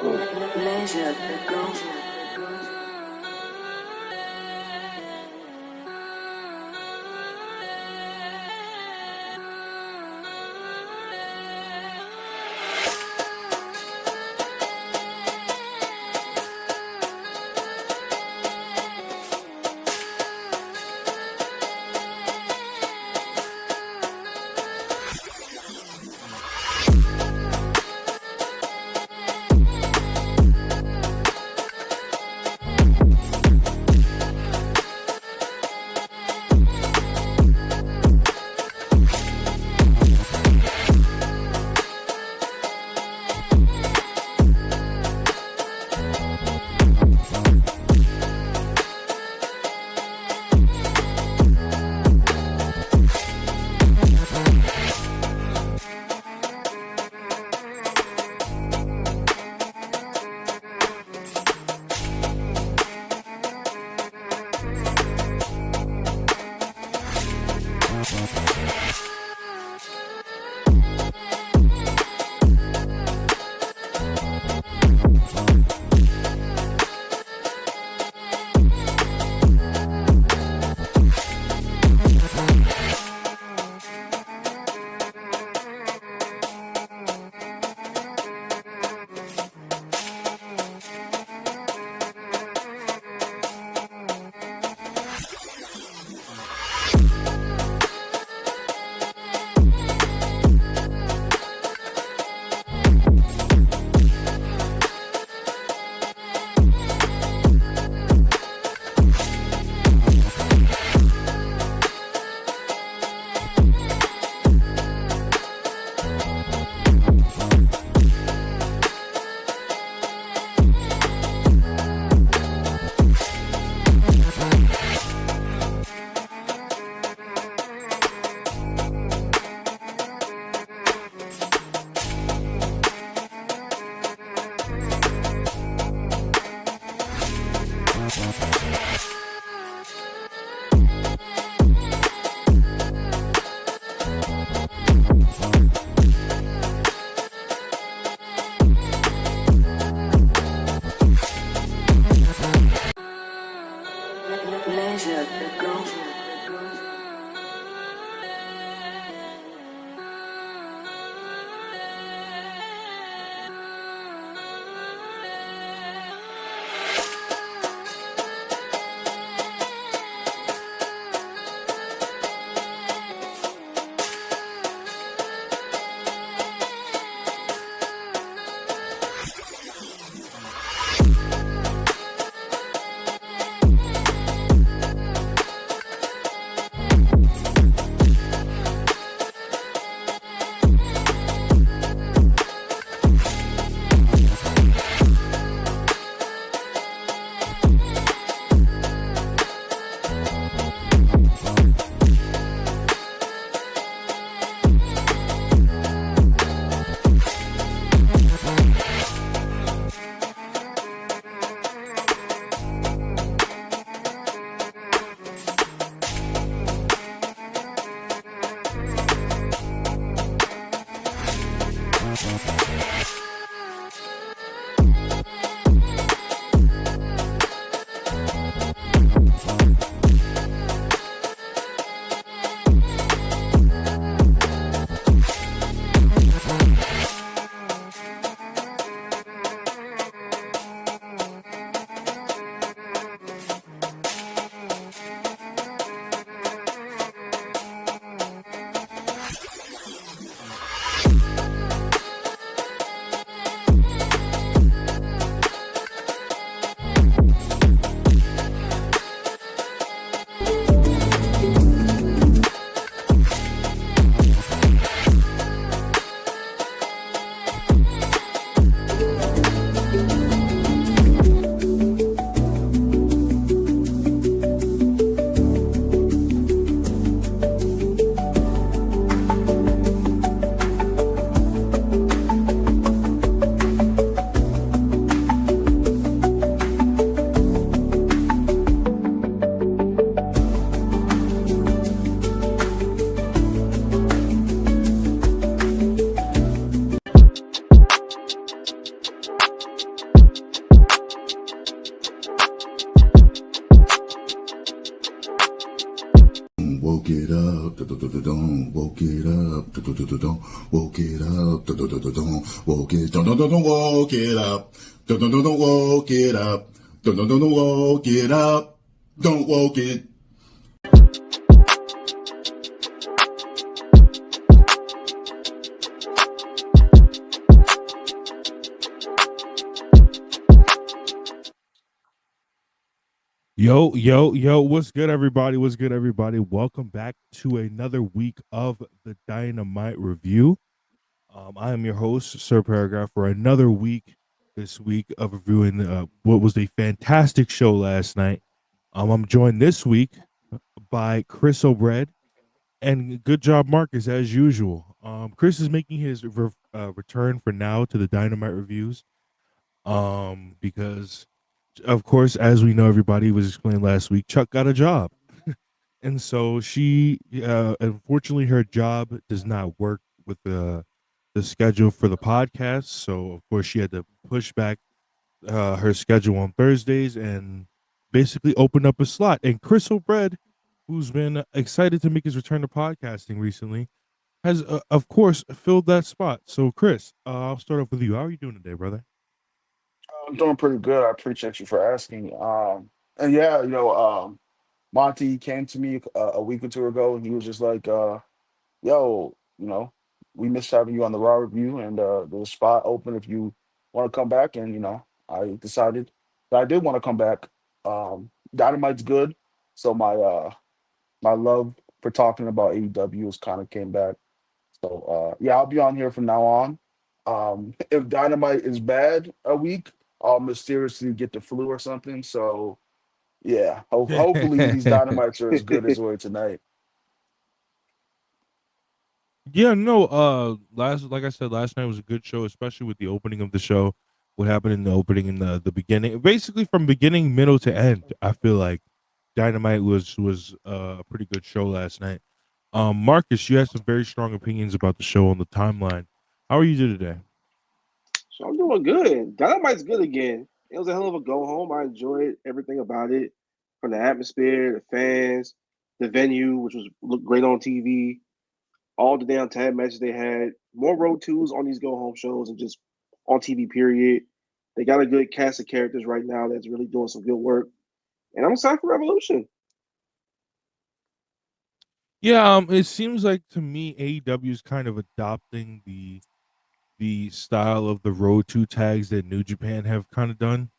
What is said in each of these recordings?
Pleasure the go. Pleasure the go. woke it up, woke it, woke it up, woke it up, woke it up, don't woke it. Yo, what's good, everybody? What's good, everybody? Welcome back to another week of the Dynamite Review. I am your host, Sir Paragraph, for another week this week of reviewing what was a fantastic show last night. I'm joined this week by Chris O'Bread, and good job, Marcus, as usual. Chris is making his return for now to the Dynamite Reviews because of course, as we know, everybody was explained last week, Chuck got a job. And so she, unfortunately, her job does not work with the schedule for the podcast. So, of course, she had to push back her schedule on Thursdays and basically open up a slot. And Chris O'Bread, who's been excited to make his return to podcasting recently, has, of course, filled that spot. So, Chris, I'll start off with you. How are you doing today, brother? I'm doing pretty good. I appreciate you for asking. And yeah, Monty came to me a week or two ago, and he was just like, "Yo, we missed having you on the Raw review, and there's a spot open if you want to come back." And I decided that I did want to come back. Dynamite's good, so my love for talking about AEW has kind of came back. So yeah, I'll be on here from now on. If Dynamite is bad a week, I'll mysteriously get the flu or something. So yeah, hopefully these Dynamites are as good as were tonight. Yeah, no, last like I said, last night was a good show, especially with the opening of the show. What happened in the opening and the beginning, basically from beginning, middle to end. I feel like Dynamite was a pretty good show last night. Marcus, you had some very strong opinions about the show on the timeline. How are you today? So I'm doing good. Dynamite's good again. It was a hell of a go home. I enjoyed everything about it, from the atmosphere, the fans, the venue, which was looked great on TV. All the damn tag matches they had. More road twos on these go home shows and just on TV. Period. They got a good cast of characters right now that's really doing some good work. And I'm excited for Revolution. Yeah, it seems like to me AEW is kind of adopting the style of the road to tags that New Japan have kind of done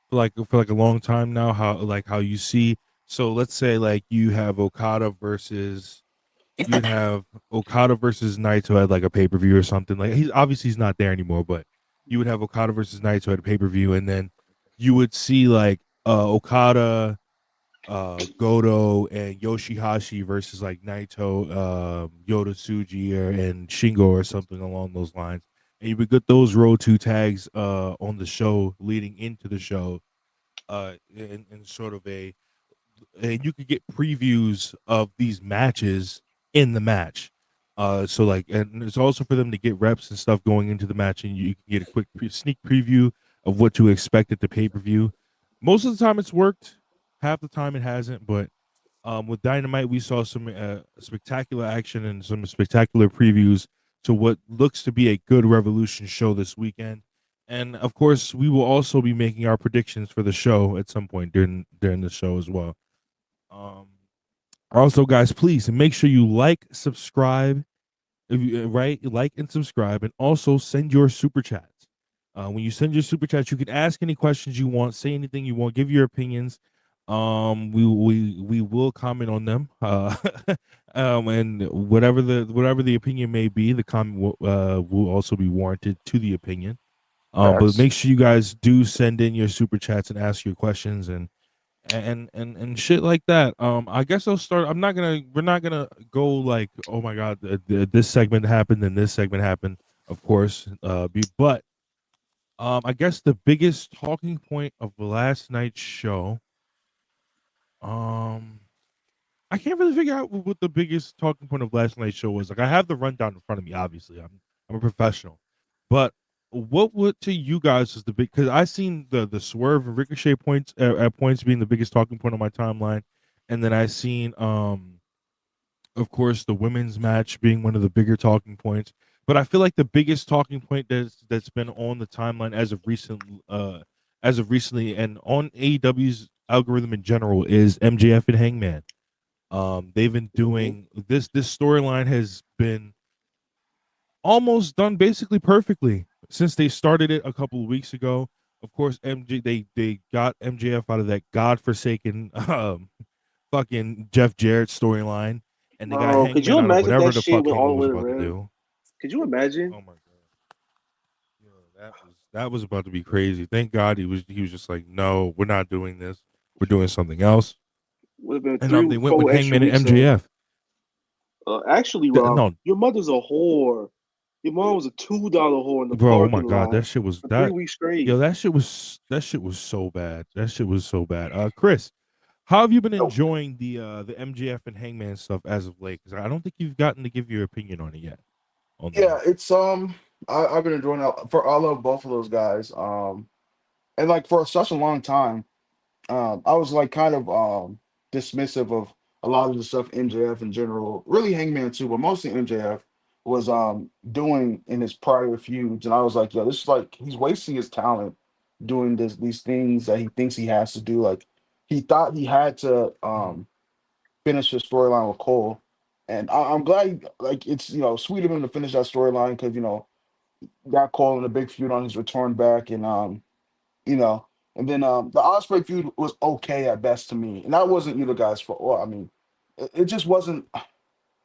for like a long time now. How you see, so let's say like you'd have Okada versus Naito at like a pay-per-view or something. Like he's not there anymore, but you would have Okada versus Naito at a pay-per-view, and then you would see like Okada, Goto and Yoshihashi versus like Naito, Yota Tsuji and Shingo or something along those lines. And you would get those road two tags on the show leading into the show in sort of a, and you could get previews of these matches in the match. So like, and it's also for them to get reps and stuff going into the match, and you can get a quick sneak preview of what to expect at the pay per view. Most of the time, it's worked. Half the time, it hasn't. But with Dynamite, we saw some spectacular action and some spectacular previews to what looks to be a good Revolution show this weekend. And of course, we will also be making our predictions for the show at some point during the show as well. Um, Also, guys, please make sure you like, subscribe, if you, right, like and subscribe, and also send your super chats. When you send your super chats, you can ask any questions you want, say anything you want, give your opinions. We will comment on them. And whatever the opinion may be, the comment will also be warranted to the opinion. But Facts. make sure you guys do send in your super chats and ask your questions and shit like that. I guess I'll start. We're not gonna go like, oh my god, this segment happened and this segment happened, of course. But I guess the biggest talking point of last night's show, um, I can't really figure out what the biggest talking point of last night's show was. Like, I have the rundown in front of me. Obviously, I'm a professional, but what would to you guys is the big? Because I seen the Swerve and Ricochet points at points being the biggest talking point on my timeline, and then I seen of course the women's match being one of the bigger talking points. But I feel like the biggest talking point that's been on the timeline as of recently, and on AEW's algorithm in general, is MJF and Hangman. They've been Mm-hmm. doing this storyline has been almost done basically perfectly since they started it a couple of weeks ago. Of course, they got MJF out of that godforsaken fucking Jeff Jarrett storyline, and they got Bro, could you Hangman out of imagine if whatever that the shit fuck went all Hangman the way was to about to Rim? do. Could you imagine? Oh my god, yo, that was about to be crazy. Thank God he was just like, no, we're not doing this. We're doing something else. Would have been And three, they went with 4 extra Hangman weeks and of. MJF. Actually, Rob, No, your mother's a whore. Your mom was a $2 whore in the bro, oh my parking god, lot that shit was for three that. weeks Yo, straight. that shit was so bad. That shit was so bad. Chris, how have you been Yo, enjoying the MJF and Hangman stuff as of late? Because I don't think you've gotten to give your opinion on it yet. On Yeah, the it's I've been enjoying it for I love both of those guys. And like for such a long time, I was like kind of dismissive of a lot of the stuff MJF in general, really Hangman too, but mostly MJF was doing in his prior feuds, and I was like, yo, this is like he's wasting his talent doing these things that he thinks he has to do. Like he thought he had to finish his storyline with Cole, and I'm glad like it's sweet of him to finish that storyline because got Cole in a big feud on his return back, and you know. And then the Osprey feud was okay at best to me, and that wasn't either guy's fault. Well, I mean, it just wasn't.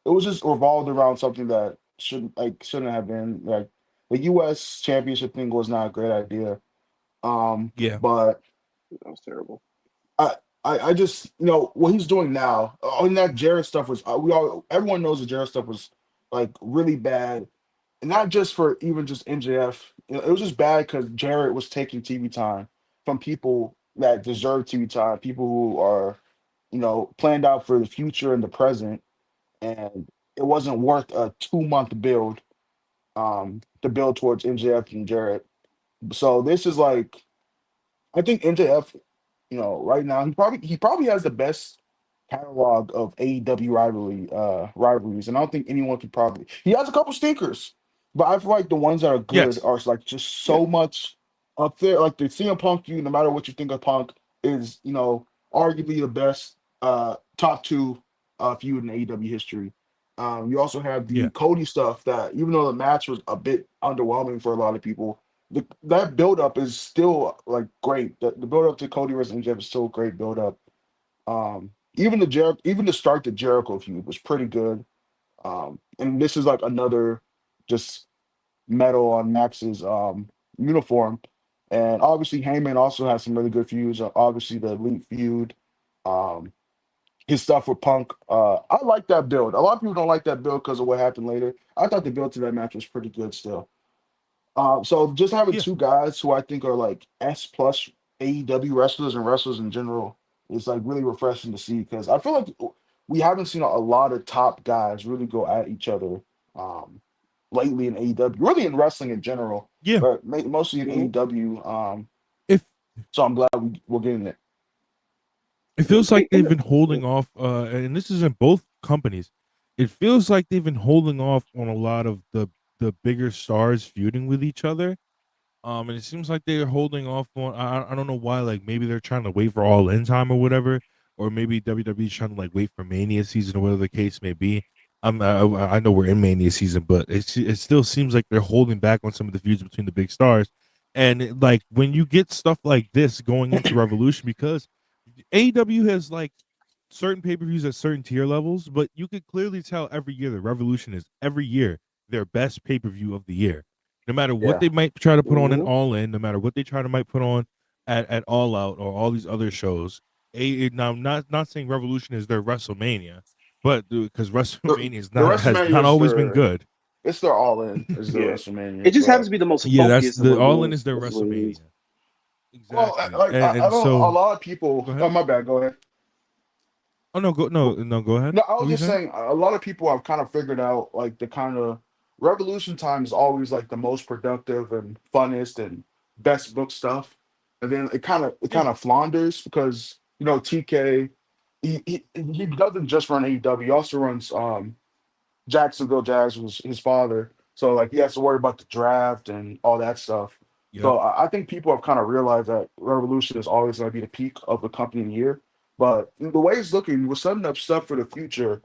It was just revolved around something that shouldn't have been. Like the U.S. Championship thing was not a great idea. yeah, But That was terrible. I. I just what he's doing now. And that Jarrett stuff was everyone knows the Jarrett stuff was like really bad, and not just for even just MJF. It was just bad because Jarrett was taking TV time from people that deserve TV time, people who are, planned out for the future and the present, and it wasn't worth a 2 month build, to build towards MJF and Jarrett. So this is like, I think MJF, right now he probably has the best catalog of AEW rivalries, and I don't think anyone could probably. He has a couple stinkers, but I feel like the ones that are good yes, are like just Yeah. so much up there. Like the CM Punk feud, no matter what you think of Punk, is arguably the best top two feud in AEW history. You also have the yeah, Cody stuff that even though the match was a bit underwhelming for a lot of people, that build up is still like great. The build up to Cody versus MJF is still a great build up. Even the start to Jericho feud was pretty good. And this is like another just medal on Max's uniform. And obviously Heyman also has some really good feuds. Obviously the Elite feud, um, his stuff with Punk. I like that build. A lot of people don't like that build because of what happened later. I thought the build to that match was pretty good still. So just having yeah, two guys who I think are like S plus AEW wrestlers and wrestlers in general is like really refreshing to see because I feel like we haven't seen a lot of top guys really go at each other lately in AEW, really in wrestling in general, yeah. but mostly in Hmm. AEW. If So I'm glad we're getting it. it feels like And they've been holding off, and this is in both companies. It feels like they've been holding off on a lot of the bigger stars feuding with each other. And it seems like they're holding off on. I don't know why. Like maybe they're trying to wait for All In time or whatever, or maybe WWE's trying to like wait for Mania season or whatever the case may be. I know we're in Mania season, but it still seems like they're holding back on some of the feuds between the big stars. And like when you get stuff like this going into Revolution, because AEW has like certain pay per views at certain tier levels, but you could clearly tell every year the Revolution is every year their best pay per view of the year. No matter what Yeah, they might try to put on an Mhm. All In, no matter what they try to might put on at All Out or all these other shows. Now, not saying Revolution is their WrestleMania, but because the, WrestleMania the has WrestleMania not is always been their good. it's their all in is their Yeah. It WrestleMania, just happens but to be the most Yeah, that's focused the among All In those. is their That's what it is. WrestleMania. well, Exactly, like I and don't know. A so lot of people. go ahead. Oh, my bad. Go ahead. Oh no, go ahead. No, I What was were you just saying? saying a lot of people have kind of figured out like the kind of Revolution time is always like the most productive and funnest and best book stuff, and then it Yeah, kind of flounders because TK he doesn't just run AEW, he also runs Jacksonville Jags was his father, So like he has to worry about the draft and all that stuff. Yep. So I think people have kind of realized that Revolution is always going to be the peak of the company year. But the way it's looking, we're setting up stuff for the future,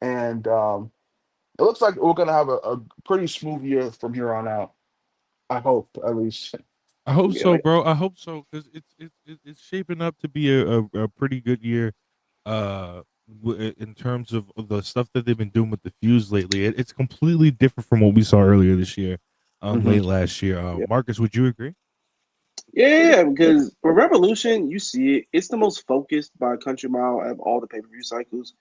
and it looks like we're going to have a pretty smooth year from here on out. I hope, at least. I hope Yeah, so, bro. I hope so because it's shaping up to be a pretty good year. In terms of the stuff that they've been doing with the fuse lately, it's completely different from what we saw earlier this year, Hmm. late last year. yeah, Marcus, would you agree? yeah. Because for Revolution, you see it. It's the most focused by a country mile out of all the pay-per-view cycles.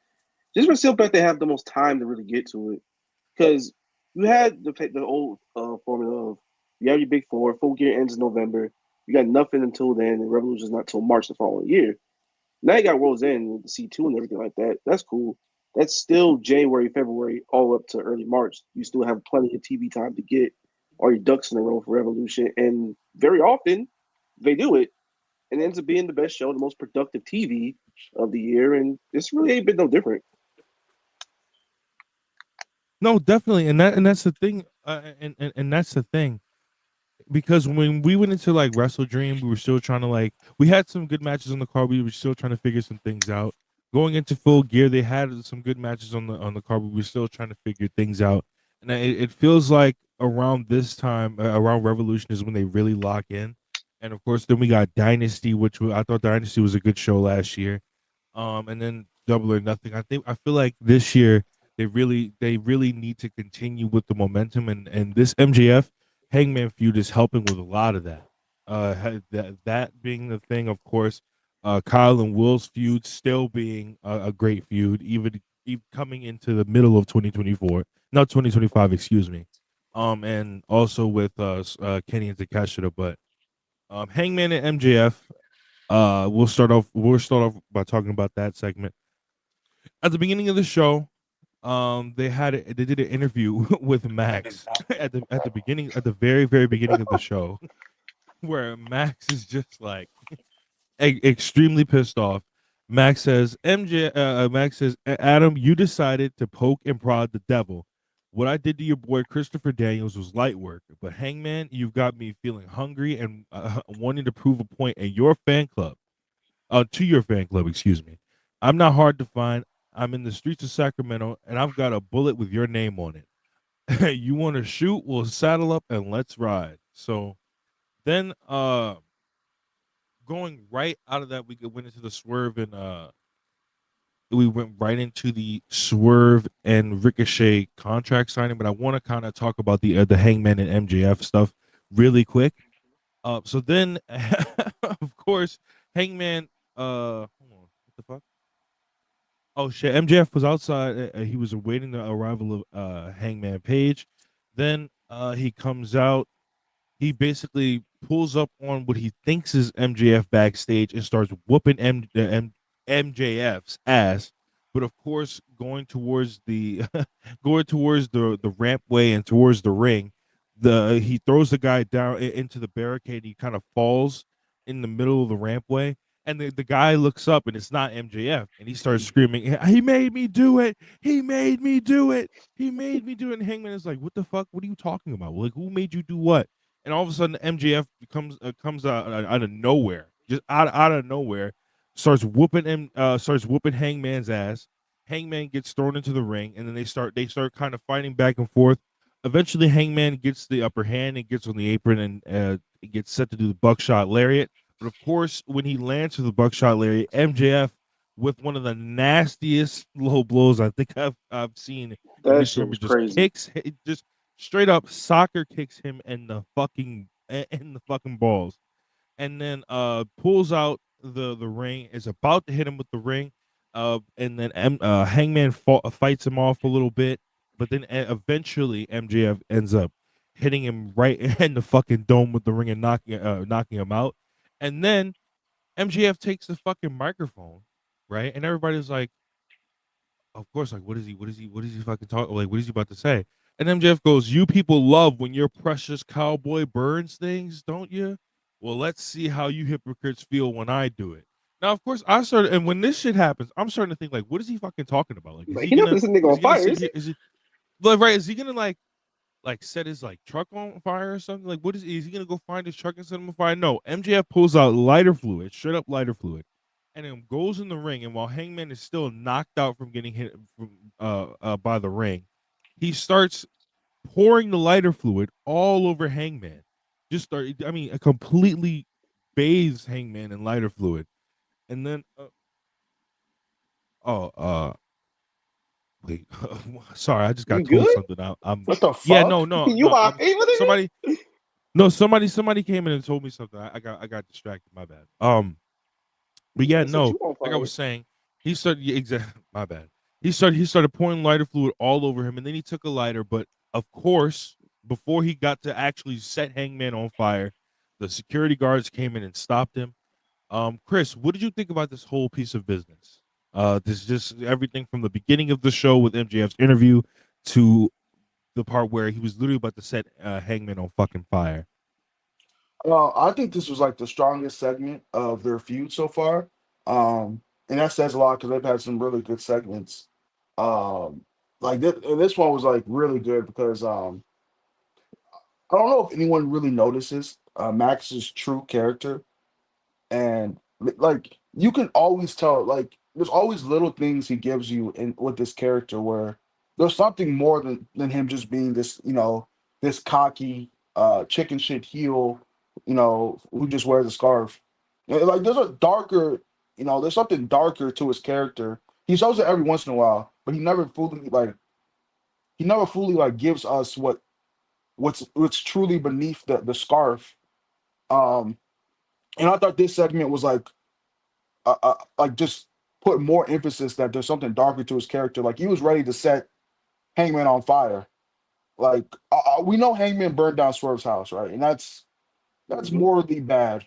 Just for the simple fact they have the most time to really get to it. Because you had the old formula of you have your big four, full gear ends in November. You got nothing until then, and Revolution's not till March the following year. Now you got World's End with the C2 and everything like that. That's cool. That's still January, February, all up to early March. You still have plenty of TV time to get all your ducks in a row for Revolution. And very often they do it and it ends up being the best show, the most productive TV of the year. And this really ain't been no different. No, definitely, and that's the thing, and that's the thing. Because when we went into like Wrestle Dream, we were still trying to like we had some good matches on the card. We were still trying to figure some things out. Going into Full Gear, they had some good matches on the card. But we were still trying to figure things out, and it feels like around this time, around Revolution, is when they really lock in. And of course, then we got Dynasty, I thought Dynasty was a good show last year. And then Double or Nothing. I feel like this year they really need to continue with the momentum, and this MJF Hangman feud is helping with a lot of that. That being the thing, of course. Kyle and Will's feud still being a great feud, even coming into the middle of 2024, not 2025, excuse me. And also with Kenny and Takeshita, but Hangman and MJF. We'll start off by talking about that segment at the beginning of the show. They did an interview with Max at the very beginning of the show, where Max is just like extremely pissed off. Max says, Adam, you decided to poke and prod the devil. What I did to your boy Christopher Daniels was light work, but Hangman, you've got me feeling hungry and wanting to prove a point in your fan club. To your fan club, excuse me. I'm not hard to find. I'm in the streets of Sacramento, and I've got a bullet with your name on it. You want to shoot? We'll saddle up and let's ride. So then, going right out of that, went into the Swerve and we went right into the Swerve and Ricochet contract signing. But I want to kind of talk about the Hangman and MJF stuff really quick. So then, of course, Hangman. Hold on, what the fuck? Oh shit! MJF was outside. He was awaiting the arrival of Hangman Page. Then he comes out. He basically pulls up on what he thinks is MJF backstage and starts whooping MJF's ass. But of course, going towards the going towards the rampway and towards the ring, he throws the guy down into the barricade. He kind of falls in the middle of the rampway, and the guy looks up, and it's not MJF, and he starts screaming, "He made me do it! He made me do it! He made me do it!" And Hangman is like, "What the fuck? What are you talking about? Like, who made you do what?" And all of a sudden, MJF comes out of nowhere, just out of nowhere, starts whooping Hangman's ass. Hangman gets thrown into the ring, and then they start kind of fighting back and forth. Eventually, Hangman gets the upper hand and gets on the apron and gets set to do the buckshot lariat. But of course, when he lands with the buckshot lariat, MJF with one of the nastiest low blows I think I've seen in That recent shit memory, was just crazy. kicks, just straight up soccer kicks him in the fucking balls, and then pulls out the ring, is about to hit him with the ring, and then Hangman fights him off a little bit, but then eventually MJF ends up hitting him right in the fucking dome with the ring and knocking him out, and then MJF takes the fucking microphone, right, and everybody's like, of course, like, what is he fucking talking? Like, what is he about to say? And MJF goes, "You people love when your precious cowboy burns things, don't you? Well, let's see how you hypocrites feel when I do it." Now, of course, and when this shit happens, I'm starting to think, like, what is he fucking talking about? Like, Like, he not put this nigga is on he gonna fire, sit is he? here? Is he like, right? Is he gonna like like set his like truck on fire or something? Like, what is he gonna go find his truck and set him on fire? No, MJF pulls out lighter fluid, straight up lighter fluid, and then goes in the ring. And while Hangman is still knocked out from getting hit from by the ring, he starts pouring the lighter fluid all over Hangman. Completely bathes Hangman in lighter fluid, and then oh wait, sorry, I just You got told good? something. I'm What the yeah, fuck? You all I'm right with it? somebody. No, somebody came in and told me something. I got distracted. My bad. But yeah, They set no, you on like I fire. was saying, he started. Yeah, exactly. My bad. He started pouring lighter fluid all over him, and then he took a lighter. But of course, before he got to actually set Hangman on fire, the security guards came in and stopped him. Chris, what did you think about this whole piece of business? This just everything from the beginning of the show with MJF's interview to the part where he was literally about to set Hangman on fucking fire. I think this was like the strongest segment of their feud so far. And that says a lot because they've had some really good segments. Like this, and this one was like really good because I don't know if anyone really notices Max's true character, and like you can always tell, like there's always little things he gives you in with this character where there's something more than him just being this, this cocky chicken shit heel, who just wears a scarf. Like there's a darker, there's something darker to his character. He shows it every once in a while, but he never fully gives us what's truly beneath the scarf. Um, and I thought this segment was like just put more emphasis that there's something darker to his character. Like he was ready to set Hangman on fire. Like we know Hangman burned down Swerve's house, right? And that's Mhm. morally bad.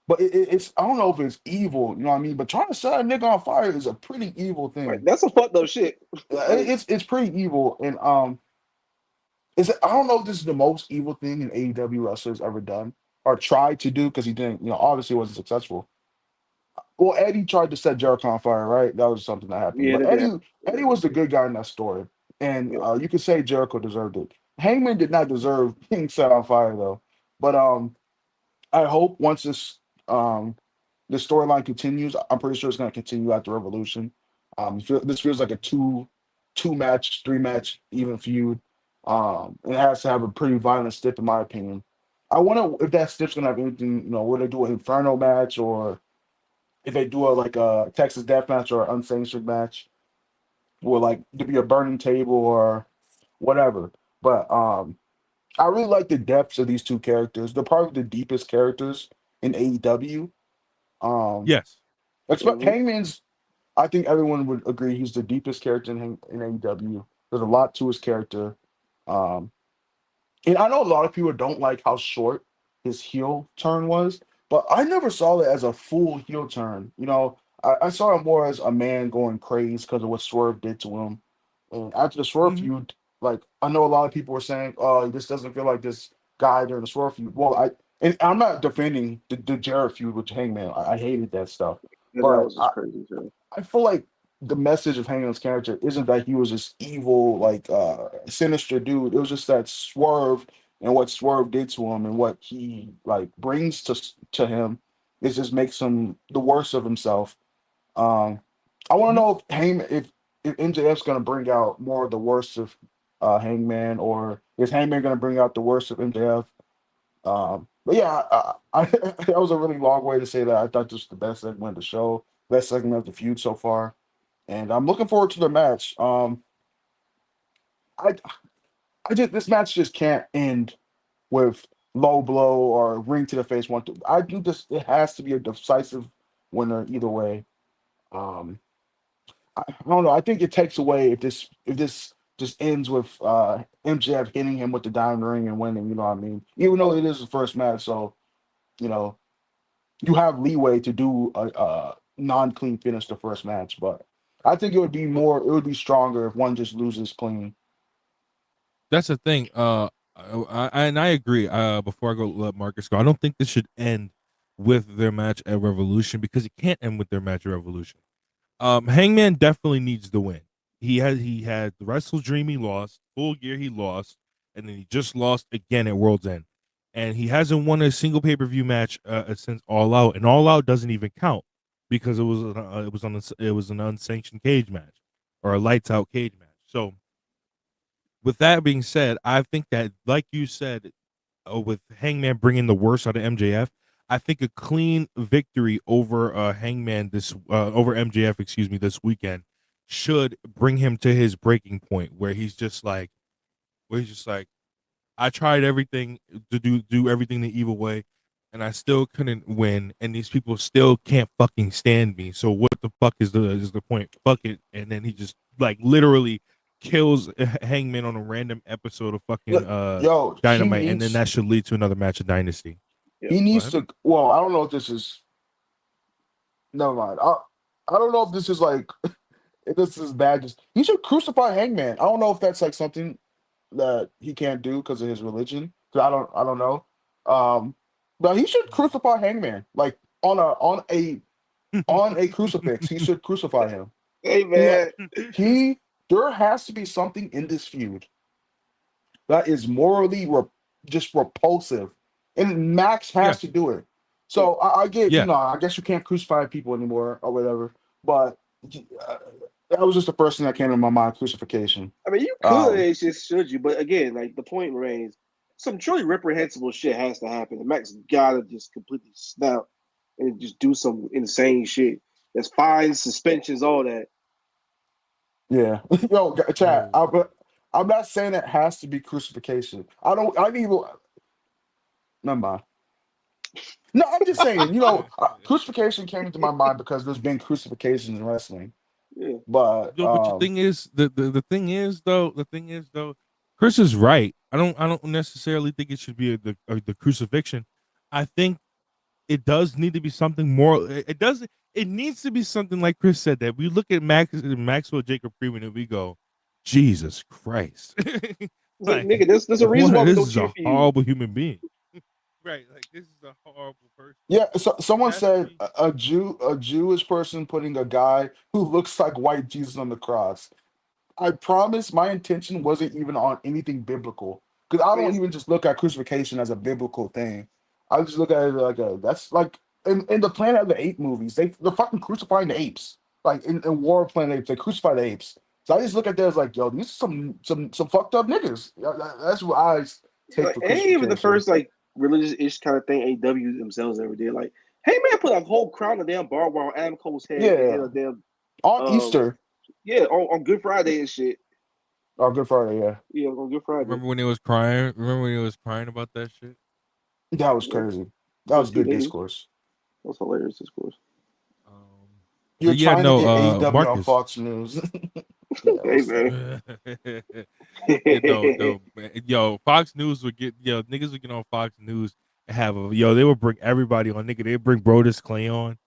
But it's I don't know if it's evil, you know what I mean? But trying to set a nigga on fire is a pretty evil Like thing. that's some fucked up shit. Like It's pretty evil, and I don't know if this is the most evil thing an AEW wrestler's ever done or tried to do because he didn't, obviously wasn't successful. Well, Eddie tried to set Jericho on fire, right? That was something that happened. yeah, But they did. Eddie was the good guy in that story, and Yeah. you could say Jericho deserved it. Hangman did not deserve being set on fire though. But I hope once the storyline continues, I'm pretty sure it's going to continue after Revolution. This feels like a two match, three match even feud. It has to have a pretty violent stip, in my opinion. I wonder if that stip's going to have anything, where they do an Inferno match or if they do like a Texas Death Match or an unsanctioned match, or like to be a burning table or whatever. But I really like the depths of these two characters. They're probably the deepest characters in AEW. Um, Yes. expect Mhm. Hangman's. I think everyone would agree he's the deepest character in AEW. There's a lot to his character. Um, and I know a lot of people don't like how short his heel turn was, but I never saw it as a full heel turn. I saw it more as a man going crazy because of what Swerve did to him. And after the Swerve Mm-hmm. feud, like I know a lot of people were saying, "Oh, this doesn't feel like this guy during the Swerve feud." Well, I'm not defending the Jarrett feud with Hangman. I hated that stuff, Yeah, that but was just crazy too. I feel like the message of Hangman's character isn't that he was this evil, like sinister dude. It was just that Swerve and what Swerve did to him and what he like brings to him is just makes him the worst of himself. Um, I want to know if MJF's gonna bring out more of the worst of Hangman, or is Hangman gonna bring out the worst of MJF? But yeah, that was a really long way to say that I thought this was the best segment of the show, best segment of the feud so far, and I'm looking forward to the match. I I just this match just can't end with low blow or ring to the face one. Two. I do this. It has to be a decisive winner either way. Um, I don't know. I think it takes away if this just ends with MJF hitting him with the diamond ring and winning. You know what I mean? Even though it is the first match, so you know you have leeway to do a non-clean finish the first match, but I think it would be stronger if one just loses clean. That's the thing. And I agree. Before I go let Marcus go, I don't think this should end with their match at Revolution because it can't end with their match at Revolution. Hangman definitely needs the win. He had the Wrestle Dream he lost, Full Gear he lost, and then he just lost again at World's End, and he hasn't won a single pay-per-view match since All Out, and All Out doesn't even count because it was an unsanctioned cage match or a lights out cage match. So with that being said, I think that, like you said, with Hangman bringing the worst out of MJF, I think a clean victory over Hangman over MJF, excuse me, this weekend should bring him to his breaking point where he's just like, I tried everything to do everything the evil way, and I still couldn't win, and these people still can't fucking stand me. So what the fuck is the point? Fuck it. And then he just like literally kills Hangman on a random episode of fucking Yo, Dynamite, and then that should lead to another match of Dynasty. he needs to. Well, I don't know if this is. Never mind. I don't know if this is like if this is bad. Just he should crucify Hangman. I don't know if that's like something that he can't do because of his religion. 'Cause I don't know. But he should crucify Hangman like on a crucifix. He should crucify him. Hey man, There has to be something in this feud that is morally just repulsive, and Max has to do it. So I get, I guess you can't crucify people anymore or whatever. But that was just the first thing that came to my mind: crucifixion. I mean, you could, it's just should you? But again, like the point remains, some truly reprehensible shit has to happen. And Max gotta just completely snap and just do some insane shit. There's fines, suspensions, all that. Yeah, yo, Chad. I'm not saying it has to be crucifixion. I need. Never mind. No, I'm just saying. Crucifixion came into my mind because there's been crucifixions in wrestling. Yeah. But the thing is, the thing is though, Chris is right. I don't necessarily think it should be the crucifixion. I think it does need to be something more. It needs to be something like Chris said, that we look at Maxwell Jacob Freeman and we go, Jesus Christ. Like, nigga, there's a reason why we don't cheer for you. This is a horrible human being. Right, like this is a horrible person. Yeah, so someone said a Jewish person putting a guy who looks like white Jesus on the cross. I promise my intention wasn't even on anything biblical, because I don't even just look at crucifixion as a biblical thing. I just look at it like that's like in the Planet of the Apes movies, they're fucking crucifying the apes. Like in War of Planet of the Apes, they crucify the apes. So I just look at that as like, yo, these are some fucked up niggas. That's what I take for ain't even the first like religious-ish kind of thing AEW themselves ever did. Like, hey man, put a whole crown of damn barbed wire on Adam Cole's head. Yeah, damn, on Easter. Yeah, on Good Friday and shit. Oh, Good Friday, yeah. Yeah, on Good Friday. Remember when he was crying? Remember when he was crying about that shit? That was crazy. That was good discourse. That was hilarious discourse. You're trying to get AEW Marcus. on Fox News. Hey man. Yo, Fox News would get niggas would get on Fox News and have they would bring everybody on, nigga. They'd bring Brodus Clay on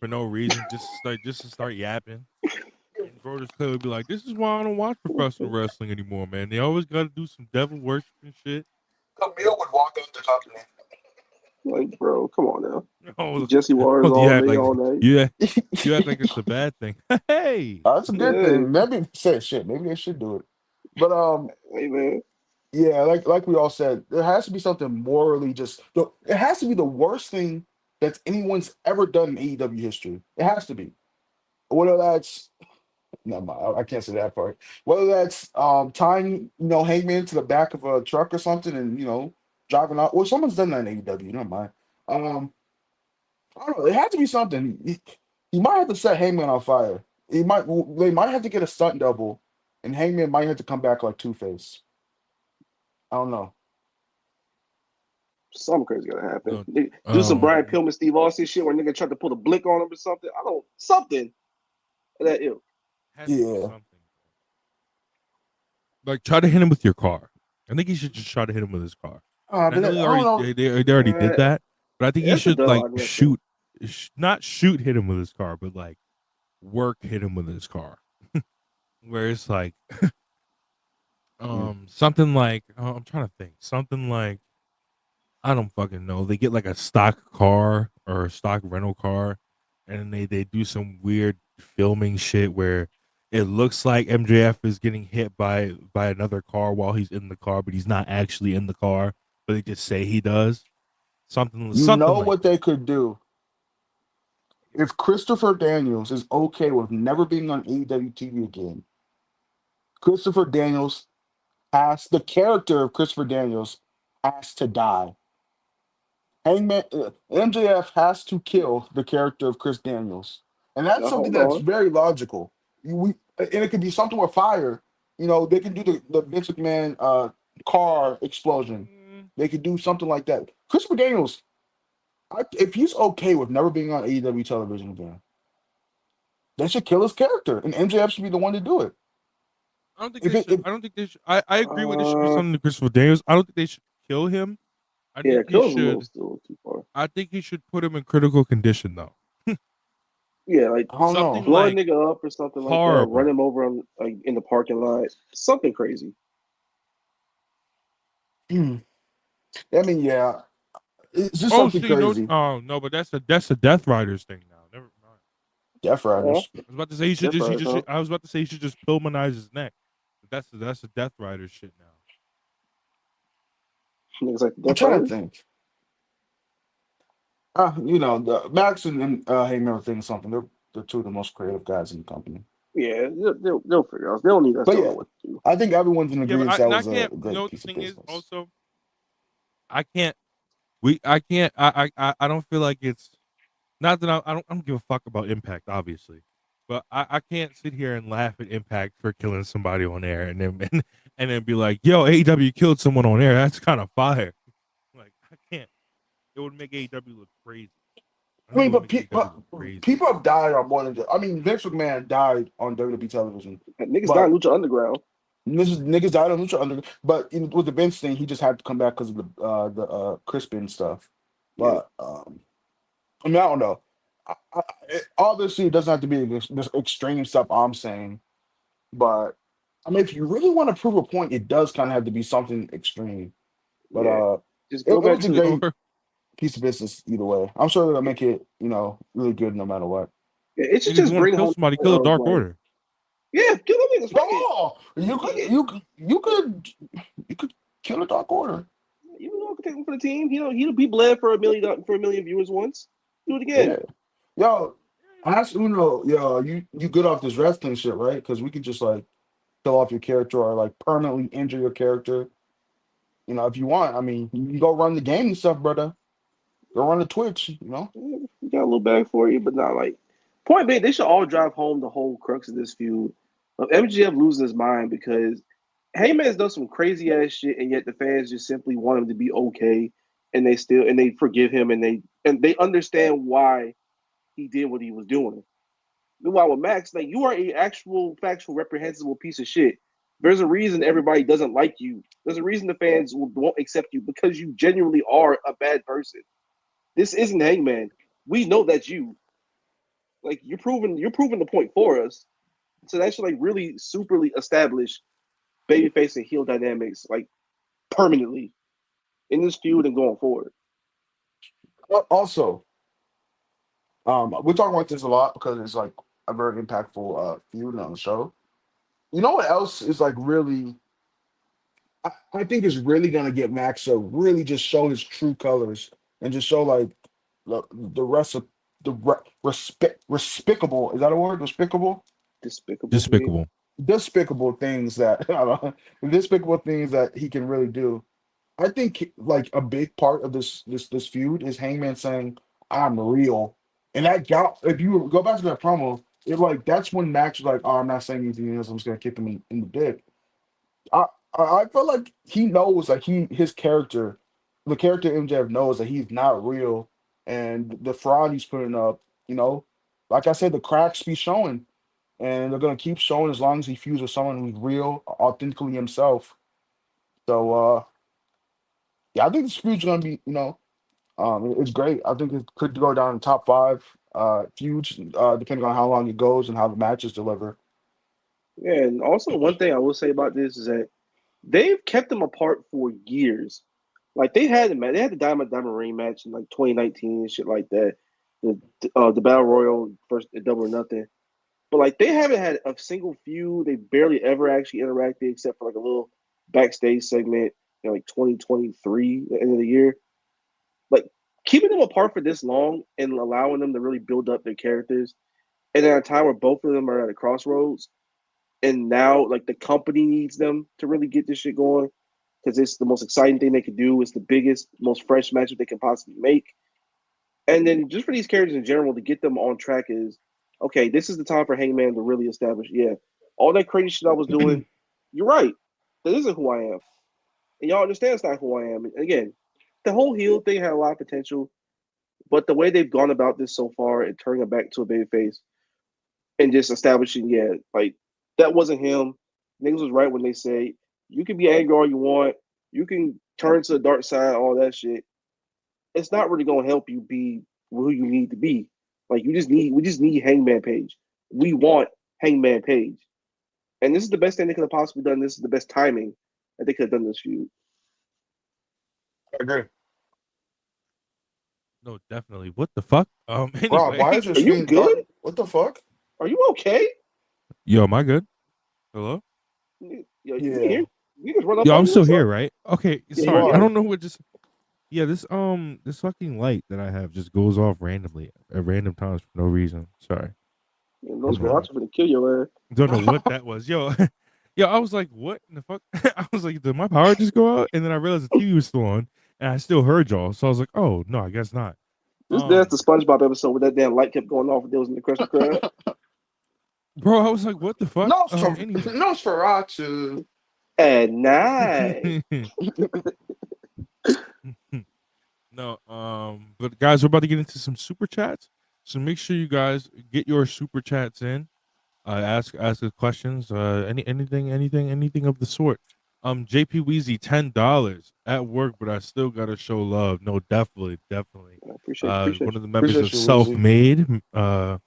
for no reason, just to start yapping. And Brodus Clay would be like, "This is why I don't watch professional wrestling anymore, man. They always got to do some devil worship and shit." Camille would walk out the company. Like, bro, come on now. Oh, Jesse Waters all day, all night. You act like it's a bad thing. Hey, that's a good thing. Maybe say shit. Maybe they should do it. But hey man. Yeah, like we all said, there has to be something morally it has to be the worst thing that anyone's ever done in AEW history. It has to be. Whether that's no, I can't say that part. Whether that's tying, Hangman to the back of a truck or something and driving out. Well, someone's done that in AEW, never mind. I don't know. It has to be something. He might have to set Hangman on fire. They might have to get a stunt double, and Hangman might have to come back like Two-Face. I don't know. Something crazy gotta happen. Do some Brian Pillman, Steve Austin shit where nigga tried to pull a blick on him or something. Something that ill. Yeah. Like, try to hit him with your car. I think he should just try to hit him with his car. They already did that, but I think he should not shoot hit him with his car, but like hit him with his car. Where it's like something like I'm trying to think, something like I don't fucking know. They get like a stock car or a stock rental car, and they do some weird filming shit where it looks like MJF is getting hit by another car while he's in the car, but he's not actually in the car, but they just say he does. Something You know like what that. they could do? If Christopher Daniels is okay with never being on AEW TV again, Christopher Daniels the character of Christopher Daniels has to die. MJF has to kill the character of Chris Daniels, and that's Now something hold that's on. very logical. And it could be something with fire. They can do the Vince McMahon car explosion. They could do something like that. Christopher Daniels, if he's okay with never being on AEW television again, they should kill his character, and MJF should be the one to do it. I don't think If they it, should. if I don't think they should. I agree with there should be Uh, something to Christopher Daniels. I don't think they should kill him. I yeah, think he Kill's a little should. still too far. I think he should put him in critical condition though. Yeah, like I don't Something know. blow a like nigga up or something like that. Run horrible. him over on, like in the parking lot. Something crazy. I mean, yeah, it's just Oh, something see, no, crazy. oh no, but that's a Death Riders thing now. Never mind. Death Yeah, Riders. I was about to say that's right, huh? I was about to say he should just Pillmanize his neck. But that's a Death Riders shit now. Niggas like I'm Death trying to Riders. think. The Max and Heyman are thinking something. They're two of the most creative guys in the company. Yeah, they'll figure it out. They don't need us But telling yeah, them what to do. I think everyone's in Yeah, but agreement that was can't. a You great know what piece the of thing is business. also? I can't. I can't. I don't feel like it's not that I don't give a fuck about Impact, obviously, but I can't sit here and laugh at Impact for killing somebody on air and then and then be like, yo, AEW killed someone on air. That's kind of fire. Like I can't. It would make AEW look crazy. I I think it mean, would but, make AEW look crazy. people have died on more than just. I mean, Vince McMahon died on WWE television, Niggas down but Lucha Underground. niggas died on Lucha Under. But with the Vince thing, he just had to come back because of the Crispin stuff. Yeah, But I mean, I don't know. Obviously, it doesn't have to be this extreme stuff I'm saying, but I mean, if you really want to prove a point, it does kind of have to be something extreme. But yeah. Just it go back was a to great piece of business either way. I'm sure they'll make it, really good no matter what. it should Niggas, you just want bring to kill home somebody, kill a Dark like Order. yeah, kill them niggas. Fuck it. Oh, Fuck it. you could kill a Dark Order. You know, take him for the team. He'll be bled for a million viewers once. Do it again. Yeah, yo, ask Uno, yo, you good off this wrestling shit, right? Because we could just like kill off your character or like permanently injure your character. If you want, I mean, you can go run the game and stuff, brother. Go run the Twitch. We got a little bag for you, but not like. Point being, they should all drive home the whole crux of this feud of MGF losing his mind because Heyman's done some crazy ass shit, and yet the fans just simply want him to be okay, and they forgive him, and they understand why he did what he was doing. Meanwhile, with Max, like you are a actual factual reprehensible piece of shit. There's a reason everybody doesn't like you. There's a reason the fans won't accept you because you genuinely are a bad person. This isn't Hangman. We know that's you. Like you're proving the point for us. So that should like really superly establish babyface and heel dynamics like permanently in this feud and going forward. Also, we're talking about this a lot because it's like a very impactful feud on the show. You know what else is like really? I think is really gonna get Max to really just show his true colors and just show like the rest of respectable. Is that a word? Despicable. Despicable to me. Despicable. Despicable things that I don't know, despicable things that he can really do. I think like a big part of this feud is Hangman saying I'm real, and that got if you go back to that promo, it like that's when Max was like, "Oh, I'm not saying anything else. I'm just gonna kick him in the dick." I I feel like he knows like his character, the character MJF knows that he's not real, and the fraud he's putting up, like I said, the cracks be showing, and they're gonna keep showing as long as he feuds with someone who's real, authentically himself. So yeah, I think this feud's gonna be, it's great. I think it could go down in top five feuds, depending on how long it goes and how the matches deliver. Yeah, and also one thing I will say about this is that they've kept them apart for years. Like they had the Diamond Ring match in like 2019 and shit like that. The Battle Royal first Double or Nothing. But like they haven't had a single feud. They barely ever actually interacted except for like a little backstage segment in like 2023, the end of the year. Like keeping them apart for this long and allowing them to really build up their characters, and at a time where both of them are at a crossroads, and now like the company needs them to really get this shit going because it's the most exciting thing they could do. It's the biggest, most fresh matchup they can possibly make. And then just for these characters in general to get them on track is okay. This is the time for Hangman to really establish. Yeah, all that crazy shit I was doing. You're right. That isn't who I am, and y'all understand it's not who I am. And again, the whole heel thing had a lot of potential, but the way they've gone about this so far and turning it back to a babyface and just establishing, yeah, like that wasn't him. Niggas was right when they say you can be angry all you want, you can turn to the dark side, all that shit. It's not really gonna help you be who you need to be. Like we just need Hangman Page. We want Hangman Page. And this is the best thing they could have possibly done. This is the best timing that they could have done this feud. I agree. No, definitely. What the fuck? Rob, Anyway. why is your Are you screen dark? good? What the fuck? Are you okay? Yo, am I good? Hello? Yo, Yeah. you here? You just run up Yo, on I'm me, still what's here, up? right? Okay, Yeah, sorry. you I are. don't know what just. Yeah, this fucking light that I have just goes off randomly at random times for no reason. Sorry. Yeah, no scratch for to kill your ass. Don't know what that was. Yo, yo, I was like, what in the fuck? I was like, did my power just go out? And then I realized the TV was still on, and I still heard y'all. So I was like, oh no, I guess not. That's the SpongeBob episode where that damn light kept going off and there was in the Krusty Krab. Bro, I was like, what the fuck? Anyway. Nosferatu. At night. No, but guys, we're about to get into some super chats. So make sure you guys get your super chats in. Ask us questions. Anything of the sort. JP Weezy, $10 at work, but I still gotta show love. No, definitely. I appreciate One of the members Appreciate of you, Self Weezy. Made.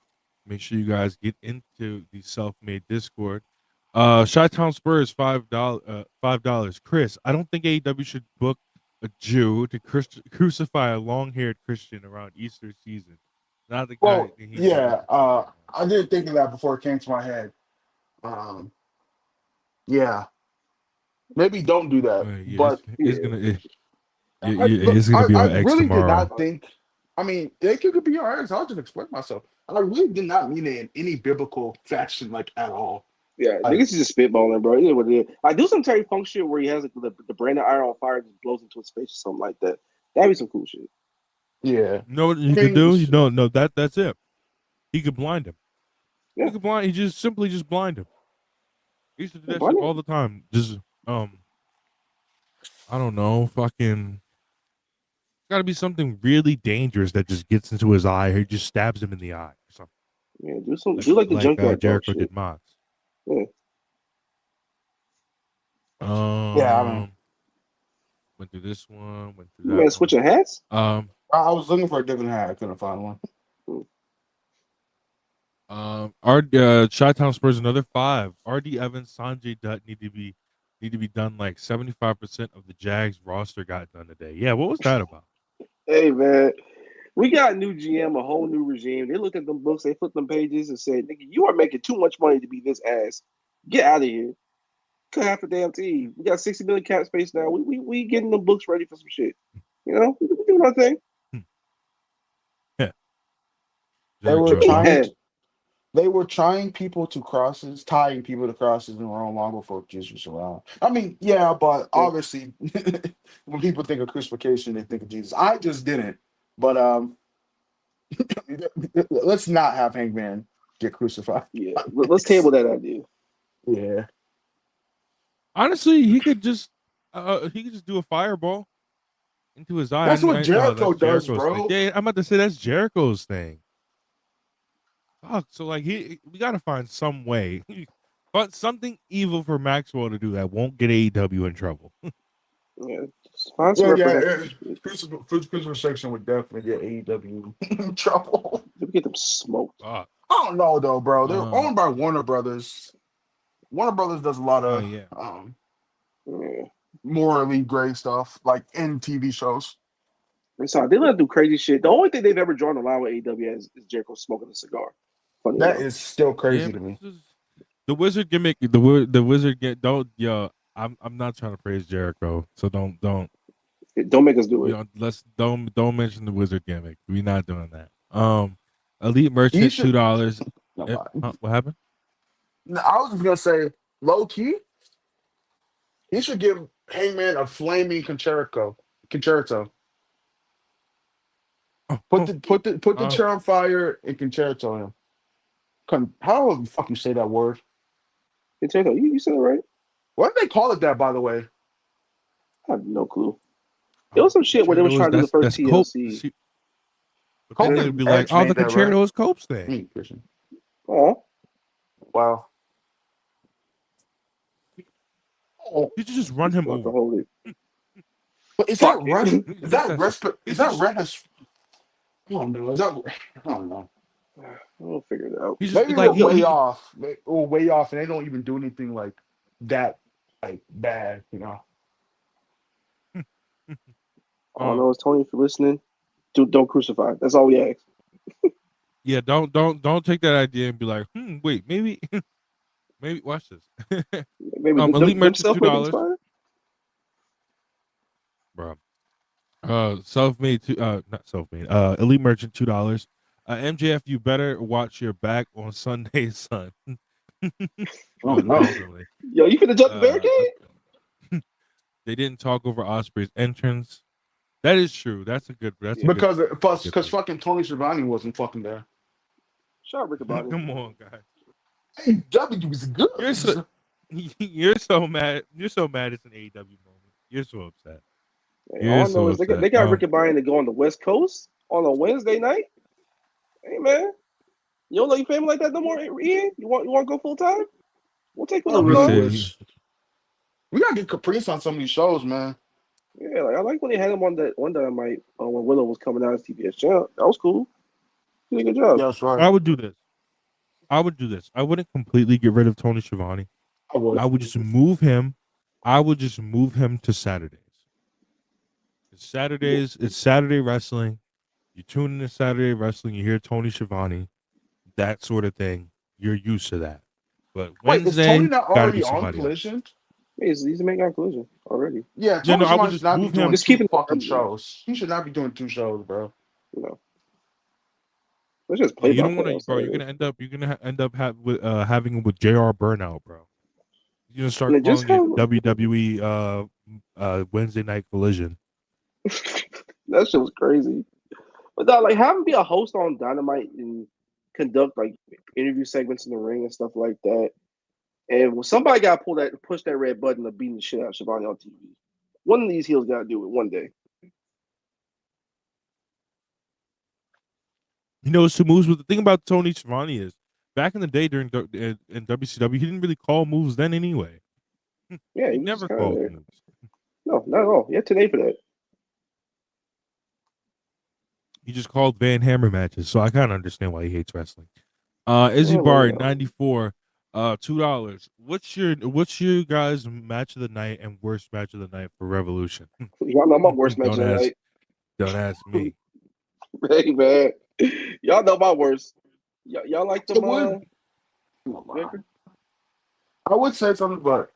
Make sure you guys get into the Self Made Discord. Chi-Town Spurs, $5. Chris, I don't think AEW should book a Jew to crucify a long-haired Christian around Easter season. Not the guy. Well, yeah, I did think of that before it came to my head. Yeah, maybe don't do that. Yeah, But it's gonna. look, It's gonna be I on X really did tomorrow. not think. I mean, it could be our ex. I'll just explain myself. I really did not mean it in any biblical fashion, like at all. Yeah, Like, niggas is just spitballing, bro. You know what it is. I do some Terry Funk shit where he has like, the brand of iron on fire just blows into his face or something like that. That'd be some cool shit. yeah, You know what you I could mean, do? You know, no, that's it. He could blind him. Yeah. He could blind. He just simply just blind him. He used to do that blind shit him? all the time. Just I don't know, fucking. Got to be something really dangerous that just gets into his eye. Or he just stabs him in the eye or something. Yeah, do like the junkyard dog Jericho shit. did Mox. Yeah. yeah. I mean, Went through this one. Went through You that man one. switching hats? I was looking for a different hat. I couldn't find one. Our Chi-Town Spurs another 5. RD Evans, Sanjay Dutt need to be done. Like 75% of the Jags roster got done today. Yeah, what was that about? Hey man, we got a new GM, a whole new regime. They looked at them books, they flipped them pages and said, "Nigga, you are making too much money to be this ass. Get out of here. Cut half the damn team. We got 60 million cap space now. We getting the books ready for some shit. You know, we doing our thing." Yeah. They were Enjoy trying. Yeah. They were tying people to crosses in Rome long before Jesus was around. I mean, yeah, but obviously, when people think of crucifixion, they think of Jesus. I just didn't. But let's not have Hangman get crucified. Yeah, let's table that idea. Yeah. Honestly, he could just do a fireball into his eye. That's what Jericho that's does, Jericho's bro. thing. Yeah, I'm about to say that's Jericho's thing. Fuck, so like we gotta find some way, but something evil for Maxwell to do that won't get AEW in trouble. Yeah, just find some Crucifixion would definitely get AEW in trouble. We get them smoked. Fuck. I don't know though, bro. They're owned by Warner Brothers. Warner Brothers does a lot of morally gray stuff, like in TV shows. I'm sorry, they let them do crazy shit. The only thing they've ever drawn the line with AEW is Jericho smoking a cigar. Funny That enough. is still Yeah, crazy but to me. the wizard gimmick, the wizard get don't yo. I'm not trying to praise Jericho, so don't Don't make us do we it. don't mention the wizard gimmick. We're not doing that. Elite He merchant should. $2. No, mind. What happened? No, I was just gonna say, low key, he should give Hangman a flaming concerto. Concerto. Oh, Put the chair on fire and concerto him. How the fuck you say that word? Hey, Taylor, you said it right. Why do they call it that, by the way? I have no clue. It was some shit where they was trying to do the first that's Cope. TLC. But then Cope they and would be like, Edge "Oh, the made that, right? concerto is Cope's thing." Christian. Oh, Wow. Oh, You should just run him fuck to over. hold it. but is that Fuck it. red? Is That's that that red? shit. Is It's that just, red? I don't know. Is that? I don't know. We'll figure it out. he's just Maybe like we're way he off. We're way off, and they don't even do anything like that, like bad. You know. All I know is Tony, if you're listening, don't crucify. That's all we ask. yeah. Don't take that idea and be like, wait, maybe maybe watch this. Maybe Elite them merchant self-made $2, inspired. bro. Self-made not self-made. Elite merchant $2. MJF, you better watch your back on Sunday, son. Oh no. Allegedly. Yo, you finna jump the barricade? They didn't talk over Osprey's entrance. That is true. That's a good. Because fucking Tony Schiavone wasn't fucking there. Shout out Rick about it. Come on, guys. AEW is good. You're so mad. You're so mad. It's an AEW moment. You're so upset. Hey, all I know is they got Rick Buying to go on the West Coast on a Wednesday night. Hey man, you don't know your family like that no more, Ian? You want to go full time? We'll take I one up really north. wish. We gotta get Caprice on some of these shows, man. Yeah, like I like when they had him on that one Dynamite when Willow was coming out as TBS champ. That was cool. He did a good job. Yeah, that's right. I would do this. I wouldn't completely get rid of Tony Schiavone. I would. I would just move him. I would just move him to Saturdays. It's Saturdays. It's Saturday wrestling. You tune into Saturday wrestling. You hear Tony Schiavone, that sort of thing. You're used to that. But Wait, is Wednesday, Tony not gotta be already on somebody else. Collision? He's a main Collision already. Yeah, Yeah, Tony no, I would Schiavone should just not be move doing him. Just two keeping it fucking relevant. shows. He should not be doing two shows, bro. No. Let's just Yeah, play you by don't want play. to, bro. You're gonna end up having him with JR Burnout, bro. You're gonna start just calling it WWE Wednesday Night Collision. That shit was crazy. But that, like, have him be a host on Dynamite and conduct like interview segments in the ring and stuff like that. And when somebody got to push that red button of beating the shit out of Schiavone on TV. One of these heels got to do it one day. You know, some moves. But the thing about Tony Schiavone is, back in the day during in WCW, he didn't really call moves then anyway. Yeah, He was never just called there. moves. No, not at all. Yeah, today for that. He just called Van Hammer matches, so I kind of understand why he hates wrestling. Izzy Barr 94, $2. What's your guys' match of the night and worst match of the night for Revolution? Y'all know my worst match of the night. Don't ask me. Hey man, y'all know my worst. Y'all like them? I would say something, but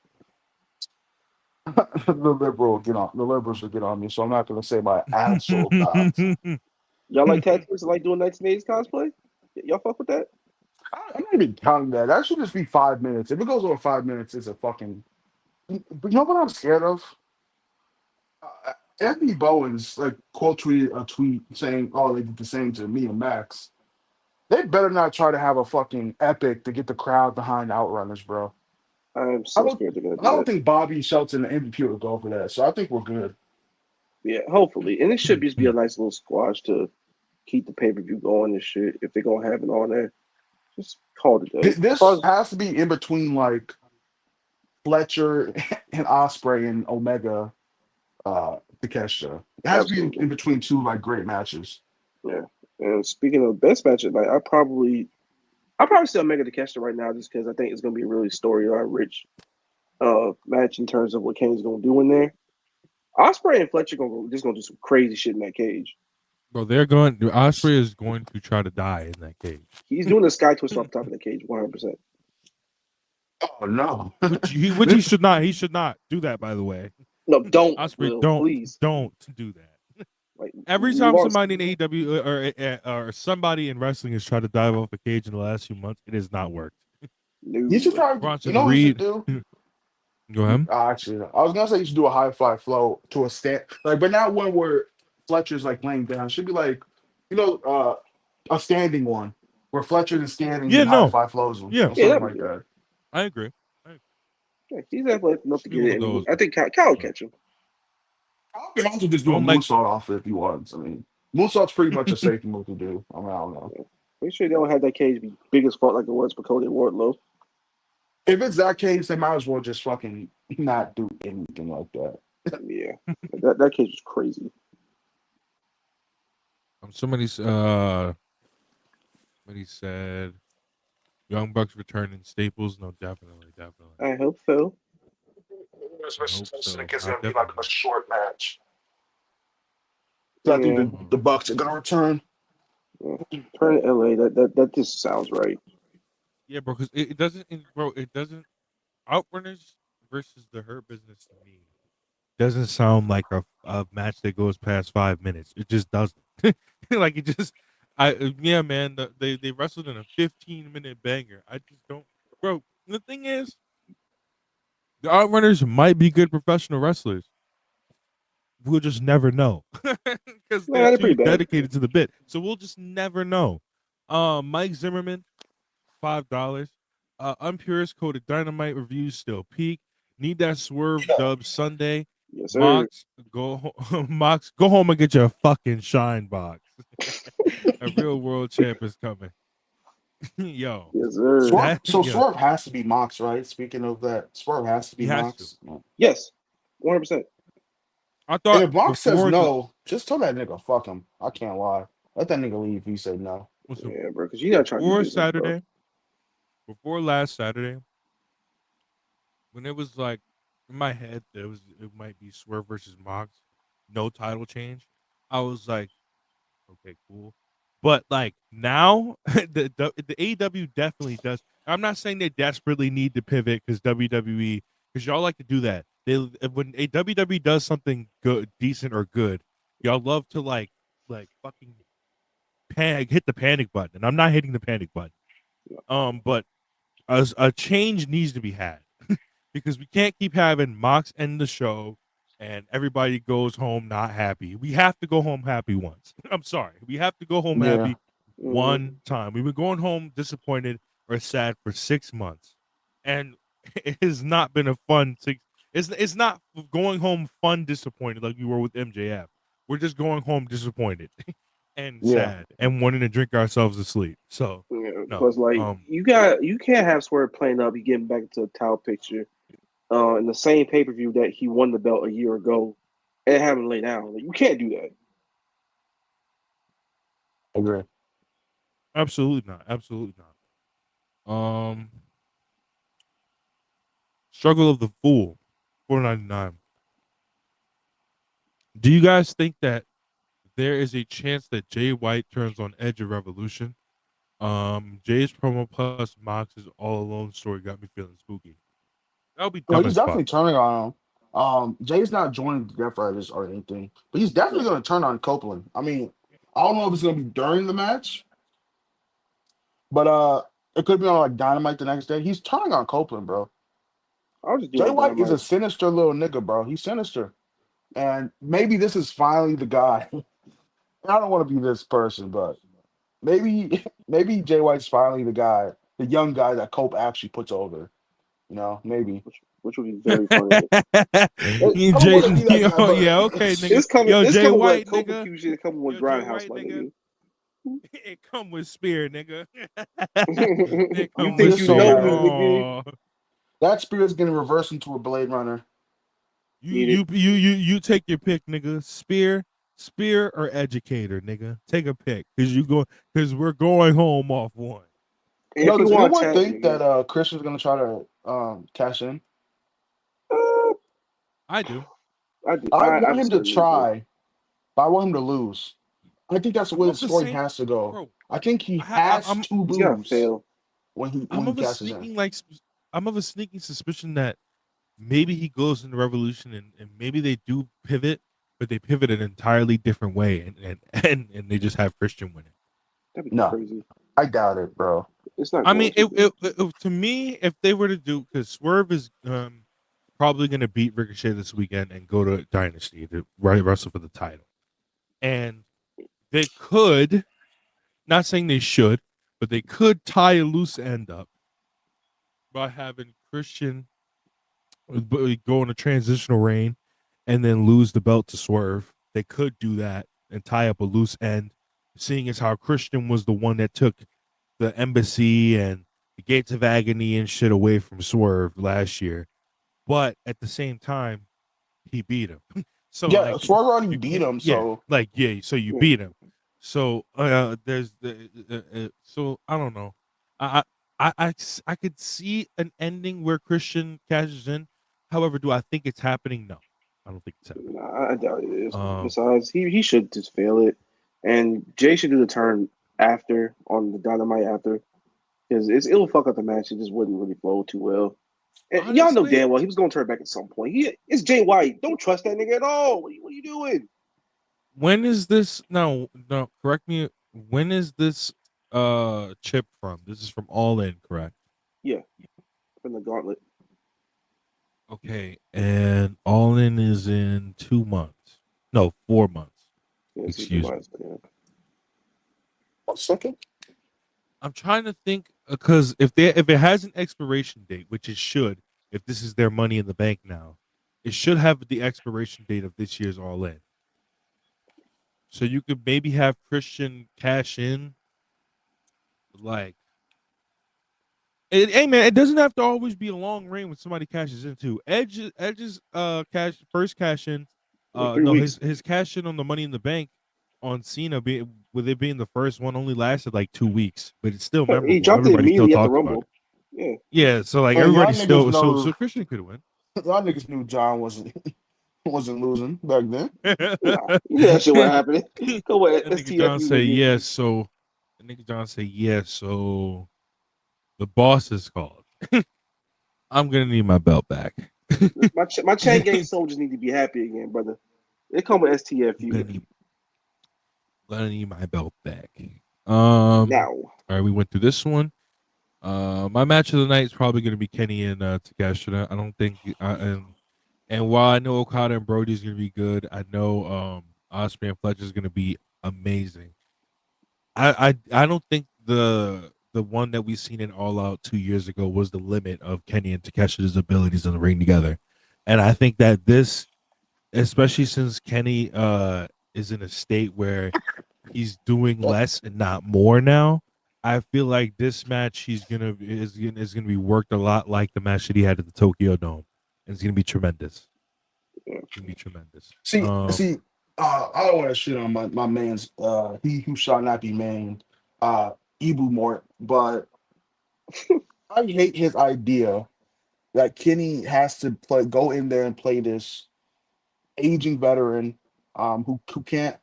the liberals will get on me, so I'm not gonna say my actual thoughts. Y'all like tattoos? Like doing 1980s cosplay? Y'all fuck with that? I'm not even counting that. That should just be 5 minutes. If it goes over 5 minutes, it's a fucking. But you know what I'm scared of? Anthony Bowens quote tweeted a tweet saying, "Oh, they did the same to me and Max." They better not try to have a fucking epic to get the crowd behind Outrunners, bro. I'm so scared they're gonna do that. I don't think Bobby Shelton and MVP would go for that, so I think we're good. Yeah, hopefully, and it should just be a nice little squash to keep the pay-per-view going and shit. If they're gonna have it on there, just call it a day. This has to be in between Fletcher and Osprey and Omega, Takeshita. It has to be in between two great matches. Yeah, and speaking of best matches, I probably say Omega Takeshita right now just because I think it's gonna be a really storyline rich match in terms of what Kane's gonna do in there. Osprey and Fletcher just gonna do some crazy shit in that cage. Bro, they're going. Osprey is going to try to die in that cage. He's doing the sky twist off top of the cage, 100%. Oh no. Which he should not. He should not do that. By the way, No, don't, Osprey, Will, don't please. do that. Like, Every we time lost. somebody in AEW or somebody in wrestling has tried to dive off a cage in the last few months, it has not worked. No. You should probably. Bronson You know what you should Reed. do? Go ahead. Actually, I was gonna say you should do a high fly flow to a stand, like, but not one where Fletcher's like laying down. It should be like, a standing one where Fletcher is standing Yeah, and high no. fly flows him. Yeah. Or Yeah, something that'd like be that. I agree. Yeah, he's athletic enough to Should be get one it. of those. I think Cal will catch him. I can also just do a Don't like- moonsault off it if you want. I mean, moonsault's pretty much a safety move to do. I don't know. Make sure they don't have that cage be big as fuck like it was for Cody Wardlow. If it's that case, they might as well just fucking not do anything like that. Yeah, that cage was crazy. Somebody said Young Bucks return in Staples. No, definitely. I hope so. Especially hope so. it's I gonna be like definitely- a short match. So I Yeah. think the Bucks are gonna return. Turn to LA. That just sounds right. Yeah, bro. Because it doesn't. It doesn't. Outrunners versus the Hurt Business to me doesn't sound like a match that goes past 5 minutes. It just doesn't. Like it just. Yeah, man. They wrestled in a 15-minute banger. I just don't, bro. The thing is, the Outrunners might be good professional wrestlers. We'll just never know because Nah, they're they're too pretty bad. dedicated to the bit. So we'll just never know. Mike Zimmerman, $5. Unpurist Coded Dynamite reviews still peak. Need that Swerve dub Sunday. Yes, sir. Mox, Mox, go home and get your fucking shine box. A real world champ is coming. Yo, Yes, sir. Swerve has to be Mox, right? Speaking of that, Swerve has to be He has Mox. Yes, 100%. I thought And if Mox says before no, just tell that nigga fuck him. I can't lie. Let that nigga leave if he said no. Yeah, bro, because you gotta try to do before business, Saturday, before last Saturday, when it was like in my head, it might be Swerve versus Mox, no title change. I was like, okay, cool. But like now, the AEW definitely does. I'm not saying they desperately need to pivot because WWE, because y'all like to do that. When a WWE does something good, decent or good, y'all love to like fucking hit the panic button. And I'm not hitting the panic button. But a change needs to be had because we can't keep having Mox end the show and everybody goes home not happy. We have to go home happy once. I'm sorry. We have to go home happy one time. We've been going home disappointed or sad for 6 months. And it has not been a fun it's not going home fun disappointed like we were with MJF. We're just going home disappointed and sad and wanting to drink ourselves to sleep. So because like you can't have Swerve playing up. You getting back into a title picture in the same pay per view that he won the belt a year ago, and have him lay down. Like, you can't do that. Agree. Absolutely not. Struggle of the Fool, $4.99. Do you guys think that there is a chance that Jay White turns on Edge of Revolution? Jay's promo plus Mox's all alone story got me feeling spooky. That'll be dumb He's as definitely fuck. turning on him. Jay's not joining the Death Riders or anything, but he's definitely going to turn on Copeland. I mean, I don't know if it's going to be during the match, but it could be on like Dynamite the next day. He's turning on Copeland, bro. I'll just do Jay it White is a Dynamite. sinister little nigga, bro. He's sinister, and maybe this is finally the guy. I don't want to be this person, but maybe Jay White's finally the guy, the young guy that Cope actually puts over. You know, maybe. Which would be very funny. You I don't wanna be that guy, but- yeah, okay, nigga. It's coming. Yo, it's Jay coming White, with Cope nigga. accused you to come with Yo, Dry Jay House, White, my nigga. nigga. It come with Spear, nigga. You Come think with you so know Spear. me, bad. nigga? Aw. That Spirit's gonna reverse into a Blade Runner. You take your pick, nigga. Spear or Educator, nigga. Take a pick, cause we're going home off one. And No, if you does want anyone chat, think nigga, that Christian's gonna try to cash in? I do. I do. I I want him to certainly do. try, but I want him to lose. I think that's I'm where the of the story same, has to go. bro. I think he I, has I'm to He's gotta lose fail. when he I'm of a cashes in. sneaking I'm of a sneaking suspicion that maybe he goes into Revolution and maybe they do pivot, but they pivot an entirely different way and they just have Christian win it. That'd be No, crazy. I doubt it, bro. It's not I going mean, to be. to me, if they were to do, because Swerve is probably going to beat Ricochet this weekend and go to Dynasty to wrestle for the title, and they could, not saying they should, but they could tie a loose end up by having Christian go on a transitional reign and then lose the belt to Swerve. They could do that and tie up a loose end, seeing as how Christian was the one that took the embassy and the gates of agony and shit away from Swerve last year. But at the same time, he beat him. So Yeah, like Swerve already you beat can't, him, yeah, so like yeah. So you Yeah. beat him. So there's the so I don't know. I, I could see an ending where Christian cashes in. However, do I think it's happening? No, I don't think it's happening. Nah, I doubt it is. Um, Besides, he should just fail it, and Jay should do the turn after on the Dynamite after because it'll fuck up the match. It just wouldn't really flow too well. And y'all know honestly, damn well he was gonna turn back at some point. It's Jay White. Don't trust that nigga at all. What are you doing? when is this? No, no. Correct me. When is this chip from? This is from All In, correct? Yeah, from the gauntlet. Okay, and All In is in 2 months. No, 4 months. Yeah, season Excuse me. wise. Yeah. 1 second. I'm trying to think because if it has an expiration date, which it should, if this is their Money in the Bank now, it should have the expiration date of this year's All In. So you could maybe have Christian cash in, like, hey man, it doesn't have to always be a long reign when somebody cashes in too. Edge's first cash in, Like 3 no, weeks. his cash in on the Money in the Bank on Cena, with it being the first one, only lasted like 2 weeks, but it's still He memorable. dropped it Everybody still immediately after talks about it. Rumble. Yeah. Yeah, so like And y'all everybody niggas still know, so Christian could win. y'all niggas knew John wasn't losing back then. Nah, you know that shit what happened. Go with That nigga STF, John you say nigga. yes, so the nigga John say yes, so the boss is called. I'm gonna need my belt back. My chain gang soldiers need to be happy again, brother. They come with STF, I'm you gonna need my belt back. now. All right, we went through this one. My match of the night is probably gonna be Kenny and Takeshita. I don't think and while I know Okada and Brody is gonna be good, I know Osprey and Fletcher is gonna be amazing. I don't think the one that we seen in All Out 2 years ago was the limit of Kenny and Takeshita's abilities in the ring together, and I think that this, especially since Kenny is in a state where he's doing less and not more now. I feel like this match is gonna be worked a lot like the match that he had at the Tokyo Dome, and it's gonna be tremendous. It's gonna be tremendous. See, I don't want to shit on my man's he who shall not be named, Ibu Mort, but I hate his idea that Kenny has to go in there and play this aging veteran, who can't,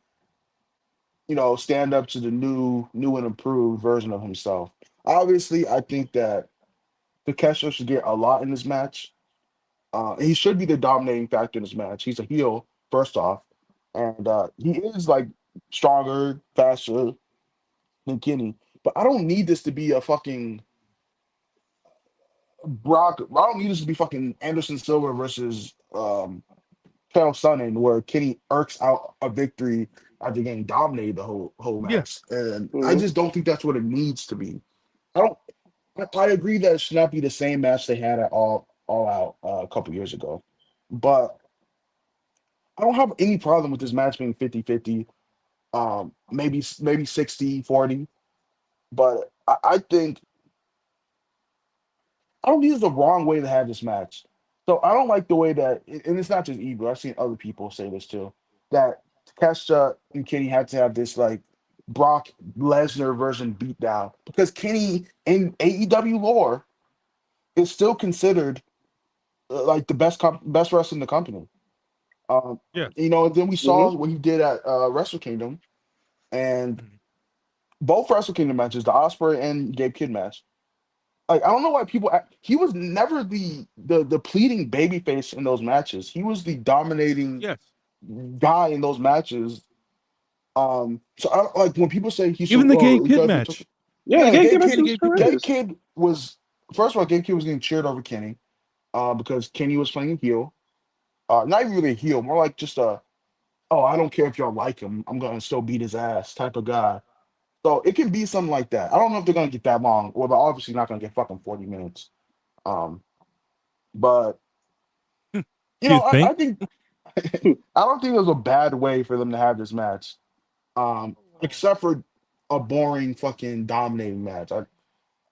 stand up to the new and improved version of himself. Obviously, I think that Takeshita should get a lot in this match. He should be the dominating factor in this match. He's a heel, first off, and he is like stronger, faster than Kenny. But I don't need this to be a fucking Brock. I don't need this to be fucking Anderson Silva versus Chael Sonnen, where Kenny irks out a victory after getting dominated the whole Yeah, match. And I Mhm. just don't think that's what it needs to be. I don't. I agree that it should not be the same match they had at all out a couple years ago, but I don't have any problem with this match being 50-50, maybe 60-40. But I think I don't think it's the wrong way to have this match. So I don't like the way that, and it's not just Ebro. I've seen other people say this too, that Kesha and Kenny had to have this like Brock Lesnar version beatdown because Kenny in AEW lore is still considered like the best wrestler in the company. Um, yeah. then we saw Mhm. what he did at Wrestle Kingdom. and both Wrestle Kingdom matches, the Osprey and Gabe Kidd match. Like I don't know why people. He was never the pleading babyface in those matches. He was the dominating Yes. guy in those matches. So I like when people say he should. Even the Gabe He Kidd doesn't match. Yeah, the yeah, game Gabe came Even out the Kidd. was Gabe Kidd Gabe match. horrendous. Kidd was first of all, Gabe Kidd was getting cheered over Kenny, because Kenny was playing heel. Not even really a heel, more like just a oh, I don't care if y'all like him, I'm gonna still beat his ass type of guy. So it can be something like that. I don't know if they're gonna get that long, or they're obviously not gonna get fucking 40 minutes. Um, but You I think? think I don't think it was a bad way for them to have this match. Except for a boring fucking dominating match.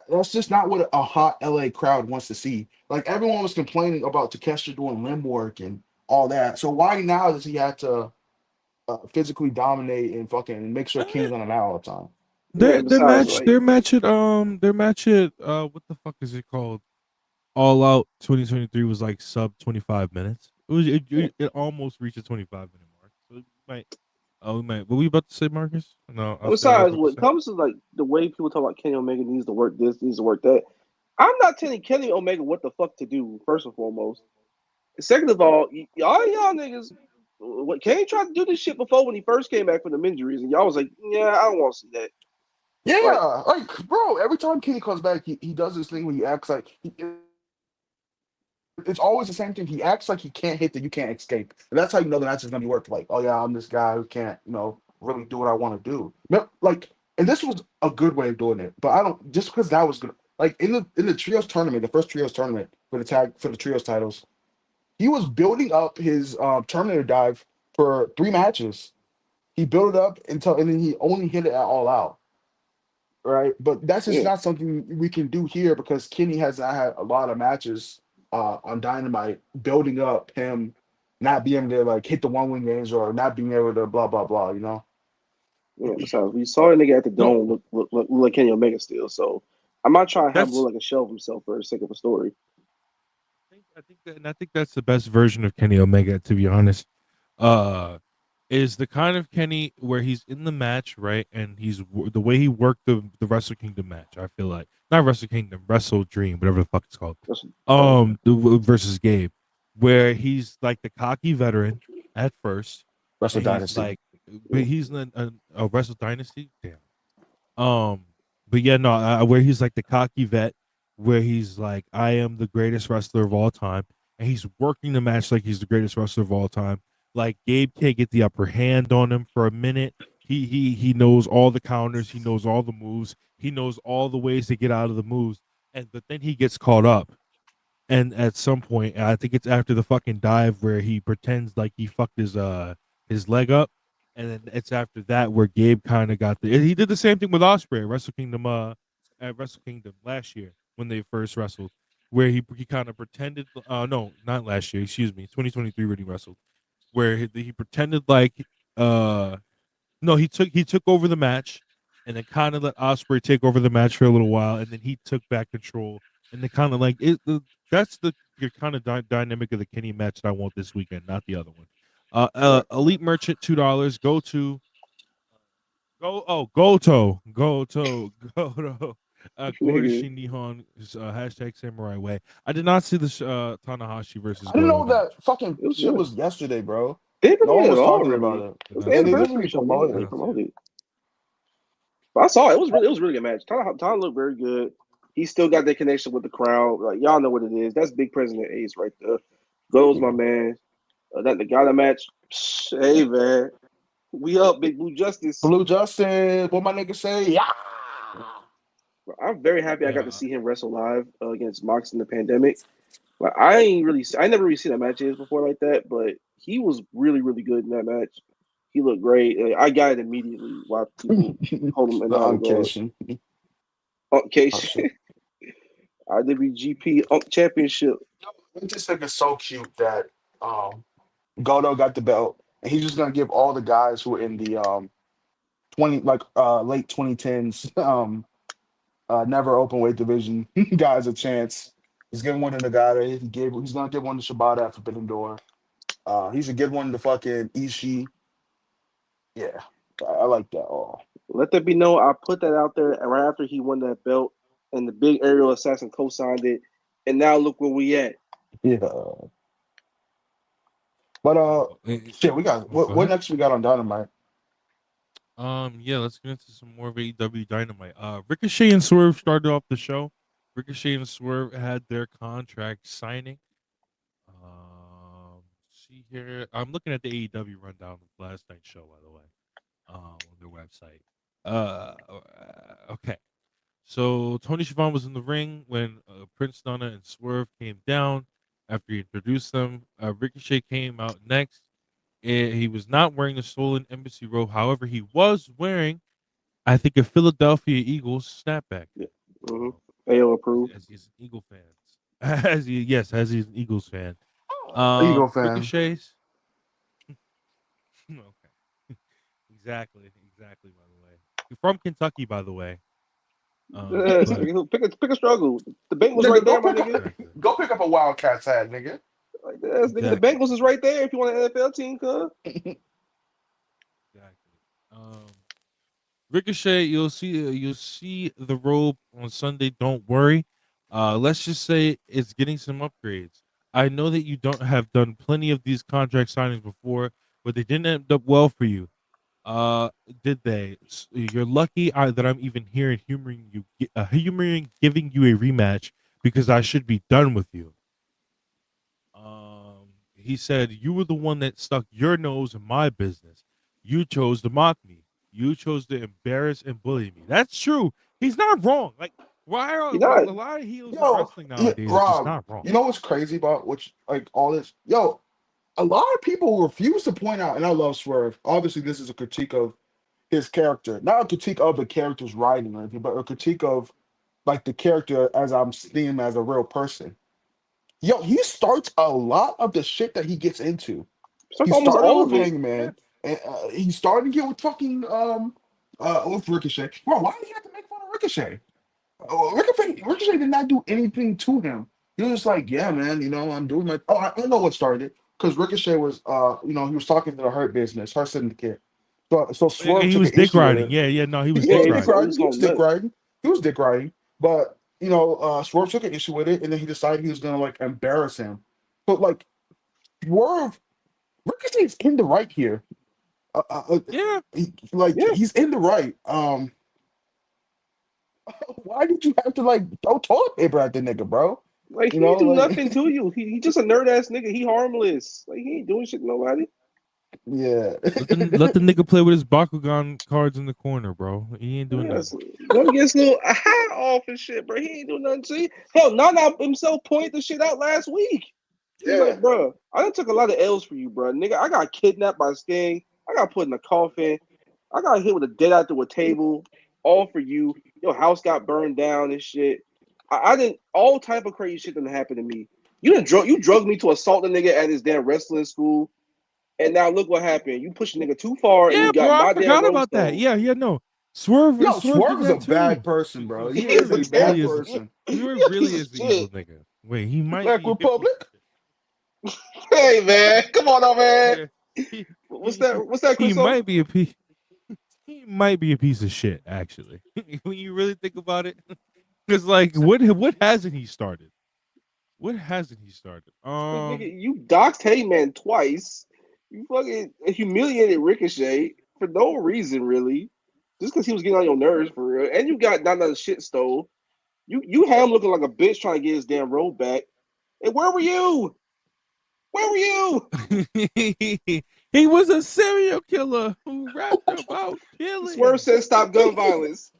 That's just not what a hot LA crowd wants to see. Like everyone was complaining about Takeshita doing limb work and all that. So why now does he have to physically dominate and fucking make sure Kenny's on him out all the time? Yeah, and besides, like, Their match at what the fuck is it called? All Out 2023 was like sub 25 minutes. yeah. It almost reached a 25-minute mark. So we might. Oh, we might. What were you about to say, Marcus? No, And I'll say what I was besides, about to when it say. comes to like the way people talk about Kenny Omega needs to work this, needs to work that, I'm not telling Kenny Omega what the fuck to do. First and foremost. Second of all, y'all niggas, what Kenny tried to do this shit before when he first came back from the injuries, and y'all was like, yeah, I don't want to see that. Like, Yeah, like bro, every time Kenny comes back, he does this thing where he acts like it's always the same thing. He acts like he can't hit that you can't escape. And that's how you know the match is gonna be worked. Like, oh yeah, I'm this guy who can't, really do what I want to do. Like, and this was a good way of doing it. But I don't just because that was good. Like in the trios tournament, the first trios tournament for the trios titles, he was building up his Terminator dive for 3 matches. He built it up until and then he only hit it at All Out. Right, but that's just yeah, not something we can do here because Kenny has not had a lot of matches on Dynamite building up him not being able to like hit the one wing games or not being able to blah blah blah. yeah. Besides, we saw a nigga at the No, dome look like Kenny Omega still. So I'm not trying to have him that's. look like a shell of himself for the sake of a story. I think that's the best version of Kenny Omega. To be honest, uh, is the kind of Kenny where he's in the match, right? And the way he worked the Wrestle Kingdom match. I feel like not Wrestle Kingdom, Wrestle Dream, whatever the fuck it's called. That's, okay. Versus Gabe, where he's like the cocky veteran at first, Wrestle and he's Dynasty. like, but he's in a Wrestle Dynasty. Damn. But yeah, no, where he's like the cocky vet, where he's like, I am the greatest wrestler of all time, and he's working the match like he's the greatest wrestler of all time. Like Gabe can't get the upper hand on him for a minute. He knows all the counters, he knows all the moves, he knows all the ways to get out of the moves, and but then he gets caught up. And at some point, I think it's after the fucking dive where he pretends like he fucked his leg up, and then it's after that where Gabe kind of got the. He did the same thing with Osprey at Wrestle Kingdom last year when they first wrestled, where he kind of pretended. No, not last year. Excuse me, 2023 when he wrestled, where he pretended like uh no, he took over the match, and then kind of let Osprey take over the match for a little while, and then he took back control, and then kind of like that's the your kind of dynamic of the Kenny match that I want this weekend, not the other one. Right. Elite Merchant $2. Go to Nigga. Gorishi Nihon hashtag Samurai Way. I did not see this Tanahashi versus I didn't Goto know match. that fucking It was shit good. was yesterday, bro. They didn't No one premiere it at was all, talking about really. it. It was Did the not Yeah, see they it. didn't anniversary really show. They didn't promote really Did it. not see promote it. it. But I saw it. It was really a match. Tyler looked very good. He still got that connection with the crowd. Like y'all know what it is. That's Big President Ace right there. Goes my man. That the Ghana match. Hey man, we up, Big Blue Justice. Blue Justice, what my nigga say? Yeah. I'm very happy I got to Yeah. see him wrestle live against Mox in the pandemic. Like I never really seen that matches before like that, but he was really, really good in that match. He looked great. I got it immediately. Why people hold him in high I'm regard. kidding. Oh Case shit. IWGP Championship. I just think it's so cute that Goto got the belt, and he's just gonna give all the guys who are in the late 2010s never open weight division guys a chance. He's giving one to Nagata. He's gonna give one to Shibata at Forbidden Door. He's gonna give one to fucking Ishii. Yeah. I like that. Oh, Let that be known. I put that out there right after he won that belt, and the big aerial assassin co-signed it. And now look where we at. yeah. But shit, we got Go what ahead. next? We got on Dynamite. Yeah, let's get into some more of AEW Dynamite. Ricochet and Swerve started off the show. Ricochet and Swerve had their contract signing. See here, I'm looking at the AEW rundown of last night's show, by the way, on their website. Okay. So Tony Schiavone was in the ring when Prince Nana and Swerve came down after he introduced them. Ricochet came out next. He was not wearing the stolen embassy robe. However, he was wearing, I think, a Philadelphia Eagles snapback. Yeah. Mm-hmm. Um, AO approved. as he's an Eagle fan. As he's an Eagles fan. Eagle fan. Ricochet's. Okay. Exactly. By the way, you're from Kentucky, by the way. Yes, But nigga, pick a struggle. The Bengals Nigga, right there, my nigga. exactly. go pick up a Wildcats hat, nigga. Like this, nigga. The Exactly. Bengals is right there if you want an NFL team, cuz. Exactly. Ricochet, you'll see the robe on Sunday. Don't worry. Let's just say it's getting some upgrades. I know that you don't have done plenty of these contract signings before, but they didn't end up well for you. Did they? You're lucky that I'm even here and giving you a rematch because I should be done with you. He said, you were the one that stuck your nose in my business. You chose to mock me. You chose to embarrass and bully me. That's true. He's not wrong. Like, why are He not. a lot of heels in Yo, wrestling nowadays are just Rob, not wrong? you know what's crazy about which like all this? Yo, a lot of people refuse to point out, and I love Swerve. Obviously, this is a critique of his character, not a critique of the character's writing or anything, but a critique of like the character as I'm seeing him as a real person. Yo, he starts a lot of the shit that he gets into. Starts He almost started all with of it. Yeah. Hangman, and he started to get with fucking with Ricochet. Bro, why did he have to make fun of Ricochet? Ricochet did not do anything to him. He was just like, yeah, man, I'm doing my. Oh, I know what started because Ricochet was, he was talking to the Hurt Business, Hurt Syndicate. So Swerve He took was an dick issue with riding. it. Yeah, no, he was He Yeah, dick was he dick just, riding. he riding. just He was going dick nuts. riding. He was dick riding. But Swerve took an issue with it, and then he decided he was gonna like embarrass him. But like Swerve, Ricochet's in the right here. Yeah. Yeah. He's in the right. Why did you have to like throw toilet paper at the nigga, bro? Like, You he know, ain't do like nothing to you. He just a nerd ass nigga. He harmless. Like, he ain't doing shit to nobody. yeah. Let the nigga play with his Bakugan cards in the corner, bro. He ain't doing Yes. nothing. Let me get his little hat off and shit, bro. He ain't doing nothing to you. Hell, Nana himself pointed the shit out last week. He was Yeah. like, bro, I done took a lot of L's for you, bro. Nigga, I got kidnapped by Sting. I got put in a coffin. I got hit with a dead out through a table. All for you. Your house got burned down and shit. I didn't all type of crazy shit done happened to me. You drugged me to assault the nigga at his damn wrestling school. And now look what happened. You pushed a nigga too far and Yeah, you bro, got I my damn forgot roast about that. stone. Yeah, no. Swerve Yo, Swerve did Swerve is a that bad too. person, bro. He He is is a a Swerve really bad terrible. is person. Swerve He a really piece of is the evil shit. nigga. Wait, he might Black be a piece of Republic? shit. Hey man, come on now, man. Yeah. He, What's that? What's that, he Chriso? might be a piece he might be a piece of shit, actually. When you really think about it. Because like what hasn't he started? What hasn't he started? Like, nigga, you doxed Heyman twice. You fucking humiliated Ricochet for no reason, really. Just because he was getting on your nerves for real. And you got down the shit stove. You had him looking like a bitch trying to get his damn robe back. And where were you? Where were you? he was a serial killer who rapped about Swerve killing. said stop gun violence.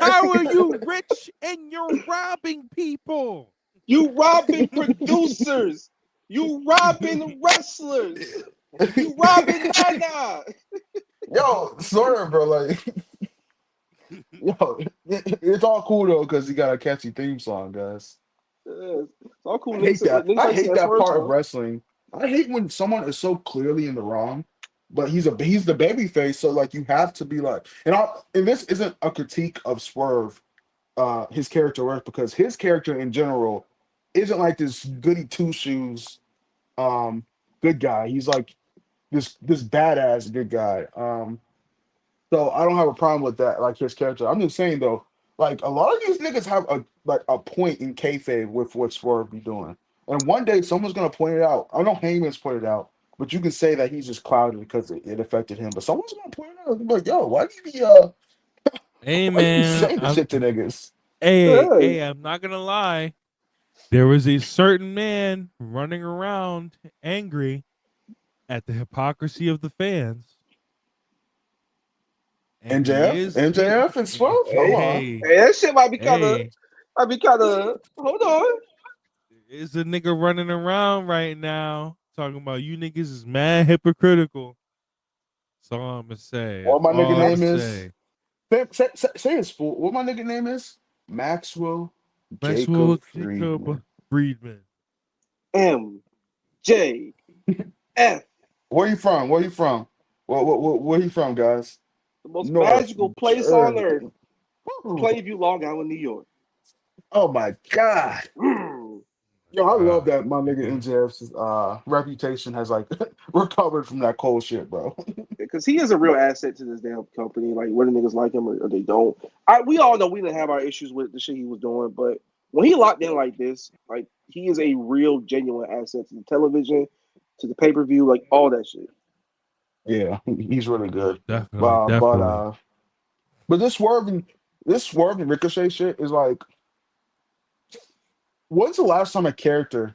How are you rich and you're robbing people? You robbing producers. You robbing wrestlers. You robbing Nana. Yo, Swerve, bro, like, yo, it's all cool though because he got a catchy theme song, guys. It's all cool. I hate Niggas, that. niggas I like hate saying that Swerve part of song. wrestling. I hate when someone is so clearly in the wrong, but he's the baby face, so like you have to be like, and this isn't a critique of Swerve, his character work because his character in general isn't like this goody two shoes, good guy. He's like this badass good guy. So I don't have a problem with that, like his character. I'm just saying though, like a lot of these niggas have a point in kayfabe with what Swerve be doing, and one day someone's gonna point it out. I know Heyman's pointed it out, but you can say that he's just clouded because it affected him. But someone's gonna point it out. Be like, yo, why do you be Hey why do you be man, saying this shit to niggas? hey, I'm not gonna lie. There was a certain man running around angry at the hypocrisy of the fans, and MJF and Swerve. Come on. hey, Hey, that shit might be kind of, hey, hold on. is a nigga running around right now talking about you niggas is mad hypocritical. That's all I'm gonna say. What That's my nigga all I'm name gonna is? say. Say his full. What my nigga name is? Maxwell Maxwell Jacob Jacob Friedman. Friedman. MJF. Where you from? Where you from? Where you from, guys? The most North magical place on earth. Jersey. Woo. Plainview, Long Island, New York. Oh my God. Mm. Yo, I love God. that my nigga MJF's reputation has like recovered from that cold shit, bro. Because he is a real asset to this damn company. Like whether niggas like him or they don't. We all know we didn't have our issues with the shit he was doing, but when he locked in like this, like he is a real genuine asset to the television, to the pay-per-view, like all that shit. Yeah, he's really good. Definitely, Uh, but definitely. uh, but this Swerve and Ricochet shit is like, when's the last time a character,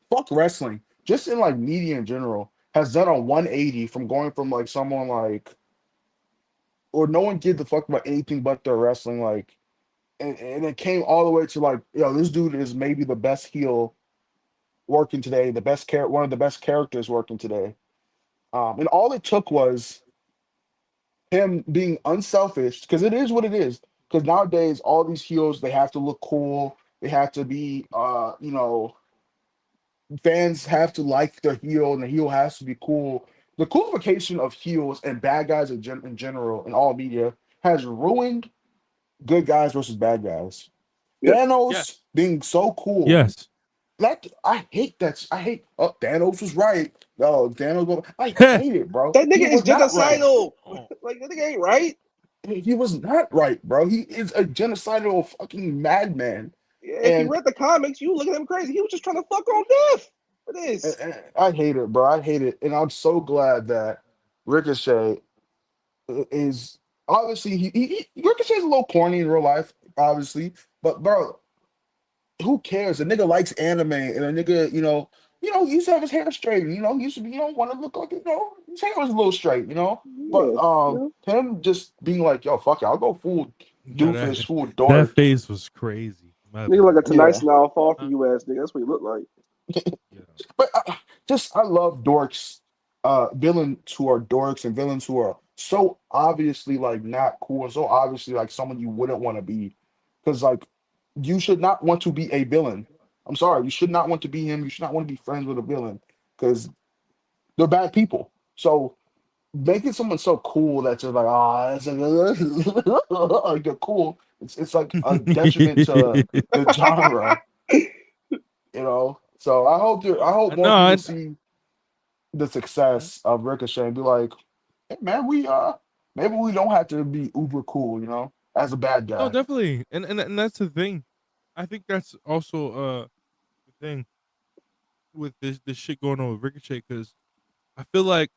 fuck wrestling, just in like media in general, has done a 180 from going from like someone like, or no one gives the fuck about anything but their wrestling, like, and it came all the way to like, yo, this dude is maybe the best heel working today, one of the best characters working today. And all it took was him being unselfish, because it is what it is. Because nowadays, all these heels, they have to look cool. They have to be, fans have to like the heel, and the heel has to be cool. The coolification of heels and bad guys in general in all media has ruined good guys versus bad guys. Yeah. Yes. Thanos being so cool. Yes. That I hate that. I hate. Oh, Thanos was right. No, Thanos. I hate it, bro. That He nigga is was not right. genocidal. Like that nigga ain't right. He was not right, bro. He is a genocidal fucking madman. Yeah, if you And, read the comics, you look at him crazy. He was just trying to fuck on Death. What is? and I hate it, bro. I hate it. And I'm so glad that Ricochet is obviously Ricochet's a little corny in real life, obviously. But bro, who cares? A nigga likes anime, and a nigga, he used to have his hair straight. He used to be, want to look like, his hair was a little straight, But Yeah, yeah. him just being like, yo, fuck it, I'll go full No, doofus, full that dork. face was crazy. My Nigga like a opinion. tonight's Yeah, now fall for Huh? you ass nigga. That's what he look like. Yeah. but I love dorks, villains who are dorks and villains who are so obviously like not cool, so obviously like someone you wouldn't want to be, because like you should not want to be a villain. I'm sorry, you should not want to be him. You should not want to be friends with a villain because they're bad people. So making someone so cool that you're like, it's like they're cool. It's like a detriment to the genre, So I hope No, more people see the success of Ricochet and be like, hey man, maybe we don't have to be uber cool, as a bad no, guy. definitely, and that's the thing. I think that's also the thing with this shit going on with Ricochet, because I feel like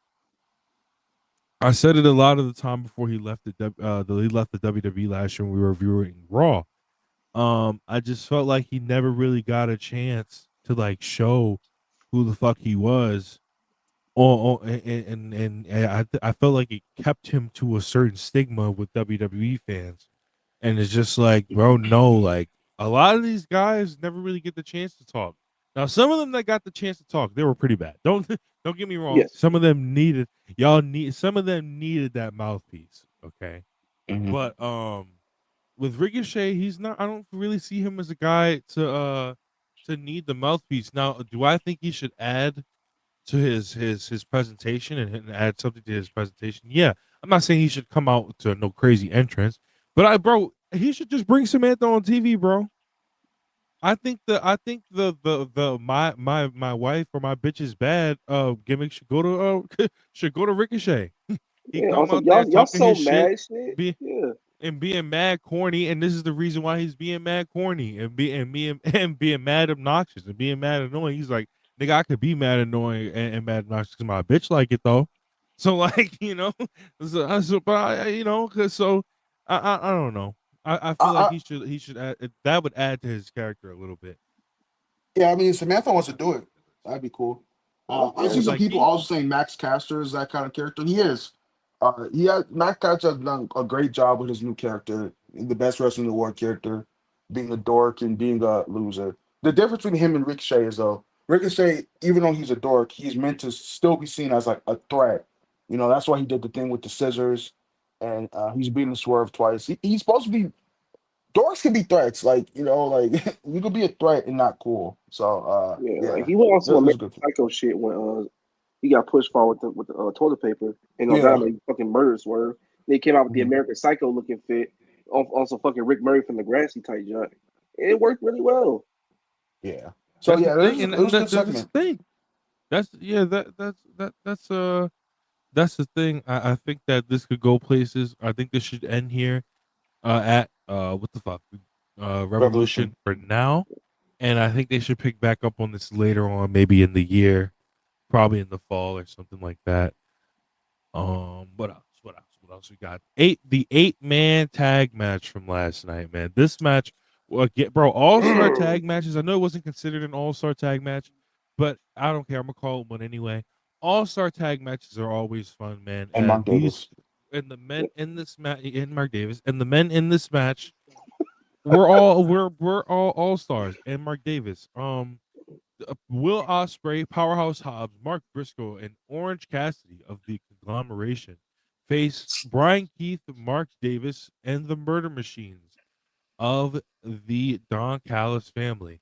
I said it a lot of the time before he left he left the WWE last year when we were reviewing Raw. I just felt like he never really got a chance to like show who the fuck he was. I felt like it kept him to a certain stigma with WWE fans, and it's just like, bro, no, like a lot of these guys never really get the chance to talk. Now, some of them that got the chance to talk, they were pretty bad. Don't don't get me wrong. Yes. Some of them some of them needed that mouthpiece. Okay, Mhm. but with Ricochet, he's not. I don't really see him as a guy to need the mouthpiece. Now, do I think he should add to his presentation and add something to his presentation? Yeah, I'm not saying he should come out to no crazy entrance, but bro, he should just bring Samantha on TV, bro. I think the my wife or my bitch is bad gimmick should go to should go to Ricochet. He Yeah, come also out there y'all talking so his shit, mad shit. be Yeah, and being mad corny, and this is the reason why he's being mad corny and being mad obnoxious and being mad annoying. He's like, nigga, I could be mad annoying and mad obnoxious because my bitch like it though. So like, but cause so I don't know. I I, feel like I he should add that would add to his character a little bit. Yeah, I mean, Samantha wants to do it. That'd be cool. I see yeah. Cause some like people also saying Max Caster is that kind of character. He is. Max Caster has done a great job with his new character, the best wrestler in the world character, being a dork and being a loser. The difference between him and Ricochet is though, Ricochet, even though he's a dork, he's meant to still be seen as like a threat. That's why he did the thing with the scissors, and he's beaten Swerve twice. He's supposed to be dorks can be threats. Like you could be a threat and not cool. So Yeah, like yeah, he went on some it was American a good. Psycho shit when he got pushed forward with the toilet paper and on Yeah, Dynamite he fucking murdered Swerve. They came out with the mhm. American Psycho looking fit on some fucking Rick Murray from the Grassy type junk. It worked really well. Yeah. So that's the yeah, thing, it and, was a good that's segment. the thing. That's yeah, that's the thing. I think that this could go places. I think this should end here at what the fuck Revolution. Revolution for now, and I think they should pick back up on this later on, maybe in the year, probably in the fall or something like that. What else? What else? What else we got? The 8-man tag match from last night, man. This match, well, bro, all-star tag matches. I know it wasn't considered an all-star tag match, but I don't care. I'm gonna call it one anyway. All-star tag matches are always fun, man. And Mark These Davis. and the men in this match, and Mark Davis, and the men in this match, we're all all-stars, and Mark Davis. Will Ospreay, Powerhouse Hobbs, Mark Briscoe, and Orange Cassidy of the conglomeration face Brian Keith, Mark Davis, and the Murder Machines of the Don Callis family.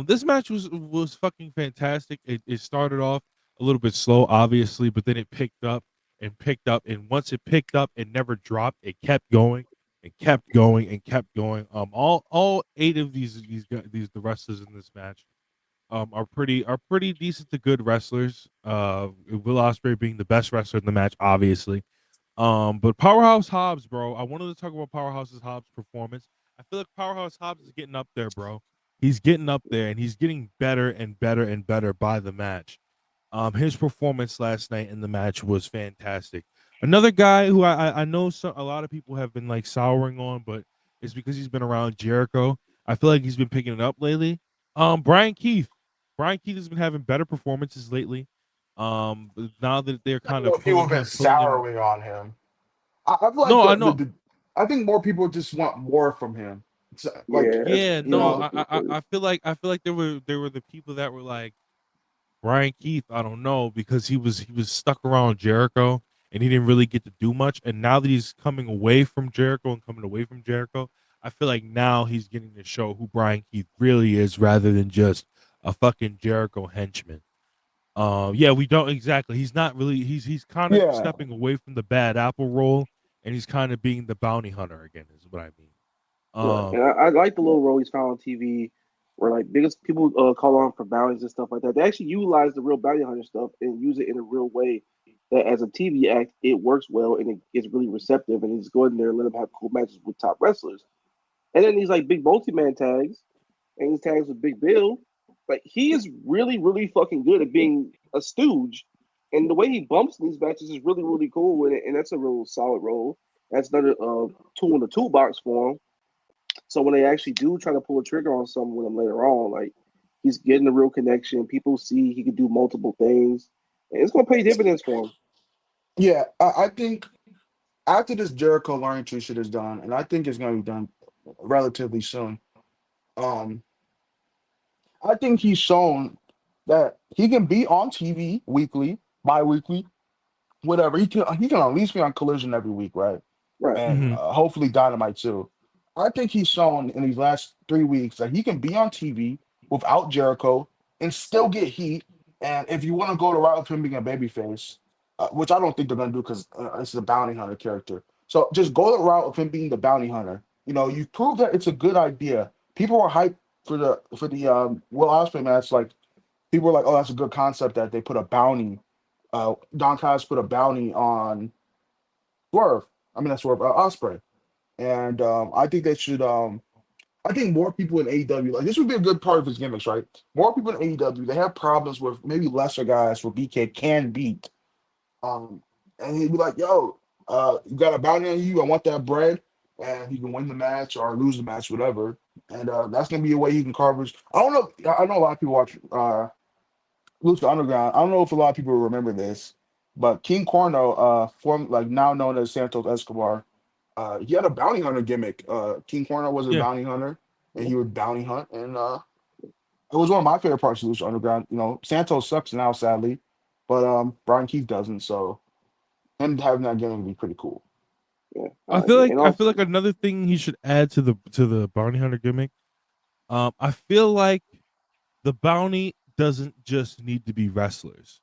This match was fucking fantastic. It started off a little bit slow, obviously, but then it picked up and picked up, and once it picked up, it never dropped. It kept going and kept going and kept going. All eight of these the wrestlers in this match are pretty decent to good wrestlers. Will Ospreay being the best wrestler in the match, obviously. But Powerhouse Hobbs, bro, I wanted to talk about Powerhouse Hobbs' performance. I feel like Powerhouse Hobbs is getting up there, bro. He's getting up there, and he's getting better and better and better by the match. His performance last night in the match was fantastic. Another guy who I know a lot of people have been like souring on, but it's because he's been around Jericho. I feel like he's been picking it up lately. Brian Keith. Brian Keith has been having better performances lately. Now that they're I don't kind know of if people have been pulling him. souring on him. I feel like No, I know. I think more people just want more from him. Like Yeah, Yeah, you no. know, I feel like there were the people that were like Brian Keith. I don't know because he was stuck around Jericho and he didn't really get to do much. And now that he's coming away from Jericho and coming away from Jericho, I feel like now he's getting to show who Brian Keith really is rather than just a fucking Jericho henchman. Yeah, we don't exactly. He's not really. He's kind of yeah, stepping away from the bad apple role, and he's kind of being the bounty hunter again. Is what I mean. right. And Um, I like the little role he's found on TV, where like biggest people call on for bounties and stuff like that. They actually utilize the real bounty hunter stuff and use it in a real way. That as a TV act, it works well and it gets really receptive. And he's going there and let him have cool matches with top wrestlers. And then these like big multi-man tags and his tags with Big Bill. Like he is really, really fucking good at being a stooge. And the way he bumps in these matches is really, really cool. And that's a real solid role. That's another tool in the toolbox for him. So when they actually do try to pull a trigger on someone with him later on, like he's getting a real connection. People see he can do multiple things. And it's gonna pay dividends for him. yeah. I think after this Jericho learning tree shit is done, and I think it's gonna be done relatively soon. Um, I think he's shown that he can be on TV weekly, bi-weekly, whatever. He can at least be on Collision every week, right? Right. And mhm. hopefully Dynamite too. I think he's shown in these last 3 weeks that he can be on TV without Jericho and still get heat. And if you want to go the route of him being a babyface, which I don't think they're going to do because it's a bounty hunter character. So just go the route of him being the bounty hunter. You prove that it's a good idea. People are hyped for the Will Ospreay match. Like people were like, "Oh, that's a good concept that they put a bounty." Don Callis put a bounty on Swerve. I mean, not Swerve, Osprey. And I think they should. I think more people in AEW, like this would be a good part of his gimmicks, right? More people in AEW, they have problems with maybe lesser guys where BK can beat. Um, and he'd be like, "Yo, you got a bounty on you. I want that bread." And he can win the match or lose the match, whatever. And that's gonna be a way he can carve his. I don't know. I know a lot of people watch Lucha Underground. I don't know if a lot of people remember this, but King Corno, formed like now known as Santos Escobar, he had a bounty hunter gimmick. King Corno was a Yeah. bounty hunter, and he would bounty hunt, and it was one of my favorite parts of Lucha Underground. You know, Santos sucks now, sadly, but Brian Keith doesn't. So him having that gimmick would be pretty cool. Yeah, I I feel agree. like And I feel also, like another thing he should add to the bounty hunter gimmick. I feel like the bounty doesn't just need to be wrestlers.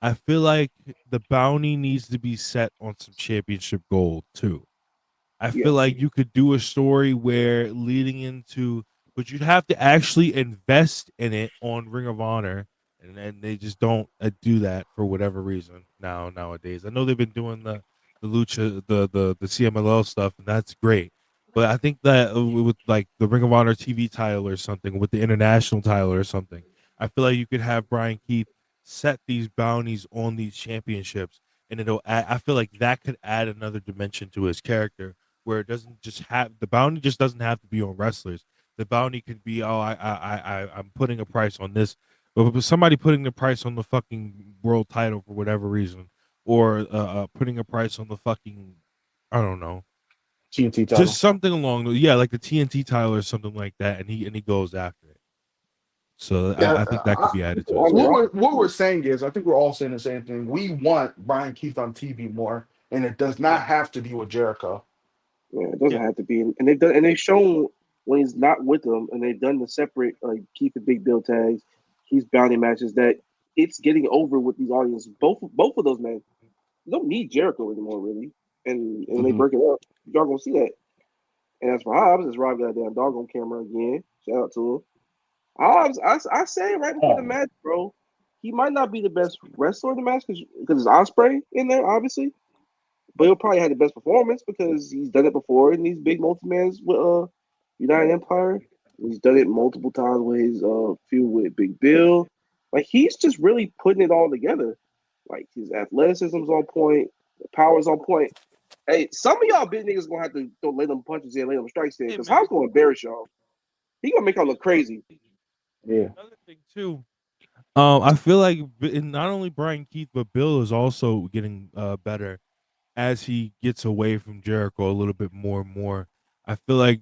I feel like the bounty needs to be set on some championship gold too. I feel yes, like you could do a story where leading into, but you'd have to actually invest in it on Ring of Honor, and then they just don't do that for whatever reason nowadays. I know they've been doing the lucha, the CMLL stuff, and that's great. But I think that with like the Ring of Honor TV title or something, with the international title or something, I feel like you could have Brian Keith set these bounties on these championships, and I feel like that could add another dimension to his character where it doesn't just have the bounty just doesn't have to be on wrestlers. The bounty could be, oh, I'm putting a price on this, but somebody putting the price on the fucking world title for whatever reason, or putting a price on the fucking, I don't know, TNT just title. something along the like the TNT title or something like that, and he goes after it. So Yeah, I think that could be added to I his mean, character. what we're saying is, I think we're all saying the same thing. We want Brian Keith on TV more, and it does Yeah, not have to be with Jericho. yeah, it doesn't yeah, have to be. And they've shown when he's not with them, and they've done the separate like keep the big bill tags, keep bounty matches that it's getting over with these audiences. Both of those men you don't need Jericho anymore, really. And when they Mm-hmm. break it up, y'all gonna see that. And as for Hobbs, it's Rob got a damn dog on camera again. Shout out to him. Hobbs, I say right before the Oh, match, bro, he might not be the best wrestler in the match because it's Osprey in there, obviously. But he'll probably have the best performance because he's done it before in these big multi-mans with United Empire. He's done it multiple times with his feud with Big Bill. Like he's just really putting it all together. Like his athleticism's on point, the power's on point. Hey, some of y'all big niggas gonna have to lay them punches in, lay them strikes in, hey because man. how's gonna embarrass y'all? He gonna make y'all look crazy. yeah. Another thing too. I feel like not only Brian Keith but Bill is also getting better as he gets away from Jericho a little bit more and more. I feel like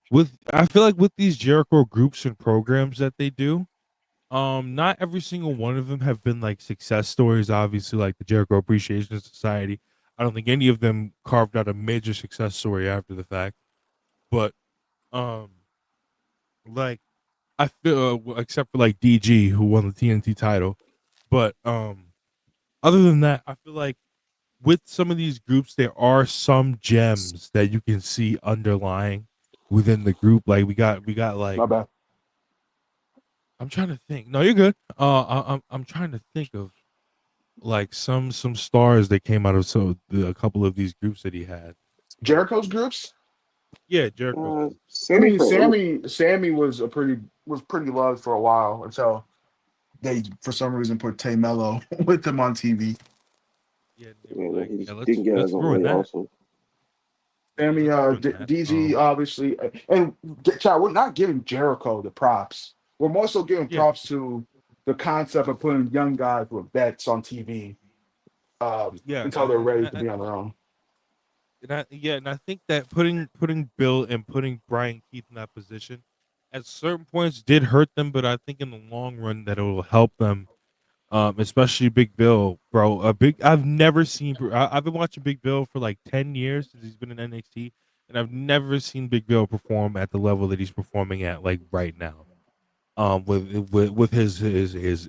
with these Jericho groups and programs that they do, not every single one of them have been like success stories. Obviously, like the Jericho Appreciation Society, I don't think any of them carved out a major success story after the fact. But um, like I feel, except for like DG who won the TNT title, but other than that, I feel like with some of these groups, there are some gems that you can see underlying within the group. Like we got like My bad. I'm trying to think. No, you're good. I'm trying to think of like some stars that came out of a couple of these groups that he had. Jericho's groups. Yeah, Jericho's group. I Sammy mean, for Sammy was pretty loved for a while until they, for some reason, put Tay Mello with him on TV. Yeah, they were yeah, like, he yeah, just didn't let's get out of his let's own ruin way. that. Also, Sammy, Let's ruin that. DG, obviously, and Chad, we're not giving Jericho the props. We're more so giving Yeah, props to the concept of putting young guys with bets on TV yeah, until they're ready to be on their own. and I think that putting Bill and putting Brian Keith in that position at certain points did hurt them, but I think in the long run that it will help them. Especially Big Bill, bro. I've never seen. I've been watching Big Bill for like 10 years since he's been in NXT, and I've never seen Big Bill perform at the level that he's performing at, like right now. With his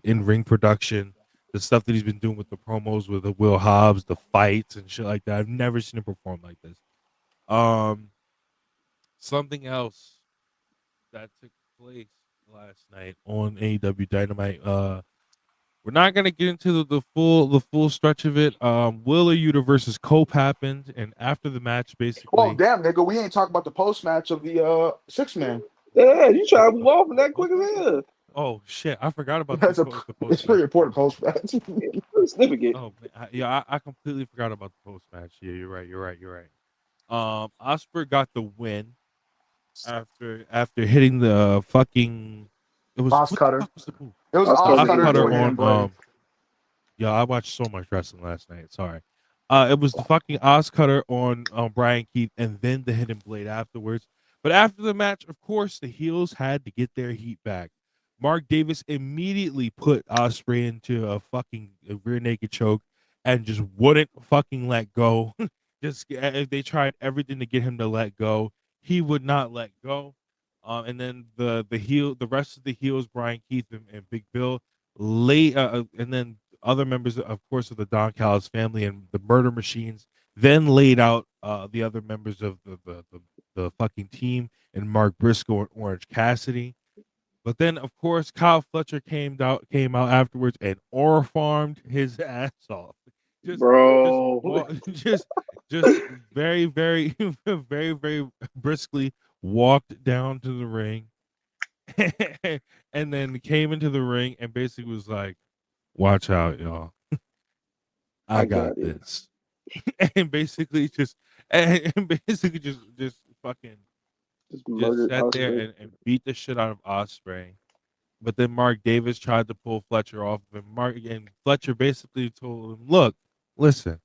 in ring production, the stuff that he's been doing with the promos with the Will Hobbs, the fights and shit like that. I've never seen him perform like this. Um, Something else that took place last night on AEW Dynamite. We're not gonna get into the full stretch of it. Willa Yuta versus Cope happened, and after the match, Well, basically, damn, nigga, we ain't talking about the post match of the 6-man. Yeah, you try to move off from that quick as hell. oh shit, I forgot about That's a the it's post pretty match. important post match. It's pretty significant. Oh man, I completely forgot about the post match. Yeah, you're right. You're right. Osprey got the win after hitting the fucking. It was Oz what the cutter. fuck was the move? It was I was The Oz cutting the Oz cutter hand to cutter a blade. hand on blade. Yeah, I watched so much wrestling last night. Sorry. It was the fucking Oz cutter on Brian Keith, and then the hidden blade afterwards. But after the match, of course, the heels had to get their heat back. Mark Davis immediately put Osprey into a fucking rear naked choke and just wouldn't fucking let go. Just if they tried everything to get him to let go, he would not let go. And then the rest of the heels, Brian Keith and Big Bill, and then other members, of course, of the Don Callis family and the Murder Machines, then laid out the other members of the fucking team and Mark Briscoe and Orange Cassidy. But then, of course, Kyle Fletcher came out afterwards and aura farmed his ass off. Just just Bro. just very very very very briskly walked down to the ring and then came into the ring and basically was like, "Watch out, y'all! I I got got it. this." and basically just and basically just fucking Just just murdered sat there Osprey. and beat the shit out of Osprey. But then Mark Davis tried to pull Fletcher off of him. Fletcher basically told him, "Look, listen,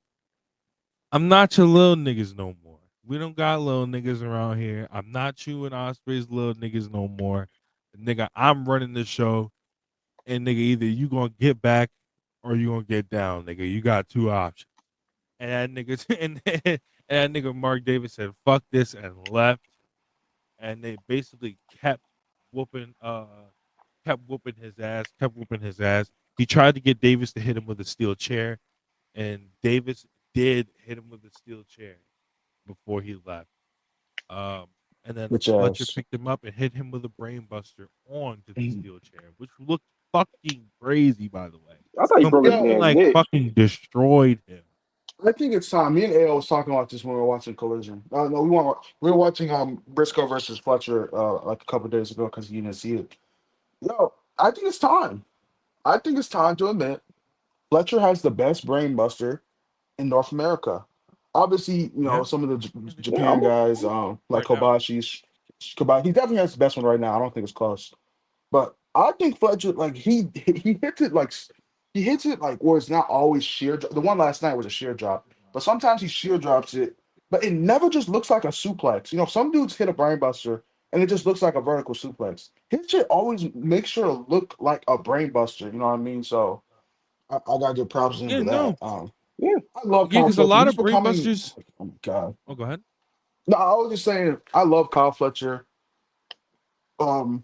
I'm not your little niggas no more. We don't got little niggas around here. I'm not you and Osprey's little niggas no more. Nigga, I'm running the show, and nigga, either you gonna get back or you gonna get down, nigga. You got two options." And that nigga and that nigga Mark Davis said, "Fuck this," and left. And they basically kept whooping his ass, kept whooping his ass. He tried to get Davis to hit him with a steel chair, and Davis did hit him with a steel chair before he left. Um, and then Which Fletcher ass. picked him up and hit him with a brainbuster onto the steel chair, which looked fucking crazy, by the way. I thought he broke his Yo, Completely man's like neck. fucking destroyed him. I think it's time. Me and AO was talking about this when we were watching Collision. No, we were watching Briscoe versus Fletcher like a couple days ago because you didn't see it. Yo, I think it's time. I think it's time to admit Fletcher has the best brain buster in North America. Obviously, Yeah, some of the Yeah, Japan guys, like right now. Kobashi, he definitely has the best one right now. I don't think it's close. But I think Fletcher, like he hits it he hits it like where it's not always sheer. The one last night was a sheer drop, but sometimes he sheer drops it, but it never just looks like a suplex. Some dudes hit a brainbuster and it just looks like a vertical suplex. His shit always makes sure to look like a brainbuster. You know what I mean? So I gotta give props to him Yeah, for no, that. yeah. I love yeah, Kyle because a Fletcher. lot He's of becoming. brainbusters. Oh my god. Oh, go ahead. No, I was just saying I love Kyle Fletcher. Um,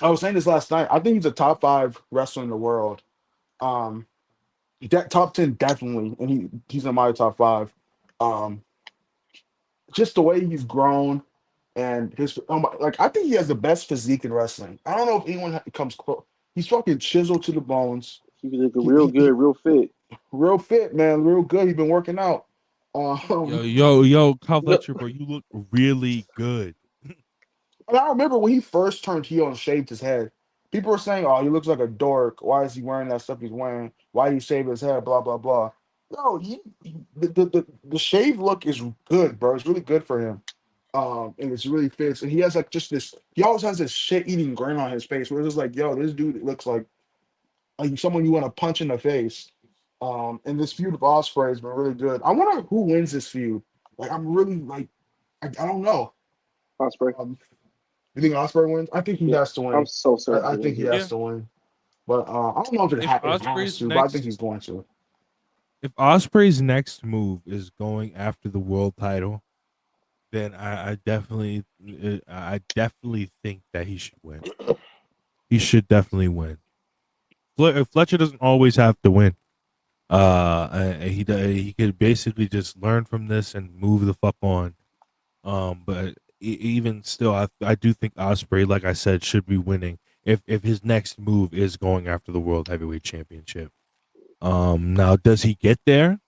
I was saying this last night. I think he's a top 5 wrestler in the world. Um, top 10 definitely, and he's in my top 5. Um, just the way he's grown and his like I think he has the best physique in wrestling. I don't know if anyone comes close. He's fucking chiseled to the bones. He was looking He, real he, good, he real fit. real fit, man, real good. He's been working out. Yo, Um, Kyle No, Fletcher, bro, you look really good. And I remember when he first turned heel and shaved his head, people were saying, "Oh, he looks like a dork. Why is he wearing that stuff he's wearing? Why did he shave his head? Blah blah blah." No, the shave look is good, bro. It's really good for him. And it's really fits. And he has like just this. He always has this shit eating grin on his face, where it's just like, "Yo, this dude looks like someone you want to punch in the face." And this feud with Ospreay has been really good. I wonder who wins this feud. Like, I'm really like, I don't know. Osprey. Um, you think Osprey wins? I think he Yeah, has to I'm win. so certain I he think wins he it. has Yeah, to win. But I don't know if if it has Osprey's to, but I think next he's going to. if Osprey's next move is going after the world title, then I definitely think that he should win. He should definitely win. Fletcher doesn't always have to win. He could basically just learn from this and move the fuck on. But even still, I do think Osprey, like I said, should be winning. if his next move is going after the World Heavyweight Championship. Now does he get there?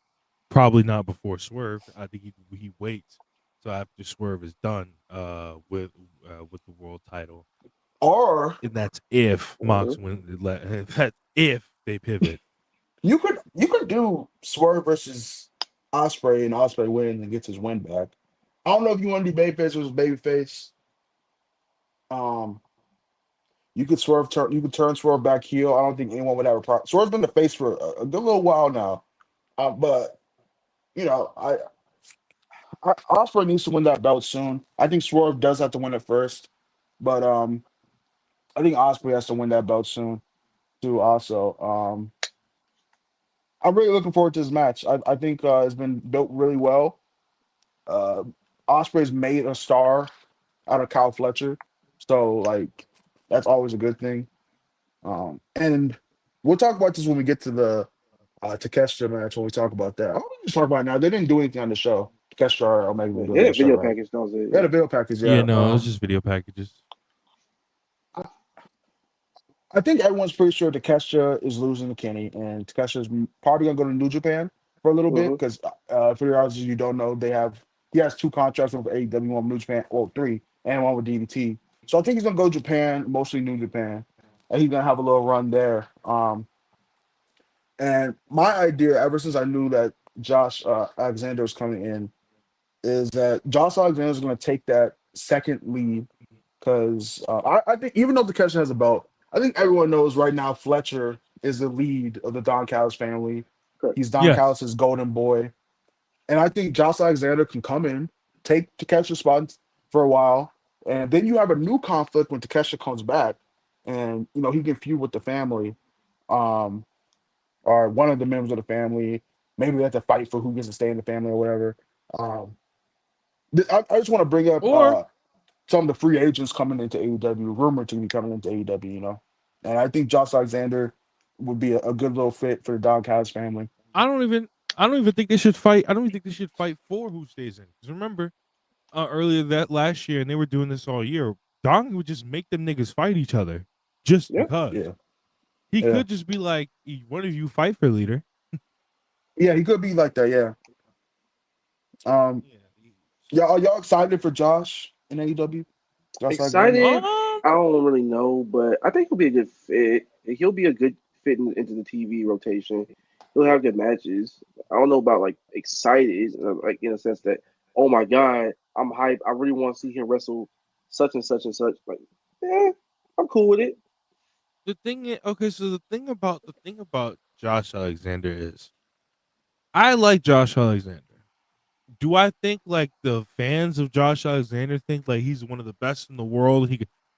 Probably not before Swerve. I think he waits so after Swerve is done with the world title, Or and that's if Mox win. That's if they pivot. you could do Swerve versus Osprey, and Osprey wins and gets his win back. I don't know if you want to do babyface versus babyface. Um, you could turn Swerve back heel. I don't think anyone would have a problem. Swerve's been the face for a good little while now. But you know, Osprey needs to win that belt soon. I think Swerve does have to win it first, but I think Osprey has to win that belt soon too. Also, I'm really looking forward to this match. I think it's been built really well. Uh, Osprey's made a star out of Kyle Fletcher, so like that's always a good thing. And we'll talk about this when we get to the Takeshita match. When we talk about that, I'm gonna just talk about it now. They didn't do anything on the show. Takeshita or Omega Yeah, didn't do they it on had the a show, video right? package. That was it. They had a video package, Yeah, yeah. no, it was just video packages. I think everyone's pretty sure Takeshita is losing to Kenny, and Takesha's probably gonna go to New Japan for a little bit Mhm. because for the audience you don't know, he has two contracts with AEW, one with New Japan, well three, and one with DDT. So I think he's gonna go Japan, mostly New Japan, and he's gonna have a little run there. And my idea, ever since I knew that Josh Alexander was coming in, is that Josh Alexander is going to take that second lead because I think even though Takeshita has a belt, I think everyone knows right now Fletcher is the lead of the Don Callis family. Correct. He's Don Yes. Callis' golden boy, and I think Josh Alexander can come in, take Takeshia's spot for a while, and then you have a new conflict when Takeshita comes back, and he can feud with the family. Um, or one of the members of the family. Maybe they have to fight for who gets to stay in the family or whatever. Um, I just want to bring up Or some of the free agents coming into AEW, rumored to be coming into AEW, and I think Josh Alexander would be a good little fit for the Don Callis family. I don't even think they should fight. I don't even think they should fight for who stays in. Because remember, earlier that last year, and they were doing this all year. Dong would just make them niggas fight each other just Yeah. because. Yeah, He yeah, could just be like, one of you fight for leader. yeah. He could be like that. Yeah. Yeah. Yeah. Are y'all excited for Josh in AEW? Josh Alexander. Excited? I don't really know, but I think he'll be a good fit. He'll be a good fit into the TV rotation. He'll have good matches. I don't know about like excited, like in a sense that oh my god, I'm hyped. I really want to see him wrestle such and such and such. Like, I'm cool with it. The thing is, okay, so the thing about Josh Alexander is, I like Josh Alexander. Do I think like the fans of Josh Alexander think like he's one of the best in the world?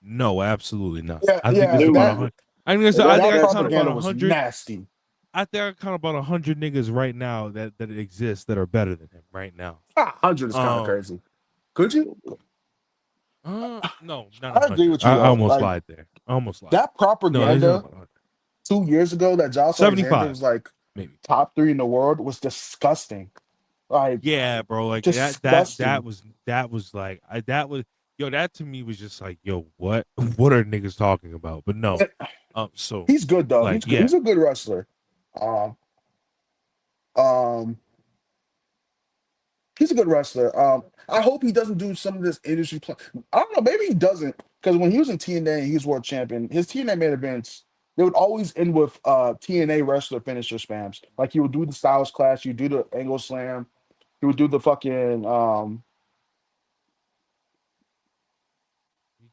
No, absolutely not. Yeah, I think yeah. there's about No. 100. I think That- I That think I that's count about propaganda was 100. nasty. I think I count about 100 niggas right now that exist that are better than him right now. 100 is kind of crazy. Could you? No, not I agree 100. with you I though. almost Like lied there. I almost lied. that No, there's not propaganda about 100. 2 years ago that Josh Alexander 75 was like maybe. top 3 in the world was disgusting. Like Yeah, bro. Like disgusting. that was like that was that to me was just like what what are niggas talking about? But no, so He's good though. like He's good. He's a good wrestler. Um, um, he's a good wrestler. I hope he doesn't do some of this industry. I don't know. Maybe he doesn't because when he was in TNA, he was world champion. His TNA main events they would always end with TNA wrestler finisher spams. Like he would do the Styles Clash, you do the Angle Slam, he would do the fucking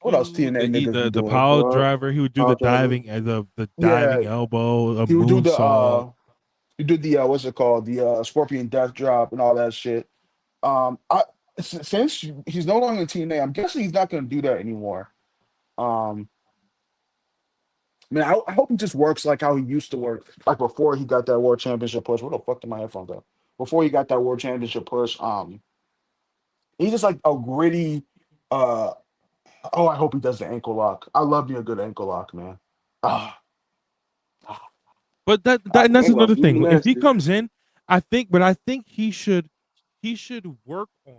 what else do TNA niggas be the doing? power driver. He would do the Power driver. diving and the Yeah, diving elbow, a he would do the moonsault. he did the what's it called? The Scorpion Death Drop and all that shit. I since he's no longer in TNA, I'm guessing he's not going to do that anymore. Um, man, I hope he just works like how he used to work, like before he got that World Championship push. Where the fuck did my headphones go? Before he got that World Championship push, he's just like a gritty. Uh, oh, I hope he does the ankle lock. I love me a good ankle lock, man. Ah, But I- and that's Ain't another gonna be thing. If he nasty. comes in, I think he should work on.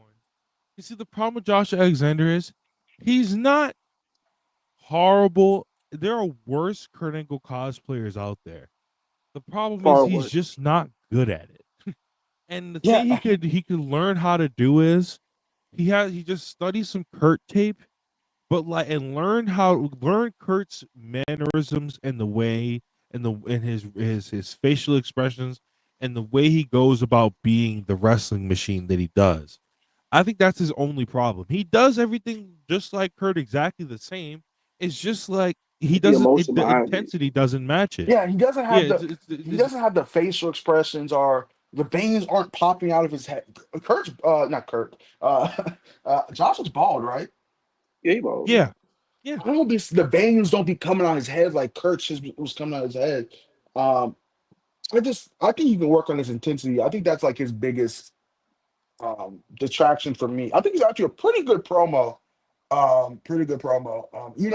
You see, the problem with Josh Alexander is he's not horrible there are worse Kurt Angle cosplayers out there. The problem is Far he's worse. just not good at it. And the Yeah. thing he could learn how to do is he just studies some Kurt tape, but like and learn Kurt's mannerisms and the way and his facial expressions and the way he goes about being the wrestling machine that he does. I think that's his only problem. He does everything just like Kurt, exactly the same. It's just like he The doesn't. emotion The behind it. intensity doesn't match it. Yeah, he doesn't Yeah, have the facial expressions, or the veins aren't popping out of his head. Kurt's not Kurt. Josh is bald, right? Yeah, bro. yeah, yeah. I don't be the veins don't be coming out his head like Kurt's just was coming out his head. Um, I think he can work on his intensity. I think that's like his biggest detraction for me. I think he's actually a pretty good promo. Pretty good promo.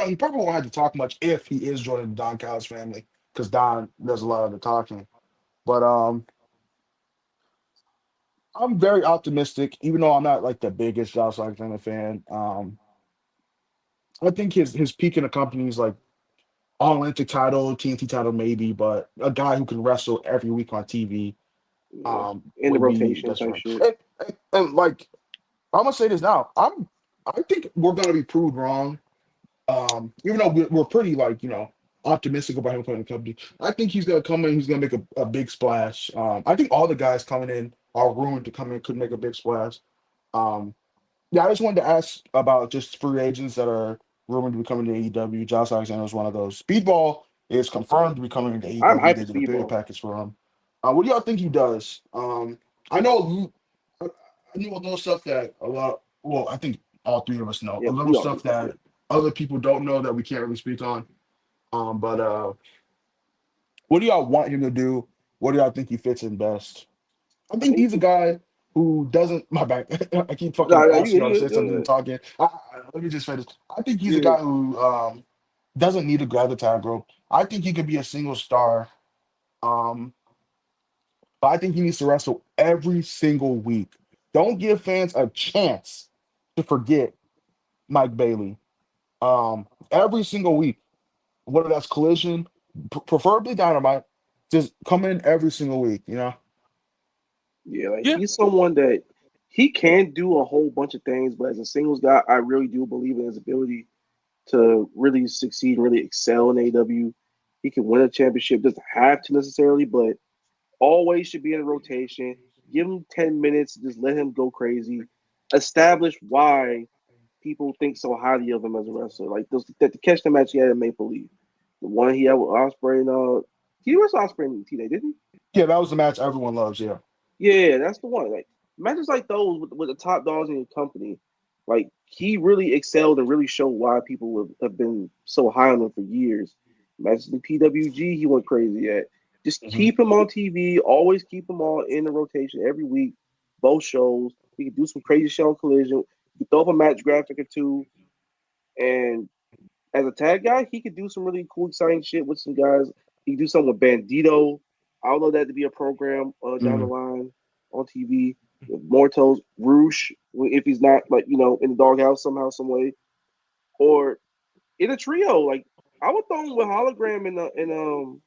He probably won't have to talk much if he is joining the Don Callis family, because Don does a lot of the talking. But I'm very optimistic, even though I'm not like the biggest Josh Alexander fan. I think his peak in the company is like All Atlantic title, TNT title, maybe, but a guy who can wrestle every week on TV Yeah. In the would be rotation best type friend. shit. And like I'm gonna say this now, I think we're gonna be proved wrong. Even though we're pretty like optimistic about him coming to the company, I think he's gonna come in. He's gonna make a big splash. I think all the guys coming in are ruined to come in could make a big splash. Um, yeah, I just wanted to ask about just free agents that are rumored to be coming to AEW. Josh Alexander is one of those. Speedball is confirmed to be coming to I'm AEW. hyped They for did a big Speedball. package for him. What do y'all think he does? I know I know a little stuff that a lot. Well, I think all three of us know a Yeah, little we all stuff do. Yeah. that other people don't know that we can't really speak on. But what do y'all want him to do? What do y'all think he fits in best? I I think think he's a guy who doesn't. My back. I keep fucking nah, asking y'all to you say something and good. talking. Let me just finish. I think he's a Yeah. guy who doesn't need a gravitas group. I think he could be a single star. Um, but I think he needs to wrestle every single week. Don't give fans a chance to forget Mike Bailey. Every single week, whether that's Collision, preferably Dynamite, just come in every single week. Yeah, like Yeah. he's someone that he can do a whole bunch of things, but as a singles guy, I really do believe in his ability to really succeed and really excel in AEW. He can win a championship, doesn't have to necessarily, but always should be in a rotation. Give him 10 minutes, just let him go crazy. Establish why people think so highly of him as a wrestler. Like the catch the match he had in Maple Leaf. The one he had with Osprey and he wrestled Osprey in TNA, didn't Yeah, that was the match everyone loves. Yeah. he? Yeah, that's the one. Like matches like those with the top dogs in your company, like he really excelled and really showed why people have been so high on him for years. Matches in PWG, he went crazy at. Just Mhm. keep him on TV. Always keep him on in the rotation every week, both shows. He can do some crazy shit on Collision. He can throw up a match graphic or two. And as a tag guy, he could do some really cool, exciting shit with some guys. He could do something with Bandito. I would love that to be a program down the Mhm. line on TV. With Mortos, Roosh, if he's not like in the doghouse somehow, some way, or in a trio. Like I would throw him with hologram in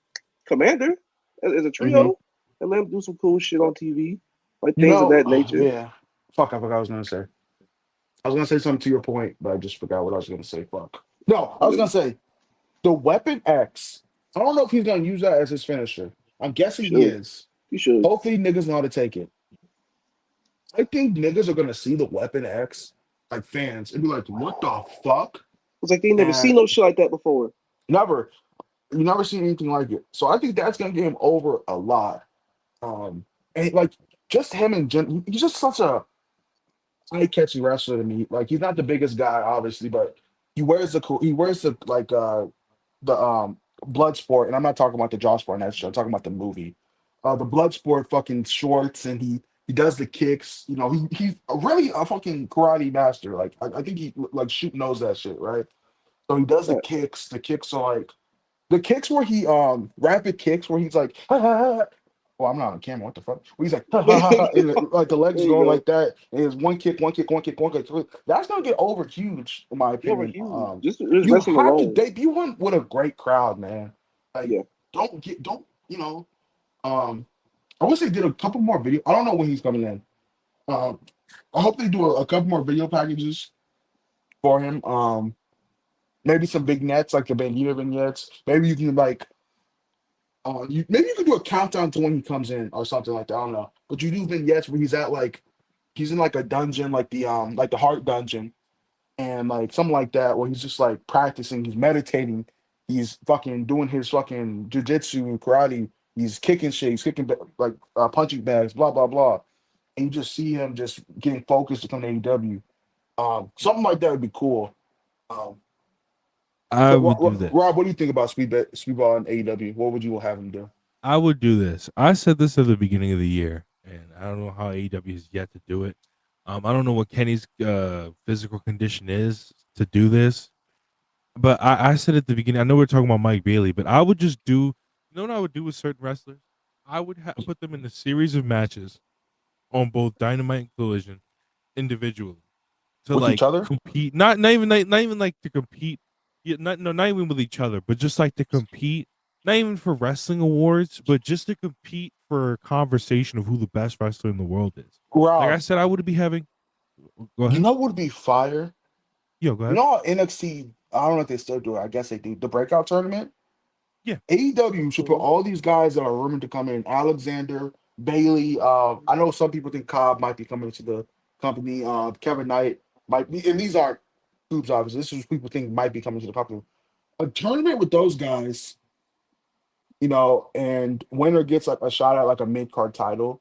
Commander as a Mhm. trio, and let him do some cool shit on TV, like things of that nature. Yeah. Fuck, I forgot what I was gonna say. I was gonna say something to your point, but I just forgot what I was gonna say. Fuck. No, I was gonna say the Weapon X. I don't know if he's gonna use that as his finisher. I'm guessing he Should is. he should? Hopefully, niggas know how to take it. I think niggas are gonna see the Weapon X, like fans, and be like, "What the fuck?" It's like they never And seen no shit like that before. never, you never seen anything like it. So I think that's gonna get him over a lot. And like just him and Jim, he's just such a eye-catching wrestler to me. Like he's not the biggest guy, obviously, but he wears the like the blood sport, and I'm not talking about the Josh Barnett show, I'm talking about the movie. The blood sport fucking shorts, and he does the kicks. He's really a fucking karate master. Like I think he like shoot knows that shit, right? So he does the But kicks. The kicks are like the kicks where he rapid kicks where he's like Well, I'm not on camera. What the fuck? He's like, ha, ha, ha, ha, and like the legs There you going go. like that, and it's one kick, one kick, one kick, one kick. That's gonna get over huge, in my They were opinion. huge. Just You wrestling have to alone. debut him with a great crowd, man. Like, Yeah. don't I wish they did a couple more video. I don't know when he's coming in. Um, I hope they do a couple more video packages for him. Maybe some vignettes like the Bandito vignettes. Maybe you can like maybe you can do a countdown to when he comes in or something like that. I don't know. But you do vignettes where he's in like a dungeon, like the heart dungeon, and like something like that, where he's just like practicing, he's meditating, he's fucking doing his fucking jujitsu and karate, he's kicking shit, he's kicking like punching bags, blah blah blah. And you just see him just getting focused to come to AEW. Something like that would be cool. Um, I so would do Rob, this. what do you think about Speedball and AEW? What would you have him do? I would do this. I said this at the beginning of the year, and I don't know how AEW has yet to do it. I don't know what Kenny's physical condition is to do this, but I said at the beginning. I know we're talking about Mike Bailey, but I would just do. You know what I would do with certain wrestlers? I would put them in a series of matches on both Dynamite and Collision individually to With each like other? compete. Not even like to compete. Yeah, not even with each other, but just like to compete. Not even for wrestling awards, but just to compete for conversation of who the best wrestler in the world is. Like I Rob, said, I would be having. Go you ahead. know what would be fire? Yo, go You ahead. know how NXT, I don't know if they still do it. I guess they do. The breakout tournament? Yeah. AEW should put Mhm. all these guys that are rumored to come in. Alexander, Bailey. I know some people think Cobb might be coming to the company. Kevin Knight might be, and these aren't groups, obviously. This is people think might be coming to the company. A tournament with those guys, and winner gets like a shot at like a mid card title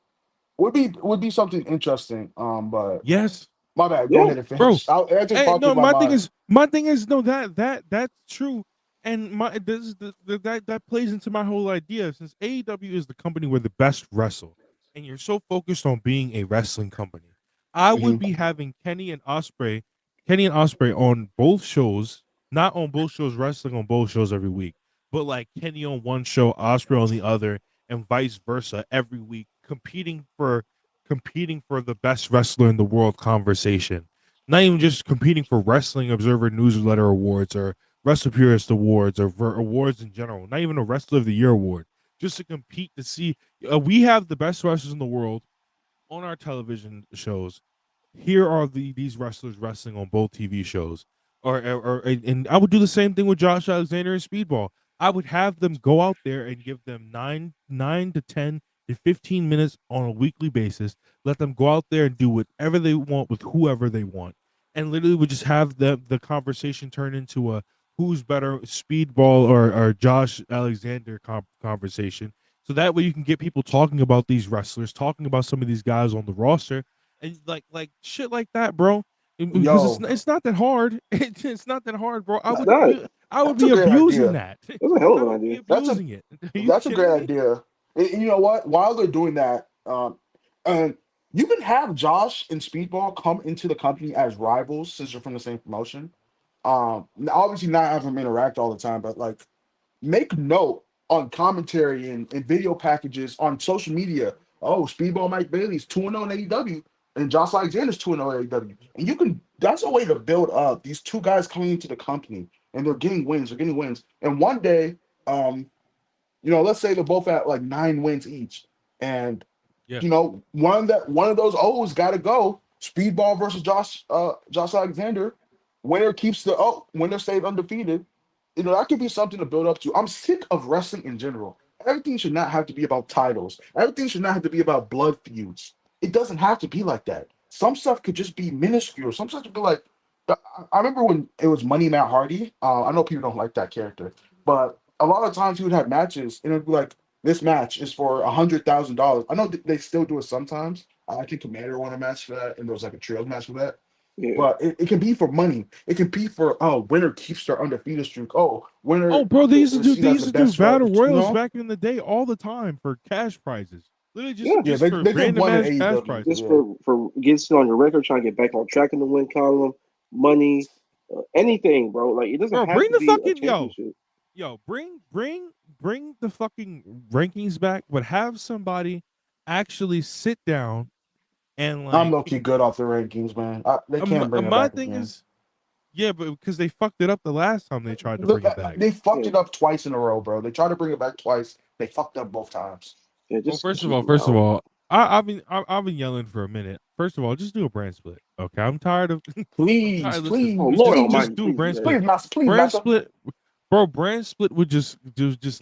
would be something interesting. But Yes, my bad. Go Yeah. ahead and bro. finish. That just Hey, popped no, in my mind. my thing is no that's true, and my this is that plays into my whole idea since AEW is the company where the best wrestle, and you're so focused on being a wrestling company. I would Mhm. be having Kenny and Osprey on both shows, not on both shows, wrestling on both shows every week, but like Kenny on one show, Osprey on the other, and vice versa every week, competing for the best wrestler in the world conversation. Not even just competing for Wrestling Observer Newsletter Awards or Wrestle Purist Awards or for awards in general. Not even a Wrestler of the Year award. Just to compete to see we have the best wrestlers in the world on our television shows. Here are these wrestlers wrestling on both TV shows. And I would do the same thing with Josh Alexander and Speedball. I would have them go out there and give them nine to 10 to 15 minutes on a weekly basis. Let them go out there and do whatever they want with whoever they want, and literally would just have the conversation turn into a who's better, Speedball or Josh Alexander conversation. So that way you can get people talking about these wrestlers, talking about some of these guys on the roster, and like shit like that, bro. Because Yo, it's not that hard. It's not that hard, bro. It's not. I would that's a be great abusing idea. that. That's a hell of I an would be idea. That's a abusing it. Are you That's a great kidding me? idea. And you know what? While they're doing that, and you can have Josh and Speedball come into the company as rivals since they're from the same promotion. Obviously not have them interact all the time, but like make note on commentary and video packages on social media. Oh, Speedball Mike Bailey's 2-0 in AEW and Josh Alexander's 2-0 in AEW. And that's a way to build up these two guys coming into the company and they're getting wins. And one day, let's say they're both at like 9 wins each. And Yeah. one of those O's got to go. Speedball versus Josh Alexander. Winner stayed undefeated. That could be something to build up to. I'm sick of wrestling in general. Everything should not have to be about titles. Everything should not have to be about blood feuds. It doesn't have to be like that. Some stuff could just be minuscule. Some stuff could be like, I remember when it was Money Matt Hardy. I know people don't like that character, but a lot of times he would have matches and it'd be like, this match is for $100,000. I know they still do it sometimes. I think Commander won a match for that, and there was like a trios match for that. Yeah. But it can be for money. It can be for winner keeps their undefeated streak. Oh, Oh, winner bro, is seen they as used the to do best, right? battle royals back in the day all the time for cash prizes. Literally Yeah. Yeah, just for they did random one in ass cash AEW. prizes. Just Yeah, for getting on your record, trying to get back on track in the win column, money, anything, bro. Like it doesn't Bro, have bring to the be a fucking championship. yo, bring bring the fucking rankings back, but have somebody actually sit down and I'm like. low key good off the rankings, man. They can't bring it My back thing again. is, yeah, but because they fucked it up the last time they tried to bring it back. They fucked Yeah. it up twice in a row, bro. They tried to bring it back twice. They fucked up both times. Yeah, Well, just first of keep all, them out. I've been yelling for a minute. First of all, just do a brand split. Okay, I'm tired of. Please, Listen, Oh please, Lord just Almighty, just do a please do brand that. split. please, Brand Massa. split, bro. Brand split would just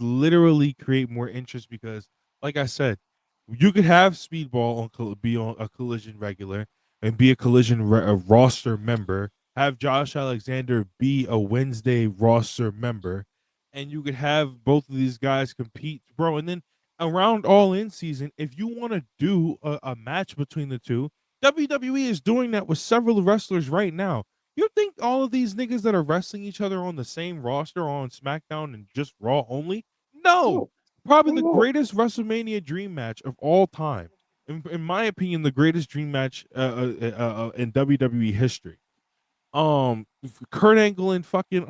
literally create more interest because, like I said, you could have Speedball be on a Collision regular and be a Collision a roster member. Have Josh Alexander be a Wednesday roster member, and you could have both of these guys compete, bro. And then around All In season, if you want to do a match between the two, WWE is doing that with several wrestlers right now. You think all of these niggas that are wrestling each other on the same roster are on SmackDown and just Raw only? No. No, Probably the no. greatest WrestleMania dream match of all time. In my opinion, the greatest dream match in WWE history. Kurt Angle and fucking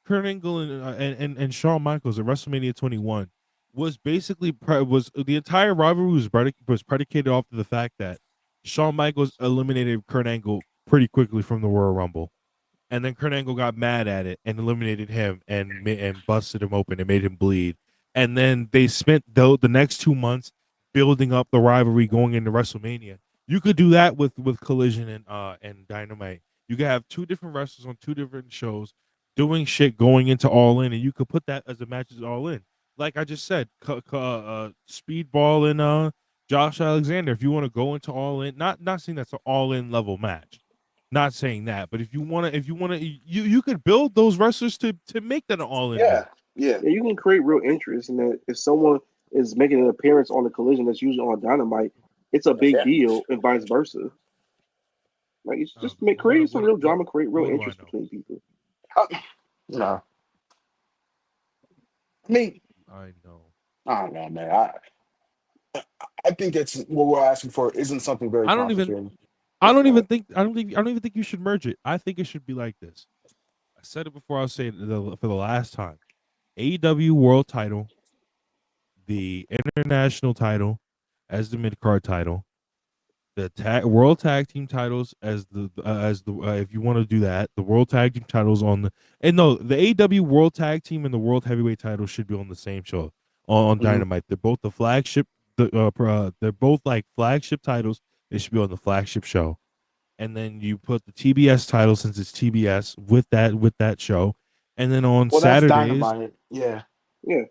Kurt Angle and Shawn Michaels at WrestleMania 21 was basically was the entire rivalry was predicated off of the fact that Shawn Michaels eliminated Kurt Angle pretty quickly from the Royal Rumble, and then Kurt Angle got mad at it and eliminated him and busted him open and made him bleed. And then they spent the next 2 months building up the rivalry going into WrestleMania. You could do that with Collision and Dynamite. You could have two different wrestlers on two different shows doing shit going into All In, and you could put that as a match as All In. Like I just said, Speedball and Josh Alexander. If you want to go into All In, not saying that's an All In level match, not saying that, but if you wanna, you could build those wrestlers to make that an all in match. Yeah. Yeah, you can create real interest in that. If someone is making an appearance on the Collision that's usually on Dynamite, it's a big Yeah. deal, and vice versa. Like it's just create some real drama, create real What do I interest know? between people. No. I mean, I know. I don't know, man. I think it's what we're asking for isn't something very I don't even. complicated. I It's don't even not. think. I don't even think you should merge it. I think it should be like this. I said it before. I'll say it for the last time. AEW World Title, the International Title, as the mid card title, the World Tag Team titles as the if you want to do that, the World Tag Team titles on the and no, the AEW World Tag Team and the World Heavyweight title should be on the same show on Mhm. Dynamite. They're both the flagship. They're both like flagship titles. They should be on the flagship show, and then you put the TBS title since it's TBS with that show, and then on Well, that's Saturdays, Dynamite. Yeah.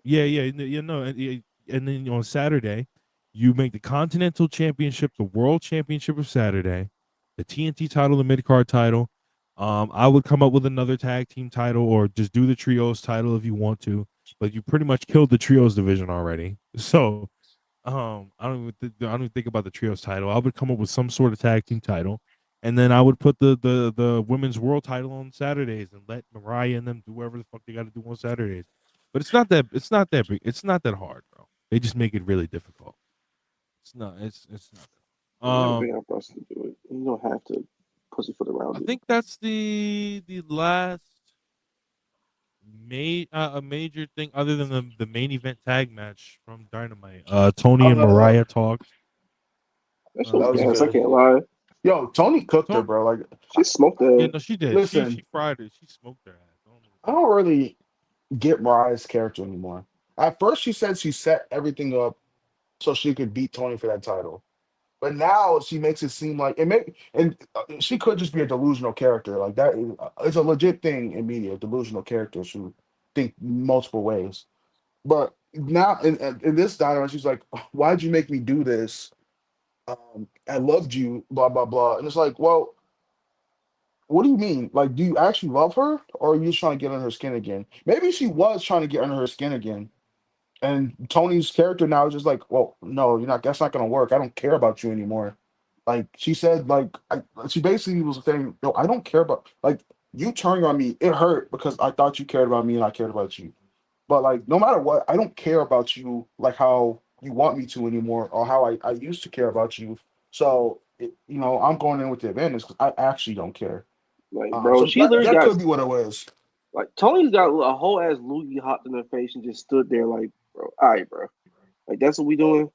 Yeah, and then on Saturday, you make the Continental Championship the World Championship of Saturday, the TNT title, the mid card title. I would come up with another tag team title, or just do the trios title if you want to. But you pretty much killed the trios division already. So, I don't even think about the trios title. I would come up with some sort of tag team title, and then I would put the women's world title on Saturdays and let Mariah and them do whatever the fuck they got to do on Saturdays. But it's not that big. It's not that hard, bro. They just make it really difficult. It's not that. you have a big enough roster to do it. You don't have to pussyfoot I around it. think that's the last a major thing other than the main event tag match from Dynamite. Tony and Uh, Mariah talked. That shit that was was gas. I good. can't lie. Yo, Tony cooked her, Tony, bro. Like, She smoked yeah, that. no, she did. She listen, fried her. She smoked her ass. I don't really get Mariah's character anymore. At first, she said she set everything up so she could beat Tony for that title. But now she makes it seem like she could just be a delusional character. Like that is, it's a legit thing in media. Delusional characters who think multiple ways. But now in this dynamite, she's like, "Why'd you make me do this? I loved you, blah blah blah." And it's like, well, what do you mean? Like, do you actually love her, or are you just trying to get under her skin again? Maybe she was trying to get under her skin again. And Tony's character now is just like, well, no, you're not. That's not gonna work. I don't care about you anymore. Like she said, she basically was saying, no, I don't care about like you turning on me. It hurt because I thought you cared about me and I cared about you. But like, no matter what, I don't care about you like how you want me to anymore, or how I used to care about you. So I'm going in with the advantage because I actually don't care. Like, So bro, she literally that got could be what it was. Like Tony's got a whole ass loogie hopped in her face and just stood there like, bro, all right, bro. Like that's what we doing.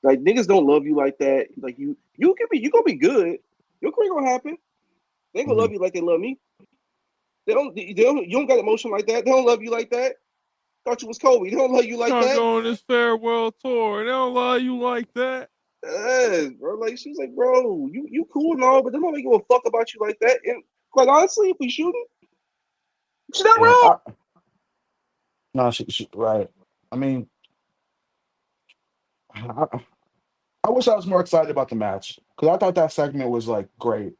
Like niggas don't love you like that. Like you gonna be good. Your career gonna happen. They ain't gonna Mhm. love you like they love me. You don't got emotion like that. They don't love you like that. Thought you was Kobe. They don't love you like Trying to that. go on this farewell tour. They don't lie you like that. Yes, bro. Like she's like, bro, you cool and all, but they don't give a fuck about you like that. And quite honestly, if we shooting, she's not Yeah. wrong. No, she right. I mean, I, I wish I was more excited about the match because I thought that segment was like great.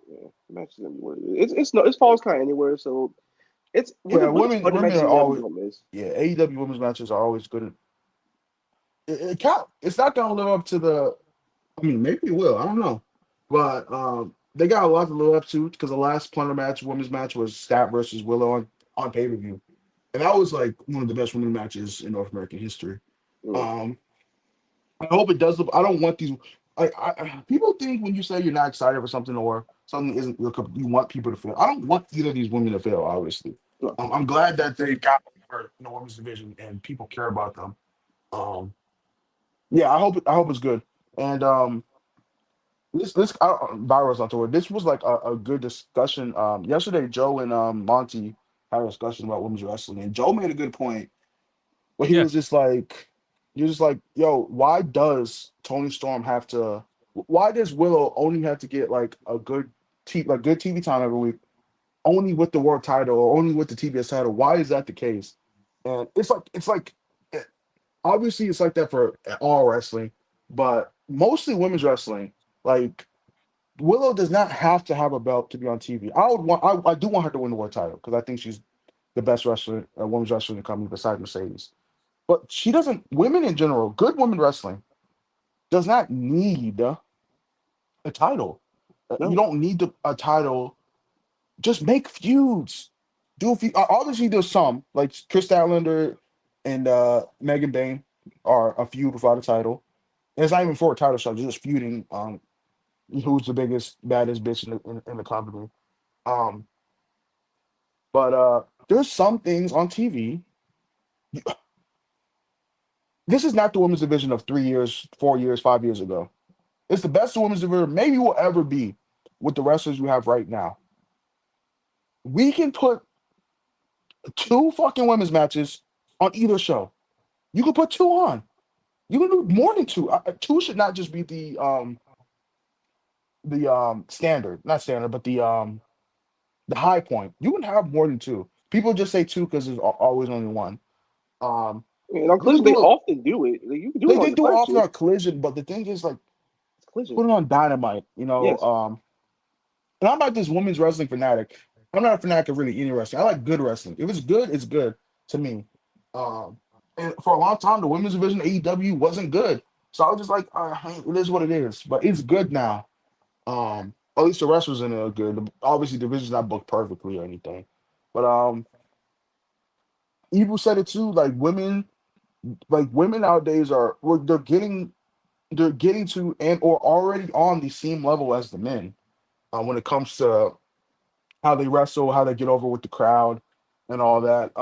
Yeah, match is gonna be what it is. It's no, it's falls kind of anywhere. So it's Yeah, women other women matches are in there we always gonna miss. yeah. AEW women's matches are always good. It count. It's not gonna live up to the. I mean, maybe it will. I don't know, but they got a lot to live up to because the last Plunder match, women's match, was Stat versus Willow on pay per view, and that was like one of the best women's matches in North American history. Mm. Um, I hope it does. I don't want these. People think when you say you're not excited for something or something isn't you want people to fail. I don't want either of these women to fail. Obviously, No. I'm glad that they got over in the women's division and people care about them. Um, yeah, I hope it's good. And this virus on tour. This was like a good discussion. Yesterday Joe and Monty had a discussion about women's wrestling, and Joe made a good point. But Yeah. he was just like, yo, why does Tony Storm have to? Why does Willow only have to get like a good TV time every week, only with the world title or only with the TBS title? Why is that the case? And it's like eh, obviously it's like that for all wrestling, but mostly women's wrestling. Like Willow does not have to have a belt to be on TV. I do want her to win the world title because I think she's the best wrestler, women's wrestler in the company besides Mercedes. But she doesn't. Women in general, good women wrestling does not need a title. You No. don't need a title. Just make feuds. Do a few. Obviously, there's some like Chris Statlander and Megan Bain are a feud without a title. And it's not even for a title shot. They're just feuding. Who's the biggest, baddest bitch in the company? Um, but there's some things on TV. This is not the women's division of 3 years, 4 years, 5 years ago. It's the best women's division maybe will ever be with the wrestlers you have right now. We can put two fucking women's matches on either show. You can put two on. You can do more than two. Two should not just be the standard, not standard, but the high point. You can have more than two. People just say two because there's always only one. Um, And on you can Collision, they do it. often do it. Like, you can do it on They the do it often Classic. on Collision, but the thing is, like, It's Collision. put it on Dynamite. Yes, And I'm not this women's wrestling fanatic. I'm not a fanatic of really any wrestling. I like good wrestling. If it's good, it's good to me. Um, and for a long time, the women's division AEW wasn't good. So I was just like, it is what it is. But it's good now. At least the wrestlers in it are good. Obviously, the division's not booked perfectly or anything. But Evil said it too. Like women nowadays they're getting to and or already on the same level as the men when it comes to how they wrestle, how they get over with the crowd, and all that.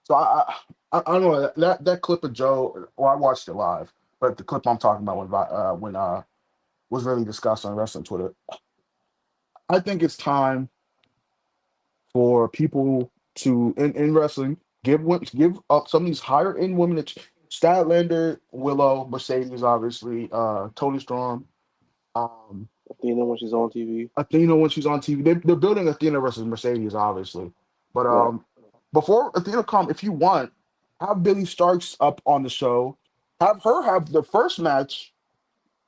So I don't know that clip of Joe. Well, I watched it live, but the clip I'm talking about when was really discussed on wrestling Twitter. I think it's time for people to in wrestling give up some of these higher end women. Statlander, Willow, Mercedes, obviously, Tony Storm, um, Athena when she's on TV. Athena when she's on TV. They're building Athena versus Mercedes, obviously. But Right. before Athena come, if you want, have Billy Starks up on the show. Have her have the first match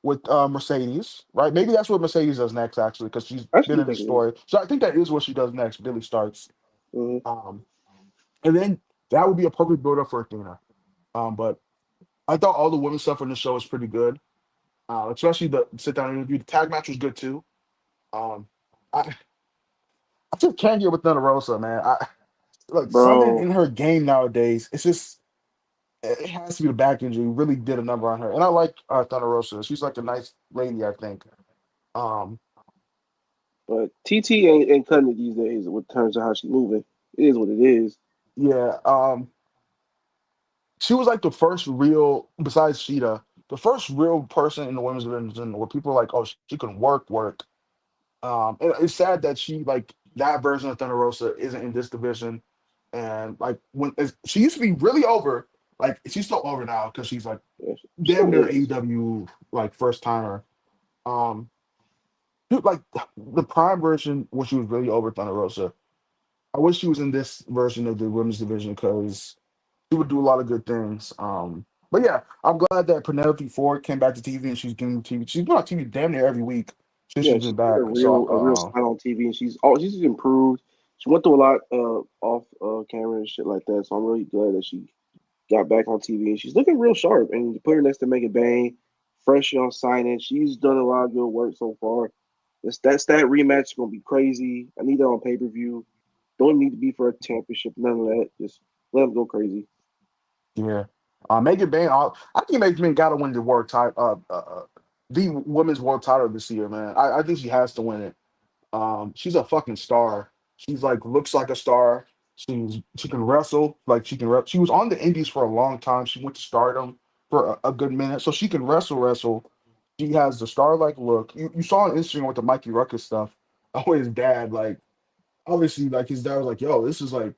with Mercedes, right? Maybe that's what Mercedes does next, actually, because she's I been actually in the think it is. story. So I think that is what she does next. Billy Starks, Mm-hmm. um, and then that would be a perfect build up for Athena. But I thought all the women's stuff on the show was pretty good, especially the sit down interview. The tag match was good too. Um, I I just can't get with Thunder Rosa, man. Like something Bro, in her game nowadays. It's just it has to be the back injury. Really did a number on her, and I like Thunder Rosa. She's like a nice lady, I think. Um, But TT ain't cutting it these days. With terms of how she's moving, it is what it is. Yeah. She was like the first real, besides Sheeta, the first real person in the women's division where people are like, oh, she can work. And it's sad that she like that version of Thunder Rosa isn't in this division. And like she used to be really over, like she's still over now because she's like Yeah, she damn still near is. AEW like first timer. Um, dude, like the prime version when she was really over Thunder Rosa. I wish she was in this version of the women's division because she would do a lot of good things. But yeah, I'm glad that Penelope Ford came back to TV and she's doing TV. She's been on TV damn near every week since Yeah, she's been she's getting back. So a real spot on TV, and she's improved. She went through a lot off camera and shit like that. So I'm really glad that she got back on TV, and she's looking real sharp. And you put her next to Megan Bain, fresh on signing. She's done a lot of good work so far. That rematch is gonna be crazy. I need that on pay per view. Don't need to be for a championship. None of that. Just let them go crazy. yeah, Megan Bain. I think Megan Bain got to win the world title, the women's world title this year, man. I think she has to win it. She's a fucking star. She's like looks like a star. She can wrestle like she can. She was on the Indies for a long time. She went to Stardom for a good minute, so she can wrestle. She has the star like look. You saw on Instagram with the Mikey Ruckus stuff. Oh, his dad like obviously like his dad was like, yo, this is like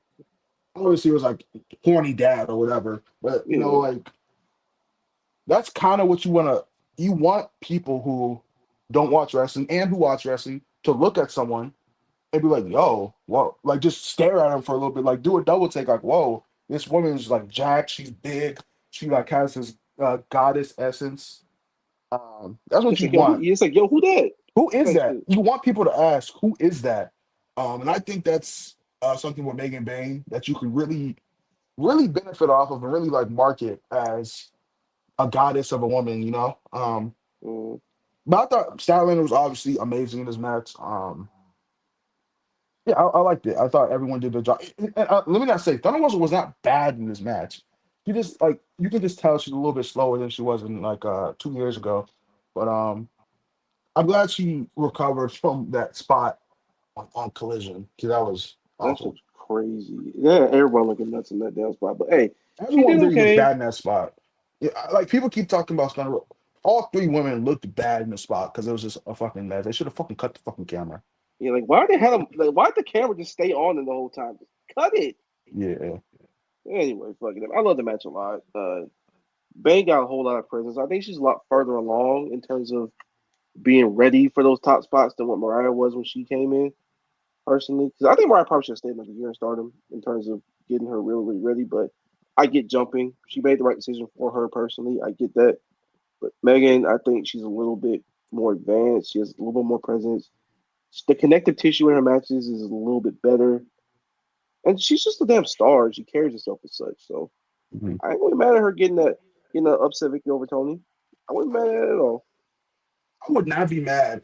obviously it was like horny dad or whatever. But Yeah, like that's kind of what you want people who don't watch wrestling and who watch wrestling to look at someone and be like, yo, whoa, like just stare at him for a little bit, like do a double take, like, whoa, this woman is like jacked, she's big, she like has this goddess essence. That's what it's you like yo, want. who that? Who is Like that? shit. You want people to ask, who is that? And I think that's something with Megan Bain that you could really benefit off of and really like market as a goddess of a woman, you know. Mm, But I thought Statlander was obviously amazing in this match. Yeah, I liked it. I thought everyone did their job. Let me not say Thunder Rosa was not bad in this match. She just like you can just tell she's a little bit slower than she was in like 2 years ago. But I'm glad she recovered from that spot on Collision because that was that shit awful. was crazy. Yeah, everyone looking nuts in that damn spot. But hey, she Everyone did really looked okay. bad in that spot. Yeah, like people keep talking about Thunder. All three women looked bad in the spot because it was just a fucking mess. They should have fucking cut the fucking camera. Yeah, like why the hell? Like, why did the camera just stay on the whole time? Just cut it. Yeah. Anyway, fuck it. I love the match a lot. Bang got a whole lot of presence. I think she's a lot further along in terms of being ready for those top spots than what Mariah was when she came in. Personally, because I think Mariah probably should have stayed like a year and stardom in terms of getting her really ready. But I get jumping. She made the right decision for her personally. I get that. But Megan, I think she's a little bit more advanced. She has a little bit more presence. The connective tissue in her matches is a little bit better. And she's just a damn star. She carries herself as such. So Mhm. I ain't really mad at her getting an upset victory over Tony. I wasn't mad at it at all. I would not be mad.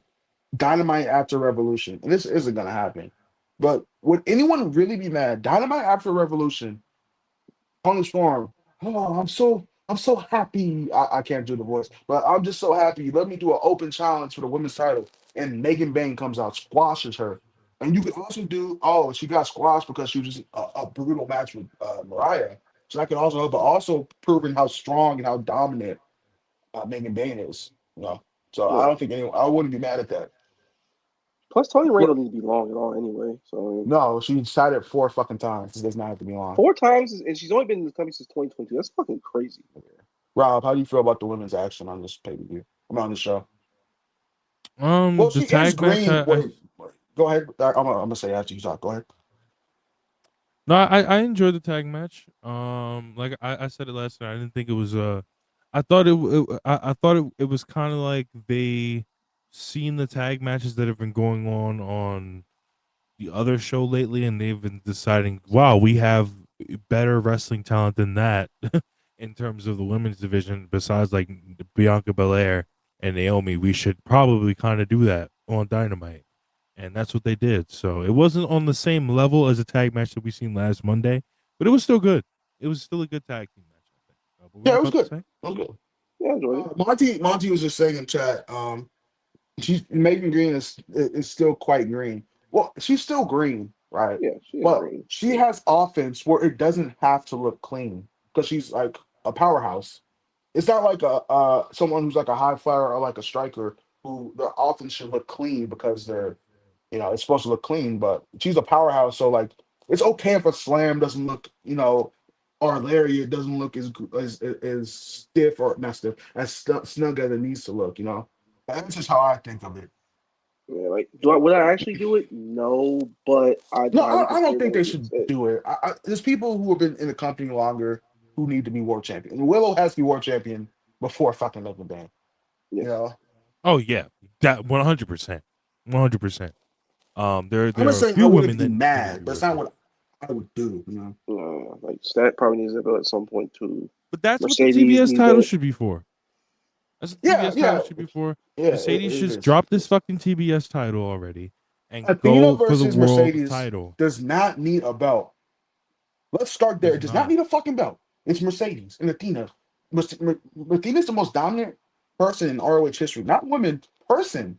Dynamite after Revolution, and this isn't gonna happen. But would anyone really be mad? Dynamite after Revolution, Tony Storm. Oh, I'm so happy. I can't do the voice, but I'm just so happy. Let me do an open challenge for the women's title. And Megan Bain comes out, squashes her. And you could also do, oh, she got squashed because she was just a brutal match with Mariah. So that could also help, but also proving how strong and how dominant Megan Bain is. You know, so I Yeah. don't think anyone. I wouldn't be mad at that. Plus, Tony Reign What? don't need to be long at all anyway. So I mean, No, she tried it 4 fucking times. It does not have to be long. 4 times, and she's only been in the company since 2022. That's fucking crazy. Rob, how do you feel about the women's action on this pay per view? I'm on the show. Well, The she is tag match, green. Wait, go ahead. I'm gonna say after you talk. Go ahead. no, I enjoyed the tag match. Like I said it last night. I didn't think it was I thought I thought it was kind of like they seen the tag matches that have been going on the other show lately, and they've been deciding, wow, we have better wrestling talent than that in terms of the women's division. Besides, like Bianca Belair and Naomi, we should probably kind of do that on Dynamite, and that's what they did. So it wasn't on the same level as a tag match that we seen last Monday, but it was still good. It was still a good tag team match, I think. What were Yeah, you it was about to good. say? It was good. Yeah, I enjoyed it. Monty was just saying in chat. She's Megan Green is still quite green. Well, she's still green, right? Yeah, she But agreed. she has offense where it doesn't have to look clean because she's like a powerhouse. It's not like a someone who's like a high flyer or like a striker who their offense should look clean because they're it's supposed to look clean, but she's a powerhouse, so like it's okay if a slam doesn't look, or a lariat doesn't look as stiff or not stiff as snug as it needs to look. That's just how I think of it. Yeah, like, would I actually do it? No, but I'd No, highly I don't consider think that they if it should said. do it. There's people who have been in the company longer who need to be world champion. Willow has to be world champion before fucking Logan Band. You Yes. know, Oh yeah, that 100%, 100%. I'm There not are a saying I few wouldn't women be that need to mad, be but it's world not champion. what I would do. Like Stat probably needs that belt at some point too. But that's what the Mercedes TBS needs title that. should be for. That's what the Yeah, TBS title yeah, should be for. yeah. Mercedes It just is. drop this fucking TBS title already and Athena go for the versus world Mercedes title. does not need a belt. Let's start there. Does It does not not. need a fucking belt. It's Mercedes and Athena. Athena's the most dominant person in ROH history, not women, person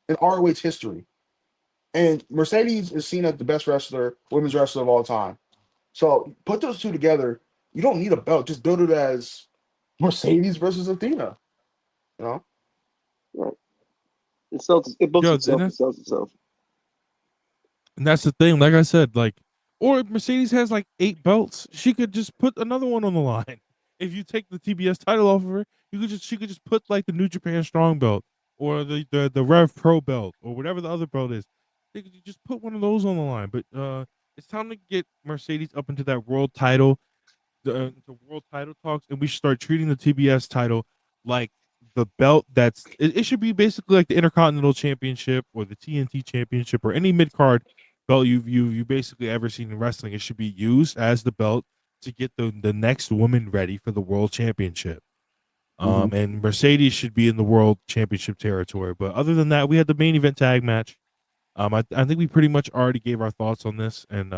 in ROH history. And Mercedes is seen as the best wrestler, women's wrestler of all time. So put those two together. You don't need a belt. Just build it as Mercedes versus Athena. You know? Right. It sells. It books Yo, itself. It sells itself. and that's the thing. Like I said, or if Mercedes has like 8 belts, she could just put another one on the line. If you take the TBS title off of her, she could just put like the New Japan Strong belt or the Rev Pro belt or whatever the other belt is. They could just put one of those on the line. But it's time to get Mercedes up into that world title, the world title talks, and we should start treating the TBS title like the belt it should be basically like the Intercontinental Championship or the TNT Championship or any mid card belt you basically ever seen in wrestling. It should be used as the belt to get the next woman ready for the world championship. Mhm. And Mercedes should be in the world championship territory. But other than that, we had the main event tag match. I think we pretty much already gave our thoughts on this, and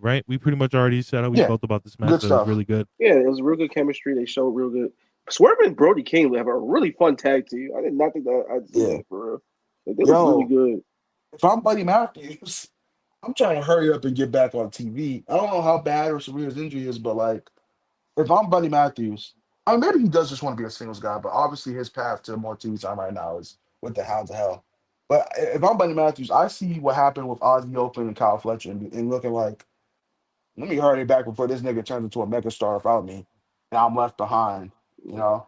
right, we pretty much already said how we Yeah, felt about this match. good That it was stuff. really good. Yeah, it was real good chemistry. They showed real good. Swerve and Brody King have a really fun tag team. I did not think that I'd see Yeah. that for real. Like, they look really Yo, good. if I'm Buddy Matthews, I'm trying to hurry up and get back on TV. I don't know how bad or severe his injury is, but like, if I'm Buddy Matthews, I mean, maybe he does just want to be a singles guy, but obviously his path to more TV time right now is with the Hounds of Hell. But if I'm Buddy Matthews, I see what happened with Ozzy Open and Kyle Fletcher and looking like, let me hurry back before this nigga turns into a megastar without me, and I'm left behind. You know,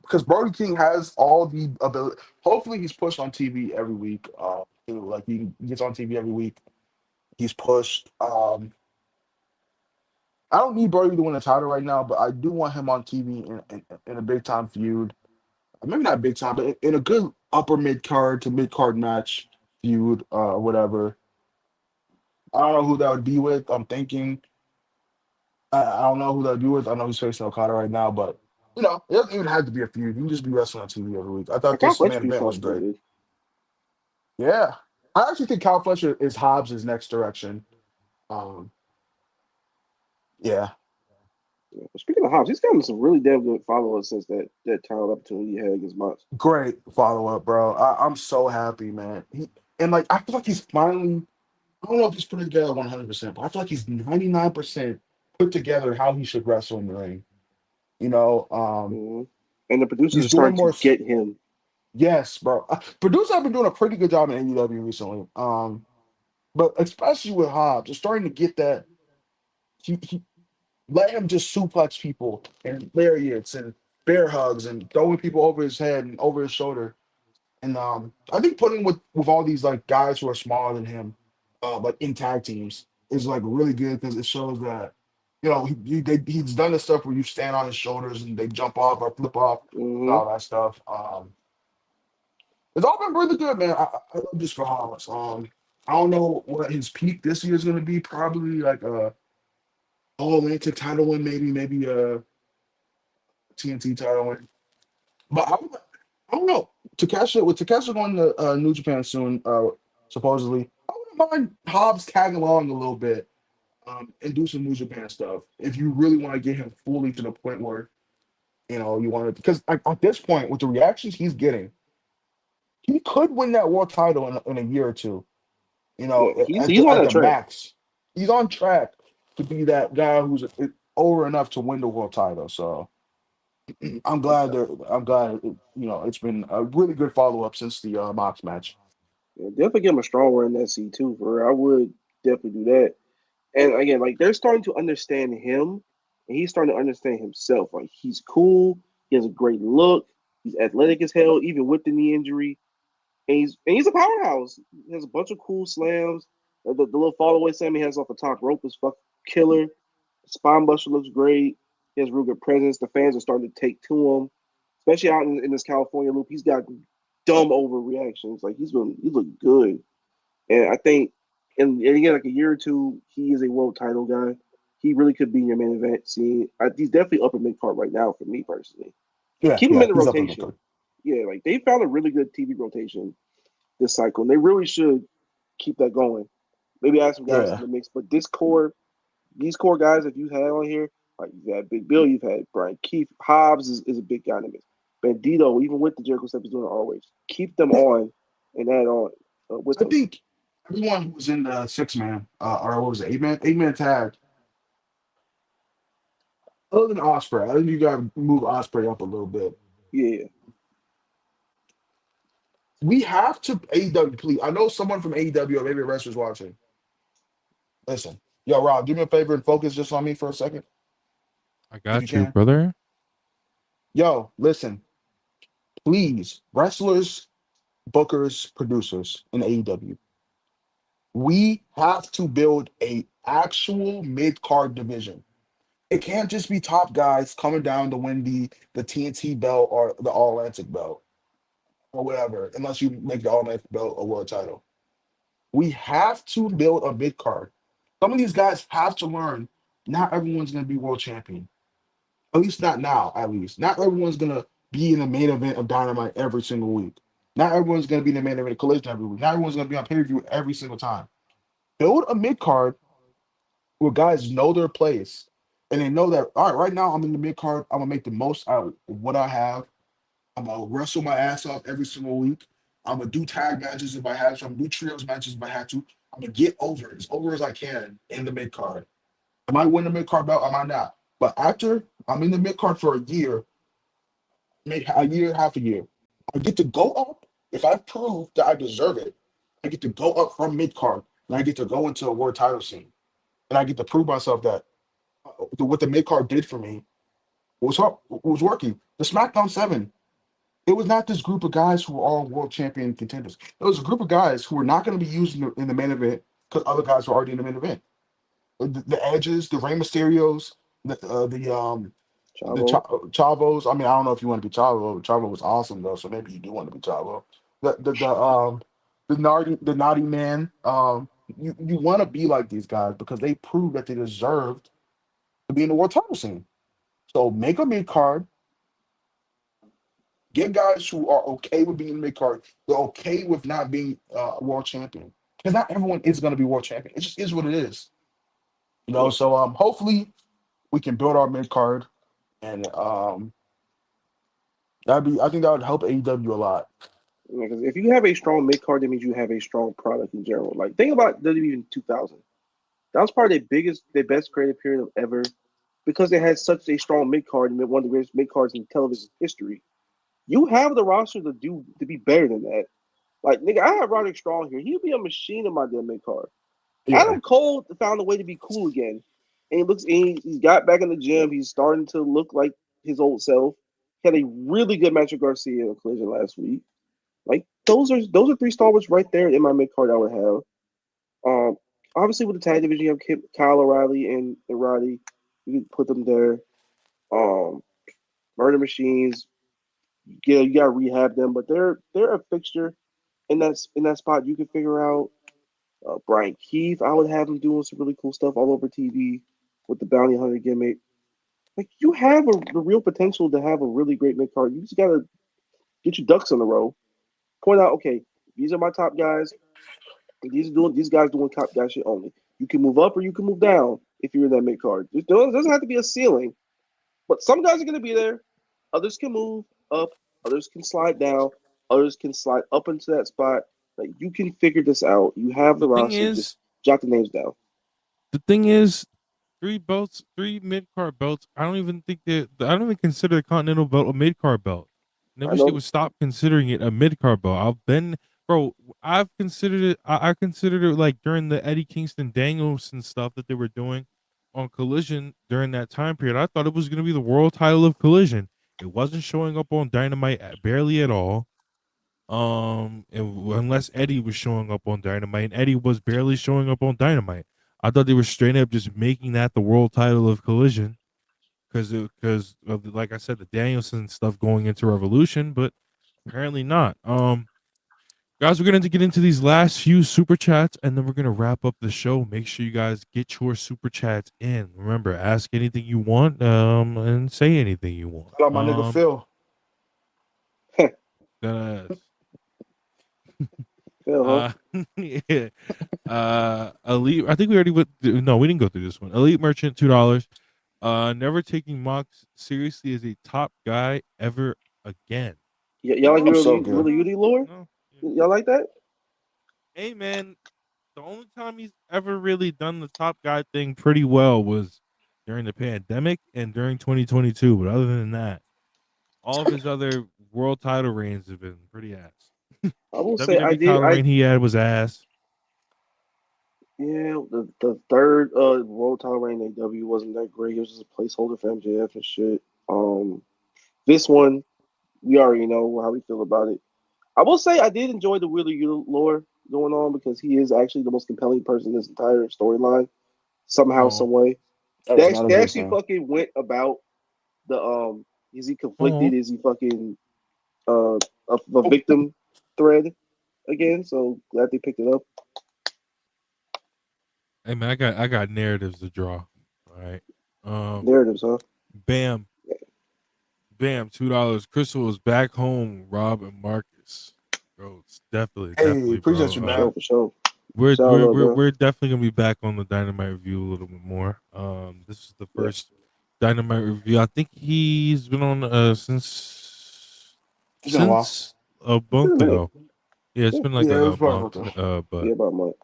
because Brody King has all the ability. Hopefully, he's pushed on TV every week. Like he gets on TV every week. He's pushed. I don't need Brody to win the title right now, but I do want him on TV in a big time feud. Maybe not big time, but in a good upper mid card to mid card match feud, whatever. I don't know who that would be with. I'm thinking. I don't know who that would be with. I know he's facing Okada right now, but it doesn't even have to be a feud. You can just be wrestling on TV every week. I I thought can't this let you main be event fun was for great. this. Yeah, I actually think Kyle Fletcher is Hobbs' next direction. Um, yeah, Yeah. But speaking of Hobbs, he's gotten some really damn good followers since that title opportunity he had against Mox. great follow up, bro. I'm so happy, man. And like I feel like he's finally. I don't know if he's put it together 100%, but I feel like he's 99% put together how he should wrestle in the ring. You know, Mhm. And the producers he's are doing starting to more. get him. Yes, bro. Producers have been doing a pretty good job in AEW recently. But especially with Hobbs, they're starting to get that. He let him just suplex people and lariats and bear hugs and throwing people over his head and over his shoulder. And I think putting with all these like guys who are smaller than him, like in tag teams, is like really good because it shows that he's done the stuff where you stand on his shoulders and they jump off or flip off and Hmm. all that stuff. It's all been really good, man. I love this for Hobbs. I don't know what his peak this year is going to be. Probably like a All Atlantic title win, maybe a TNT title win. But I don't know. Takeshita going to New Japan soon, supposedly. I wouldn't mind Hobbs tagging along a little bit, and do some New Japan stuff if you really want to get him fully to the point where you want to. Because at this point, with the reactions he's getting, he could win that world title in a year or two. You Yeah, know, he's on at that the track. max, he's on track to be that guy who's over enough to win the world title. So I'm glad it's been a really good follow up since the Mox match. Yeah, definitely give him a strong run in that seat too. For real. I would definitely do that. And again, like they're starting to understand him, and he's starting to understand himself. Like he's cool. He has a great look. He's athletic as hell, even with the knee injury. And he's a powerhouse. He has a bunch of cool slams. The little fall away slam he has off the top rope is fucking killer. Spine buster looks great. He has real good presence. The fans are starting to take to him, especially out in this California loop. He's got dumb overreactions. Like he looked good. And I think, and again, like a year or two, he is a world title guy. He really could be in your main event scene. He's definitely upper mid card right now for me personally. Yeah, Keep him yeah, in the he's up in the rotation. card. Yeah, like they found a really good TV rotation this cycle. And they really should keep that going. Maybe add some guys to Yeah, the mix. But these core guys that you had on here, like you've had Big Bill, you've had Brian Keith, Hobbs is a big guy in the mix. Bandito, even with the Jericho stuff he's doing always, keep them on and add on with I them. think everyone who was in the 6 man or what was it 8 man tag, other than Osprey, I think you got to move Osprey up a little bit. Yeah, We have to AEW, please. I know someone from AEW or maybe a wrestler's watching. Listen, yo, Rob, do me a favor and focus just on me for a second, I if you got you, can. brother. Yo, listen, please, wrestlers, bookers, producers in AEW, we have to build a actual mid card division. It can't just be top guys coming down to win the TNT belt or the All Atlantic belt or whatever, unless you make the All Atlantic belt a world title. We have to build a mid card. Some of these guys have to learn. Not everyone's going to be world champion. At least not now. At least not everyone's going to be in the main event of Dynamite every single week. Not everyone's going to be in the main event of Collision every week. Not everyone's going to be on pay per view every single time. Build a mid card where guys know their place and they know that all right, right now I'm in the mid card. I'm gonna make the most out of what I have. I'm gonna wrestle my ass off every single week. I'm gonna do tag matches if I have to. I'm gonna do trios matches if I have to. I'm gonna get as over as I can in the mid card. I might win the mid card belt, I might not. But after I'm in the mid card for a year, maybe a year, half a year, I get to go up. If I prove that I deserve it, I get to go up from mid card and I get to go into a world title scene. And I get to prove myself that what the mid card did for me was working. The SmackDown 7, it was not this group of guys who were all world champion contenders. It was a group of guys who were not going to be used in the main event because other guys were already in the main event. The Edges, the Rey Mysterios, the Chavo. Chavos. I mean, I don't know if you want to be Chavo. Chavo was awesome though, so maybe you do want to be Chavo. The naughty man. You want to be like these guys because they proved that they deserved to be in the world title scene. So make a mid card. Get guys who are okay with being in the mid card. They're okay with not being a world champion. Because not everyone is going to be world champion. It just is what it is. You know. Yeah. So hopefully we can build our mid card, and I think that would help AEW a lot. Because if you have a strong mid card, that means you have a strong product in general. Like think about WWE in 2000. That was probably their best creative period of ever because they had such a strong mid card and one of the greatest mid cards in television history. You have the roster to be better than that. Like nigga, I have Roderick Strong here. He'd be a machine in my damn mid card. Yeah. Adam Cole found a way to be cool again, and he's got back in the gym. He's starting to look like his old self. He had a really good match with Garcia in a collision last week. Like those are three stalwarts right there in my mid card I would have. Obviously with the tag division, you have Kyle O'Reilly and Roddy. You can put them there. Um, Murder Machines. Yeah, you got to rehab them, but they're a fixture in that spot. You can figure out Brian Keith. I would have him doing some really cool stuff all over TV with the bounty hunter gimmick. Like you have the real potential to have a really great mid card. You just got to get your ducks in a row. Point out, okay, these are my top guys. These guys doing top guy shit only. You can move up or you can move down if you're in that mid card. It doesn't have to be a ceiling, but some guys are going to be there. Others can move up. Others can slide down. Others can slide up into that spot. Like you can figure this out. You have the The thing roster. Just is, jot the names down. three belts, three mid card belts. I don't even think that I don't even consider the Continental belt a mid card belt. And I I wish they know. would stop considering it a mid card belt. I've considered it. I considered it like during the Eddie Kingston Danielson stuff that they were doing on Collision during that time period. I thought it was going to be the world title of Collision. It wasn't showing up on Dynamite barely at all. Unless Eddie was showing up on Dynamite, and Eddie was barely showing up on Dynamite. I thought they were straight up just making that the world title of Collision because of like I said, the Danielson stuff going into Revolution, but apparently not. Guys, we're gonna get into these last few super chats, and then we're gonna wrap up the show. Make sure you guys get your super chats in. Remember, ask anything you want, and say anything you want. Shout out my nigga Phil. Gonna Phil, huh? yeah. Elite. I think we already went. No, we didn't go through this one. Elite Merchant, $2. Never taking Mox seriously as a top guy ever again. Y'all like I'm so Willie good. Willie lore? No. Y'all like that? Hey man, the only time he's ever really done the top guy thing pretty well was during the pandemic and during 2022. But other than that, all of his other world title reigns have been pretty ass. I will say I WWE did. title reign he had was ass. Yeah, the third world title reign in AEW wasn't that great. It was just a placeholder for MJF and shit. This one we already know how we feel about it. I will say I did enjoy the Wheeler Yuta lore going on because he is actually the most compelling person in this entire storyline. Somehow, Oh, some way, That is not a they good actually thing. fucking went about the Is he oh, conflicted? Is he fucking uh a Oh, victim thread again? So glad they picked it up. hey man, I got narratives to draw. All right. Narratives, huh? Bam, bam, $2. Crystal is back home. Rob and Marcus, bro, it's hey, definitely, appreciate bro. you, For man. sure, for sure. We're Shout we're out, we're bro. we're definitely gonna be back on the Dynamite review a little bit more. This is the Yeah. first Dynamite review. I think he's been on It's been a while. since a It's been a month minute. ago. Yeah, it's Yeah, been like Yeah, it was a probably month. about that. But yeah, about a month.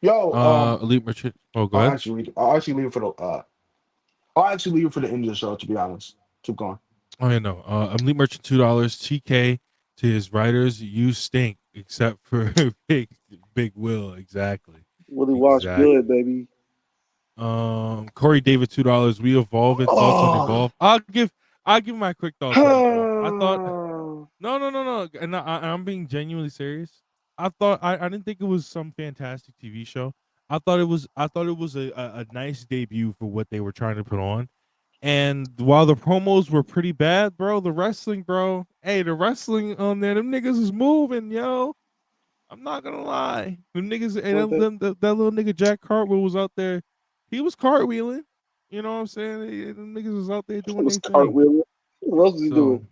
Yo, Elite Merchant. Oh, go ahead. I'll actually leave it for the I'll actually leave it for the end of the show, to be honest. Keep going. Oh yeah, no. Elite Merchant, $2. TK to his writers. You stink, except for Big Will. Exactly. Willie Wash, good Exactly. baby. Corey David, $2. We evolve it. Thoughts on Oh, evolve. I'll give my quick thoughts on evolve. I thought no. And I'm being genuinely serious. I didn't think it was some fantastic TV show. I thought it was a nice debut for what they were trying to put on. And while the promos were pretty bad, bro, the wrestling, bro, hey, the wrestling on there, them niggas is moving, yo. I'm not gonna lie. Them niggas and What that? that little nigga Jack Cartwheel was out there. He was cartwheeling. You know what I'm saying? Them niggas was out there It doing was their thing. cartwheel. What else was he doing?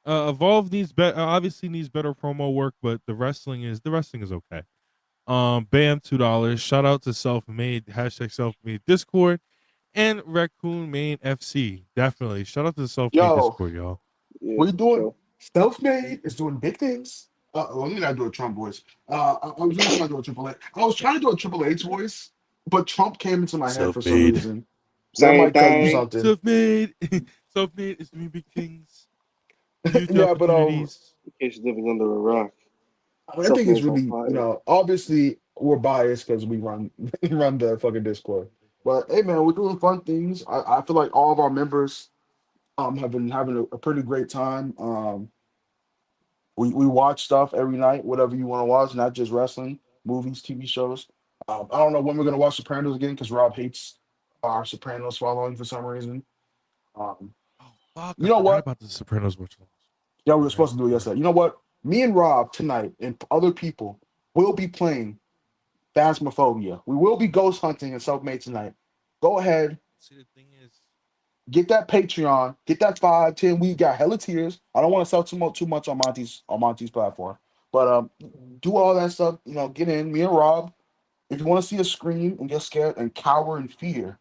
So Evolve needs better. Obviously needs better promo work, but the wrestling is okay. Bam, $2. Shout out to Self Made hashtag Self Made Discord and Raccoon Main FC. Definitely shout out to the Self Made yo, Discord, y'all. Yeah, we're for doing sure. self-made is doing big things. Let me not do a Trump voice. I was really trying to do a Triple H. I was trying to do a Triple H voice, but Trump came into my head Self for some Made, reason. That Same might tell you thing. something. Self Made, Self Made is doing big things, huge Yeah, but opportunities. In case you're living under a rock. I think it's Self-made's on really, fire. obviously we're biased because we run run the fucking Discord. But hey, man, we're doing fun things. I feel like all of our members have been having a pretty great time. We watch stuff every night, whatever you want to watch, not just wrestling, movies, TV shows. I don't know when we're gonna watch Sopranos again because Rob hates our Sopranos following for some reason. Um, Oh fuck! you I know forgot what? about the Sopranos watch. Yeah, we All were right, supposed to do it all right. yesterday. You know what? Me and Rob tonight and other people will be playing Phasmophobia. We will be ghost hunting and self-made tonight. Go ahead, See, the thing is, get that Patreon, get that 5, 10. We got hella tiers. I don't want to sell too much on Monty's platform, but do all that stuff. Get in. Me and Rob. If you want to see us scream and get scared and cower in fear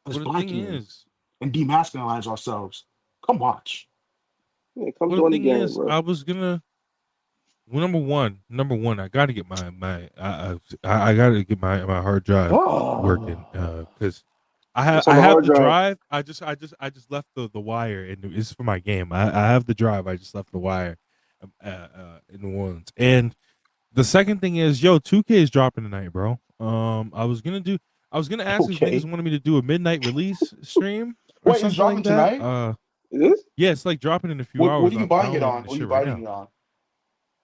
as well, the black thing men is, and demasculinize ourselves, come watch. Yeah, come Well, the join the thing gang, is, bro. I was gonna. Well, number one, I got to get I got to get my hard drive working because What's I on the have hard the drive? drive. I just left the wire and it's for my game. I have the drive. I just left the wire in New Orleans. And the second thing is, yo, 2K is dropping tonight, bro. I was gonna ask if niggas Okay. wanted me to do a midnight release stream or Wait, it's something like dropping that. tonight? It is? Yeah, it's like dropping in a few What hours. are you I'm buying it downloading on? the What are you shit right buying now.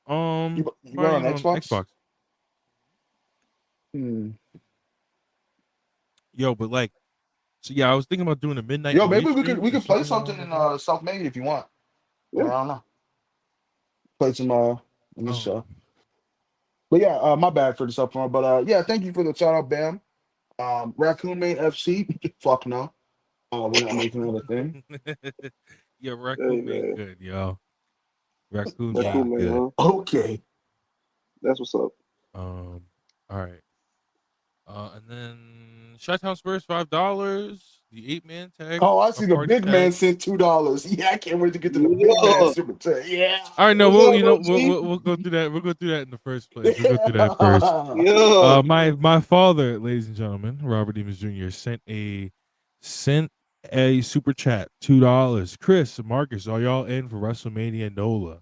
it on? You Buying buying it it on on Xbox? Xbox. Hmm. Yo, but like, so yeah, I was thinking about doing a midnight Yo, release maybe stream we or could play something something along in those lines. South Maine if you want. Yeah. I don't know. Play some in this Oh, show. But yeah, my bad for this up front. But yeah, thank you for the shout out, Bam. Raccoon Main FC. Fuck no. We're not making another thing. yeah, Hey, Raccoon made man. good, yo. Raccoon That's Yeah. cool, made man, good. huh? Okay. That's what's up. All right. And then Chi-Town Spurs $5. The 8-man tag, Oh, I a see the party big man tag. sent $2. Yeah, I can't wait to get to the big man Yeah. super chat. Yeah. All right, no, What's we'll up, OG? we'll go through that. We'll go through that in the first place. We'll go through that first. Yeah. Yeah. My father, ladies and gentlemen, Robert Demus Jr. sent a super chat $2. Chris, Marcus, are y'all in for WrestleMania NOLA?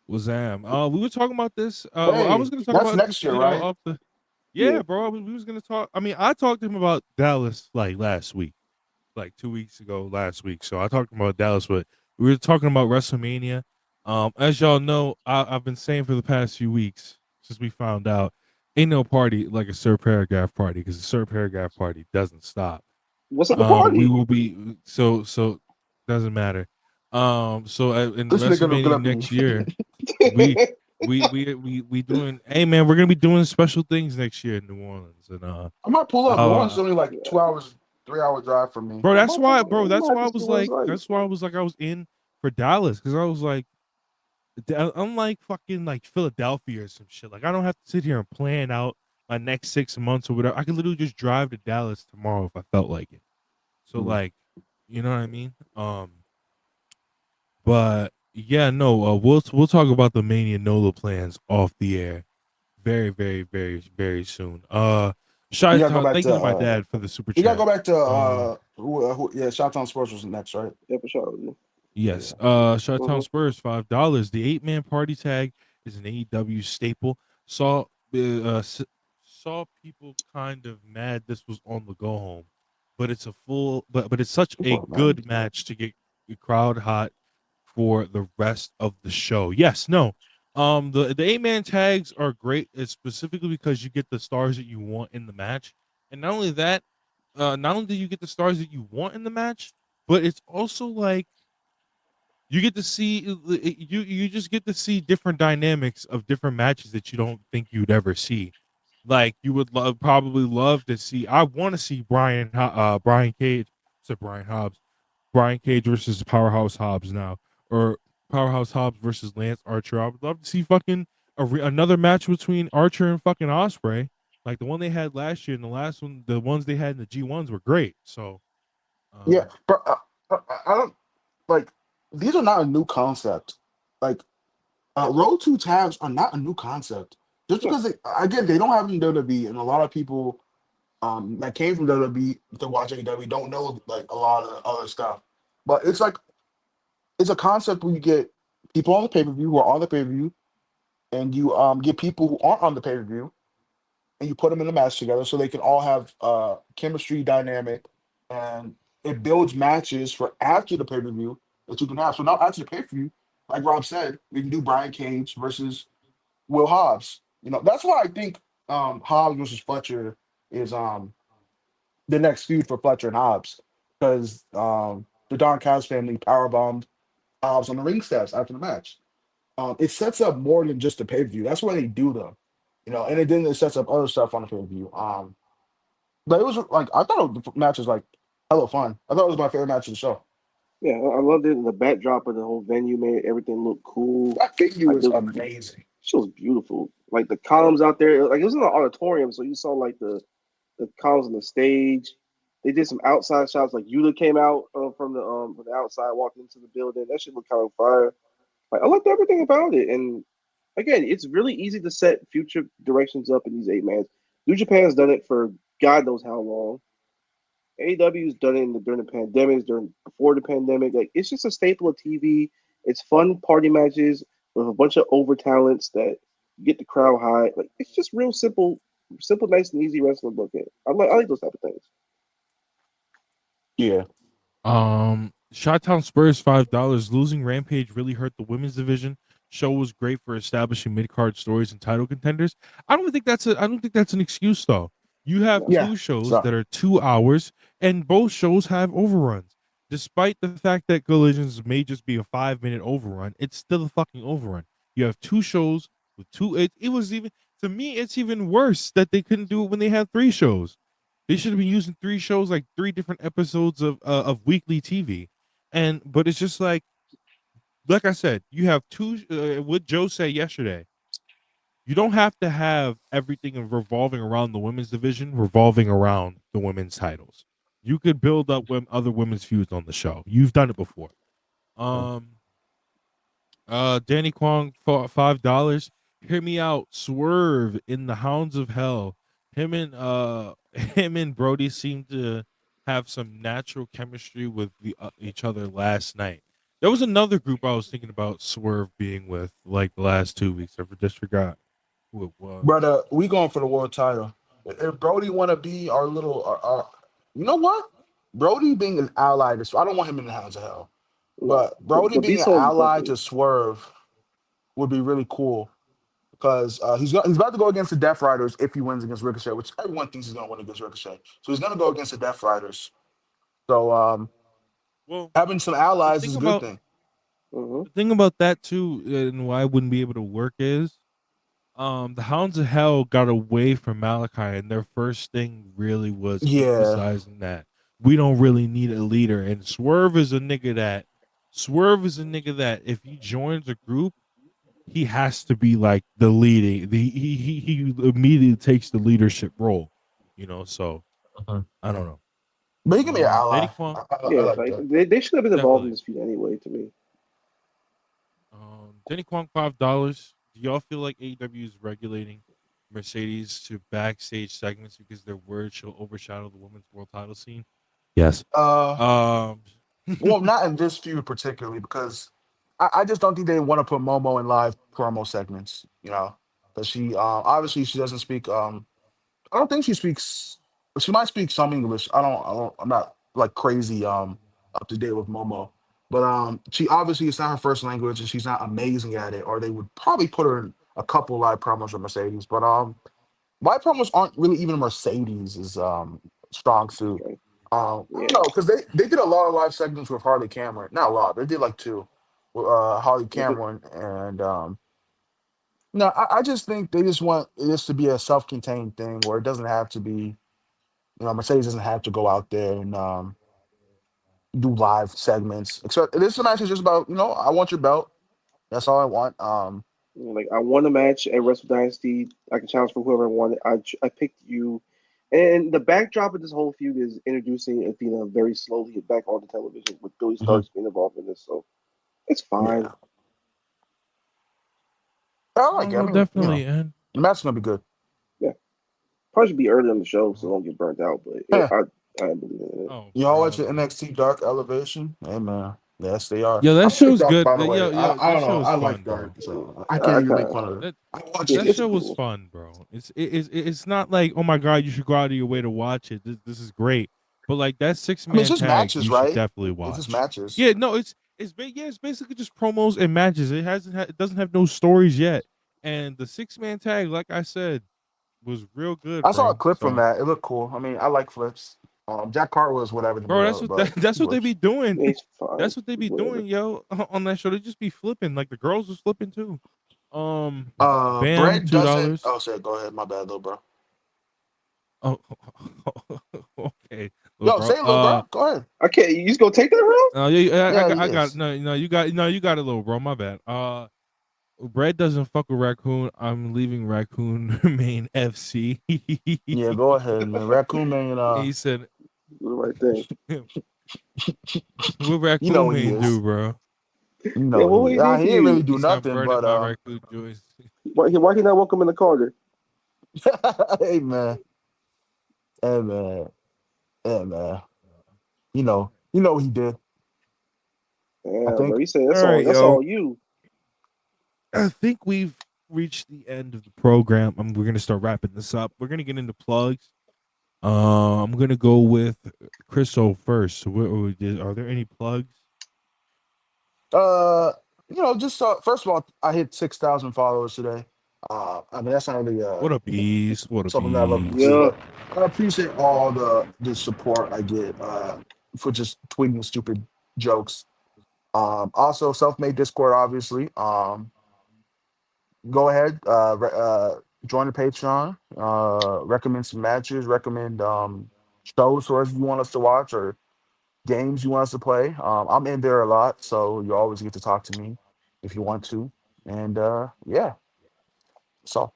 Wazam. We were talking about this. Well, I was Hey, going to talk that's about this, next year, you know, right? off the. Yeah. Yeah, bro. We was going to talk. I mean, I talked to him about Dallas like last week, like 2 weeks ago, last week. So I talked to him about Dallas, but we were talking about WrestleMania. As y'all know, I've been saying for the past few weeks since we found out, ain't no party like a Sir Paragraph party because the Sir Paragraph party doesn't stop. What's at the We party? will be so doesn't matter. So in This nigga look WrestleMania at me. next year, we we doing. Hey man, we're gonna be doing special things next year in New Orleans, and I might pull up. New Orleans is uh, only like Yeah. 2 hours, 3 hour drive from me. bro, I might, I that's might why I just see was what it's like, like. I was in for Dallas because I was like, unlike fucking like Philadelphia or some shit, like I don't have to sit here and plan out my next 6 months or whatever. I could literally just drive to Dallas tomorrow if I felt like it. So Mm. like, you know what I mean? But yeah, no, we'll talk about the Mania NOLA plans off the air very soon. We gotta go Chi-Town, back thank to you to my dad for the super we gotta go chat. back to Um, yeah, Shottown Sports was next, right? Yeah, for sure. yes. Yeah. Chi-Town Spurs $5. The 8-man party tag is an AEW staple. Saw people kind of mad this was on the go home, but it's a full but it's such a Come on, man. good match to get the crowd hot for the rest of the show. Yes, no. The 8-man tags are great, specifically because you get the stars that you want in the match. And not only that, not only do you get the stars that you want in the match, but it's also like you get to see you just get to see different dynamics of different matches that you don't think you'd ever see. Like you would probably love to see. I want to see Brian Cage, so Brian Hobbs, Brian Cage versus Powerhouse Hobbs now, or Powerhouse Hobbs versus Lance Archer. I would love to see fucking another match between Archer and fucking Osprey, like the one they had last year. And the last one, the ones they had in the G1s were great. So, Yeah, um, but I don't like these are not a new concept. Like road two tags are not a new concept. Just No. because again they don't have them in WWE, and a lot of people that came from WWE to watch AEW don't know like a lot of other stuff. But it's a concept where you get people on the pay per view who are on the pay per view, and you get people who aren't on the pay per view, and you put them in a match together so they can all have chemistry dynamic, and it builds matches for after the pay per view that you can have. So now after the pay per view, like Rob said, we can do Brian Cage versus Will Hobbs. That's why I think Hobbs versus Fletcher is the next feud for Fletcher and Hobbs because the Don Callis family powerbombed Hobbs on the ring steps after the match. It sets up more than just the pay per view. That's why they do them, and it sets up other stuff on the pay per view. But it was like I thought the match was like hella fun. I thought it was my favorite match of the show. Yeah, I loved it. And the backdrop of the whole venue made everything look cool. That figure Like is the amazing. shit was beautiful. Like the columns out there, like it was in the auditorium, so you saw like the columns on the stage. They did some outside shots, like Yuta came out from the outside, walked into the building. That shit looked kind of fire. Like I liked everything about it, and again, it's really easy to set future directions up in these 8 mans. New Japan's done it for God knows how long. AEW's done it during the pandemic, during before the pandemic. Like it's just a staple of TV. It's fun party matches with a bunch of over talents that get the crowd high. Like it's just real simple, nice and easy wrestling booking. I like those type of things. Yeah. Chi-Town Spurs $5. Losing Rampage really hurt the women's division. Show was great for establishing mid-card stories and title contenders. I don't think that's an excuse though. You have No. Yeah, two shows so- that are 2 hours, and both shows have overruns. Despite the fact that Collisions may just be a 5-minute overrun, it's still a fucking overrun. You have two shows with two. It was even, to me, it's even worse that they couldn't do it when they had 3 shows. They should have been using 3 shows, like 3 different episodes of weekly TV. But it's just like I said, you have two. What Joe said yesterday, you don't have to have everything revolving around the women's division, revolving around the women's titles. You could build up other women's feuds on the show. You've done it before. Danny Kwong for $5. Hear me out. Swerve in the Hounds of Hell. Him and Brody seem to have some natural chemistry with each other last night. There was another group I was thinking about Swerve being with like the last 2 weeks. I just forgot who it was. brother, we going for the world title. If Brody want to be our little, you know what? Brody being an ally to, I don't want him in the Hounds of Hell, but Brody But be being an so ally definitely. to Swerve would be really cool because he's about to go against the Death Riders if he wins against Ricochet, which everyone thinks he's going to win against Ricochet. So he's going to go against the Death Riders. So Well, having some the allies thing is a good about thing. Mm-hmm. the thing about that too, and why I wouldn't be able to work is the Hounds of Hell got away from Malachi, and their first thing really was Yeah. emphasizing that we don't really need a leader. And Swerve is a nigga that if he joins a group, he has to be like the leading. He immediately takes the leadership role, So I don't know. But he can be an ally. Danny Kwong, I Yeah, like like that. they should have been involved in definitely. this feud anyway. To me, Danny Kwong $5. Do y'all feel like AEW is regulating Mercedes to backstage segments because their words shall overshadow the women's world title scene? Yes. Uh, Um. well, not in this feud particularly because I just don't think they want to put Momo in live promo segments. Because she obviously she doesn't speak. I don't think she speaks. She might speak some English. I'm not like crazy up to date with Momo, but she obviously it's not her first language and she's not amazing at it. Or they would probably put her in a couple live promos with Mercedes. But live promos aren't really even Mercedes' strong suit. okay. I don't Yeah, know because they did a lot of live segments with Harley Cameron. Not a lot. They did like 2 with Harley yeah, but Cameron and no, I just think they just want this to be a self-contained thing where it doesn't have to be, Mercedes doesn't have to go out there and do live segments. Except this match is just about, I want your belt. That's all I want. like I won a match at Wrestle Dynasty. I can challenge for whoever I wanted. I picked you, and the backdrop of this whole feud is introducing Athena very slowly back on the television with Billy Mhm. Starks being involved in this. So it's fine. Yeah, I like it. I mean, Definitely. And the match is gonna be good. Yeah, probably should be early on the show so don't get burnt out. But Yeah. I believe in it. oh, Y'all watch the brother. NXT Dark Elevation? Hey man, yes they are. Yo, I that like show's Dark good. by the way. Yo, I that don't know. show is I like fun, Dark, bro. so I can't I even kind make of fun of it. That I watch yeah, that it. it's show was cool. fun, bro. It's not like, oh my god, you should go out of your way to watch it. This is great. But like that six I mean, it's man just tag, matches, you should right? definitely It's just watch. matches. Yeah, no, it's basically just promos and matches. It doesn't have no stories yet. And the 6-man tag, like I said, was real good, I saw a bro. clip from So, that. It looked cool. I mean, I like flips. Jack Carter was whatever to bro, me, that's what but that's he what they works. be doing. Yeah, it's fine. That's what they It's be whatever. doing, yo, on that show. They just be flipping. Like the girls was flipping too. Um, Bam, Bread two doesn't. dollars. Oh, sorry. Go ahead. My bad, little bro. Oh, okay, little Yo, bro. say it, little bro. Go ahead. I can't. You just gonna take that route? Yeah, Yeah, he I got is. no, you got it, little bro. My bad. Brad doesn't fuck with Raccoon. I'm leaving Raccoon main FC. Yeah, go ahead, man. Raccoon Man. He said, Do the right thing. What You know Raccoon what he Man is. do, bro? You Yeah, know what what would he he is. do He to didn't really you? do He stopped nothing, burning but my Raccoon joints. Why he not welcome in the Carter? hey man, hey man, hey man. You know what he did. I Yeah, bro. think. He said All right, that's yo. all you. I think we've reached the end of the program. We're gonna start wrapping this up. We're gonna get into plugs. I'm gonna go with Chriso first. So, are there any plugs? Uh, just first of all, I hit 6,000 followers today. I mean that's not really What a beast! What a something that I love to see, beast! Yeah. but I appreciate all the support I get for just tweeting stupid jokes. Also self-made Discord, obviously. Go ahead, join the Patreon. Recommend some matches. Recommend shows for us you want us to watch or games you want us to play. I'm in there a lot, so you always get to talk to me if you want to. And yeah, so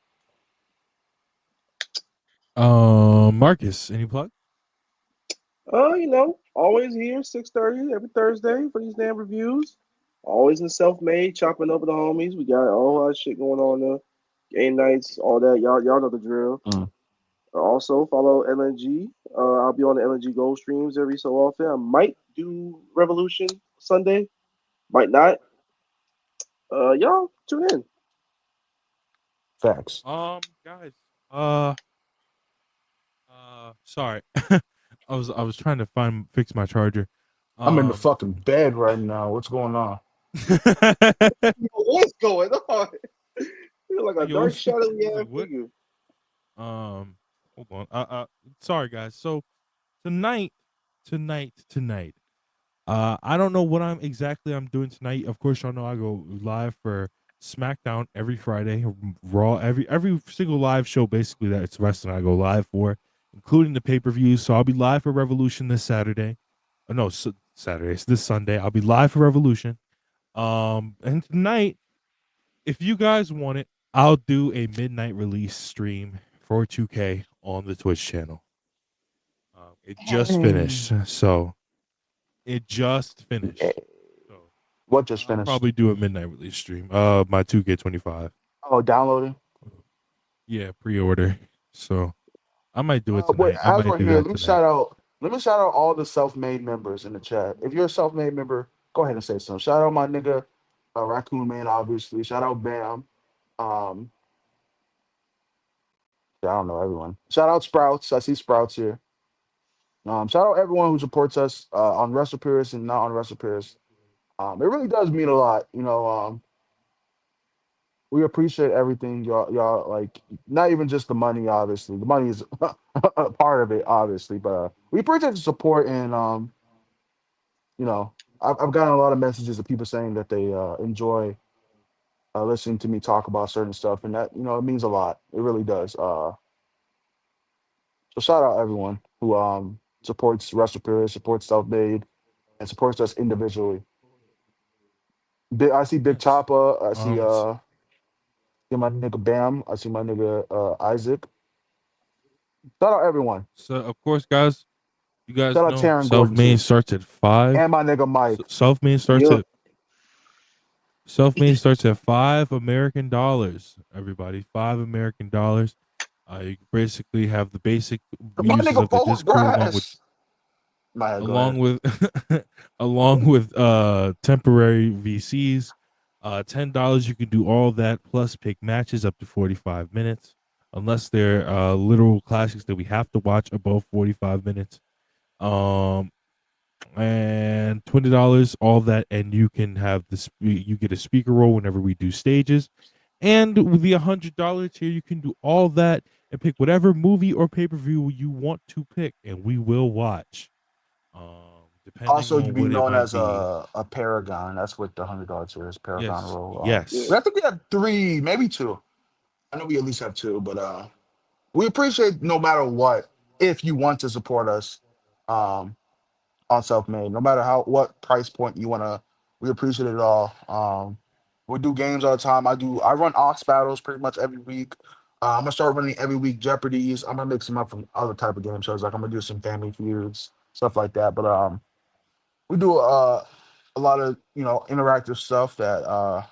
Marcus, any plug? Always here 6:30 every Thursday for these damn reviews. Always in self-made, chopping up with the homies. We got all our shit going on there. Game nights, all that. Y'all know the drill. mm, Also follow LNG. I'll be on the LNG Gold streams every so often. I might do Revolution Sunday, might not. Y'all tune in. facts. Guys. Sorry. I was trying to fix my charger. I'm in the Um. fucking bed right now. What's going on? What's going on? You're like a Yo, dark shadowy it's like ass what? figure. Um, hold on. Sorry guys. So tonight, tonight. I don't know what I'm doing tonight. Of course, y'all know I go live for SmackDown every Friday, Raw every single live show basically that it's wrestling I go live for, including the pay per views. So I'll be live for Revolution this Saturday. No, Saturday. It's this Sunday. I'll be live for Revolution. And tonight, if you guys want it, I'll do a midnight release stream for 2K on the Twitch channel. It just finished, Dang. so it just finished. So What just I'll finished? probably do a midnight release stream. My 2K25. Oh, downloading. Yeah, pre-order. So I might do it Wait, tonight. I as might we're do here, that tonight. let me shout out all the self-made members in the chat. If you're a self-made member, go ahead and say something. Shout out my nigga, Raccoon Man, obviously. Shout out Bam. Um, I don't know everyone. Shout out Sprouts. I see Sprouts here. Shout out everyone who supports us on WrestlePeers and not on WrestlePeers. It really does mean a lot. We appreciate everything y'all like. Not even just the money, obviously. The money is a part of it, obviously, but we appreciate the support and you know, I've gotten a lot of messages of people saying that they enjoy listening to me talk about certain stuff, and that it means a lot. It really does. So shout out everyone who supports Superior, supports Self Made, and supports us individually. I see Big Yes. Choppa. I S- see my nigga Bam. I see my nigga Isaac. Shout out everyone. so of course, guys, you guys Shout out know Taryn Gordon self-made too, starts at 5. and my nigga Mike. Self-made starts Yep. at Self-made starts at $5 American. Everybody, $5 American. You basically have the basic My uses nigga of the Paul Discord Grass. Go along ahead. with along with temporary VCs. $10 you can do all that plus pick matches up to 45 minutes, unless they're literal classics that we have to watch above 45 minutes. Um, and $20 all that, and you can have you get a speaker role whenever we do stages. And with the $100 tier, you can do all that and pick whatever movie or pay-per-view you want to pick, and we will watch. Depending Also, on you be what it known might as be. a Paragon. That's what the $100 is. Paragon Yes, role. Yeah. yes. I think we have three, maybe two. I know we at least have two, but we appreciate no matter what. If you want to support us, um, on self made, no matter what price point you wanna, we appreciate it all. We do games all the time. I run Ox battles pretty much every week. I'm gonna start running every week Jeopardies. I'm gonna mix them up from other type of game shows. Like I'm gonna do some Family Feuds. stuff like that. But we do a lot of interactive stuff that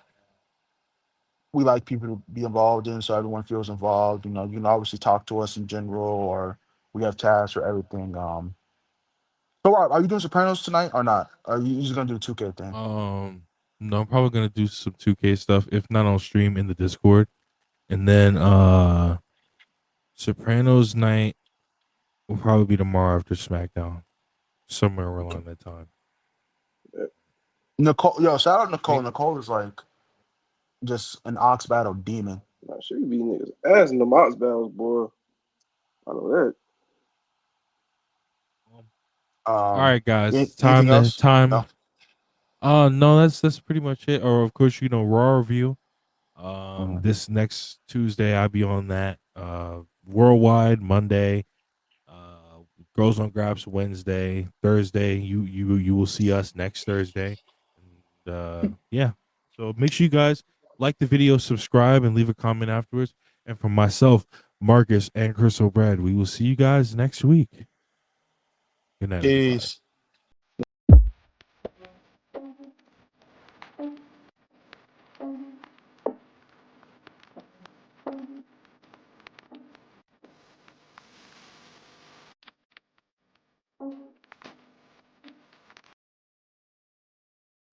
we like people to be involved in, so everyone feels involved. You can obviously talk to us in general, or we have tasks or everything. So are you doing Sopranos tonight or not? Are you just gonna do the 2K thing? No, I'm probably gonna do some 2K stuff, if not on stream in the Discord. And then Sopranos night will probably be tomorrow after SmackDown. Somewhere around that time. Nicole, shout out Nicole. Nicole is like just an ox battle demon. Nah, she be beating niggas ass in the Mox battles, boy. I know that. All right, guys. Anything else? Time. No, that's pretty much it. Or of course, Raw review. This next Tuesday I'll be on that. Worldwide Monday. Girls on Grabs Wednesday. Thursday you will see us next Thursday. And yeah. So make sure you guys like the video, subscribe, and leave a comment afterwards. And from myself, Marcus, and Chris O'Brad, we will see you guys next week. Good night, everybody. Peace.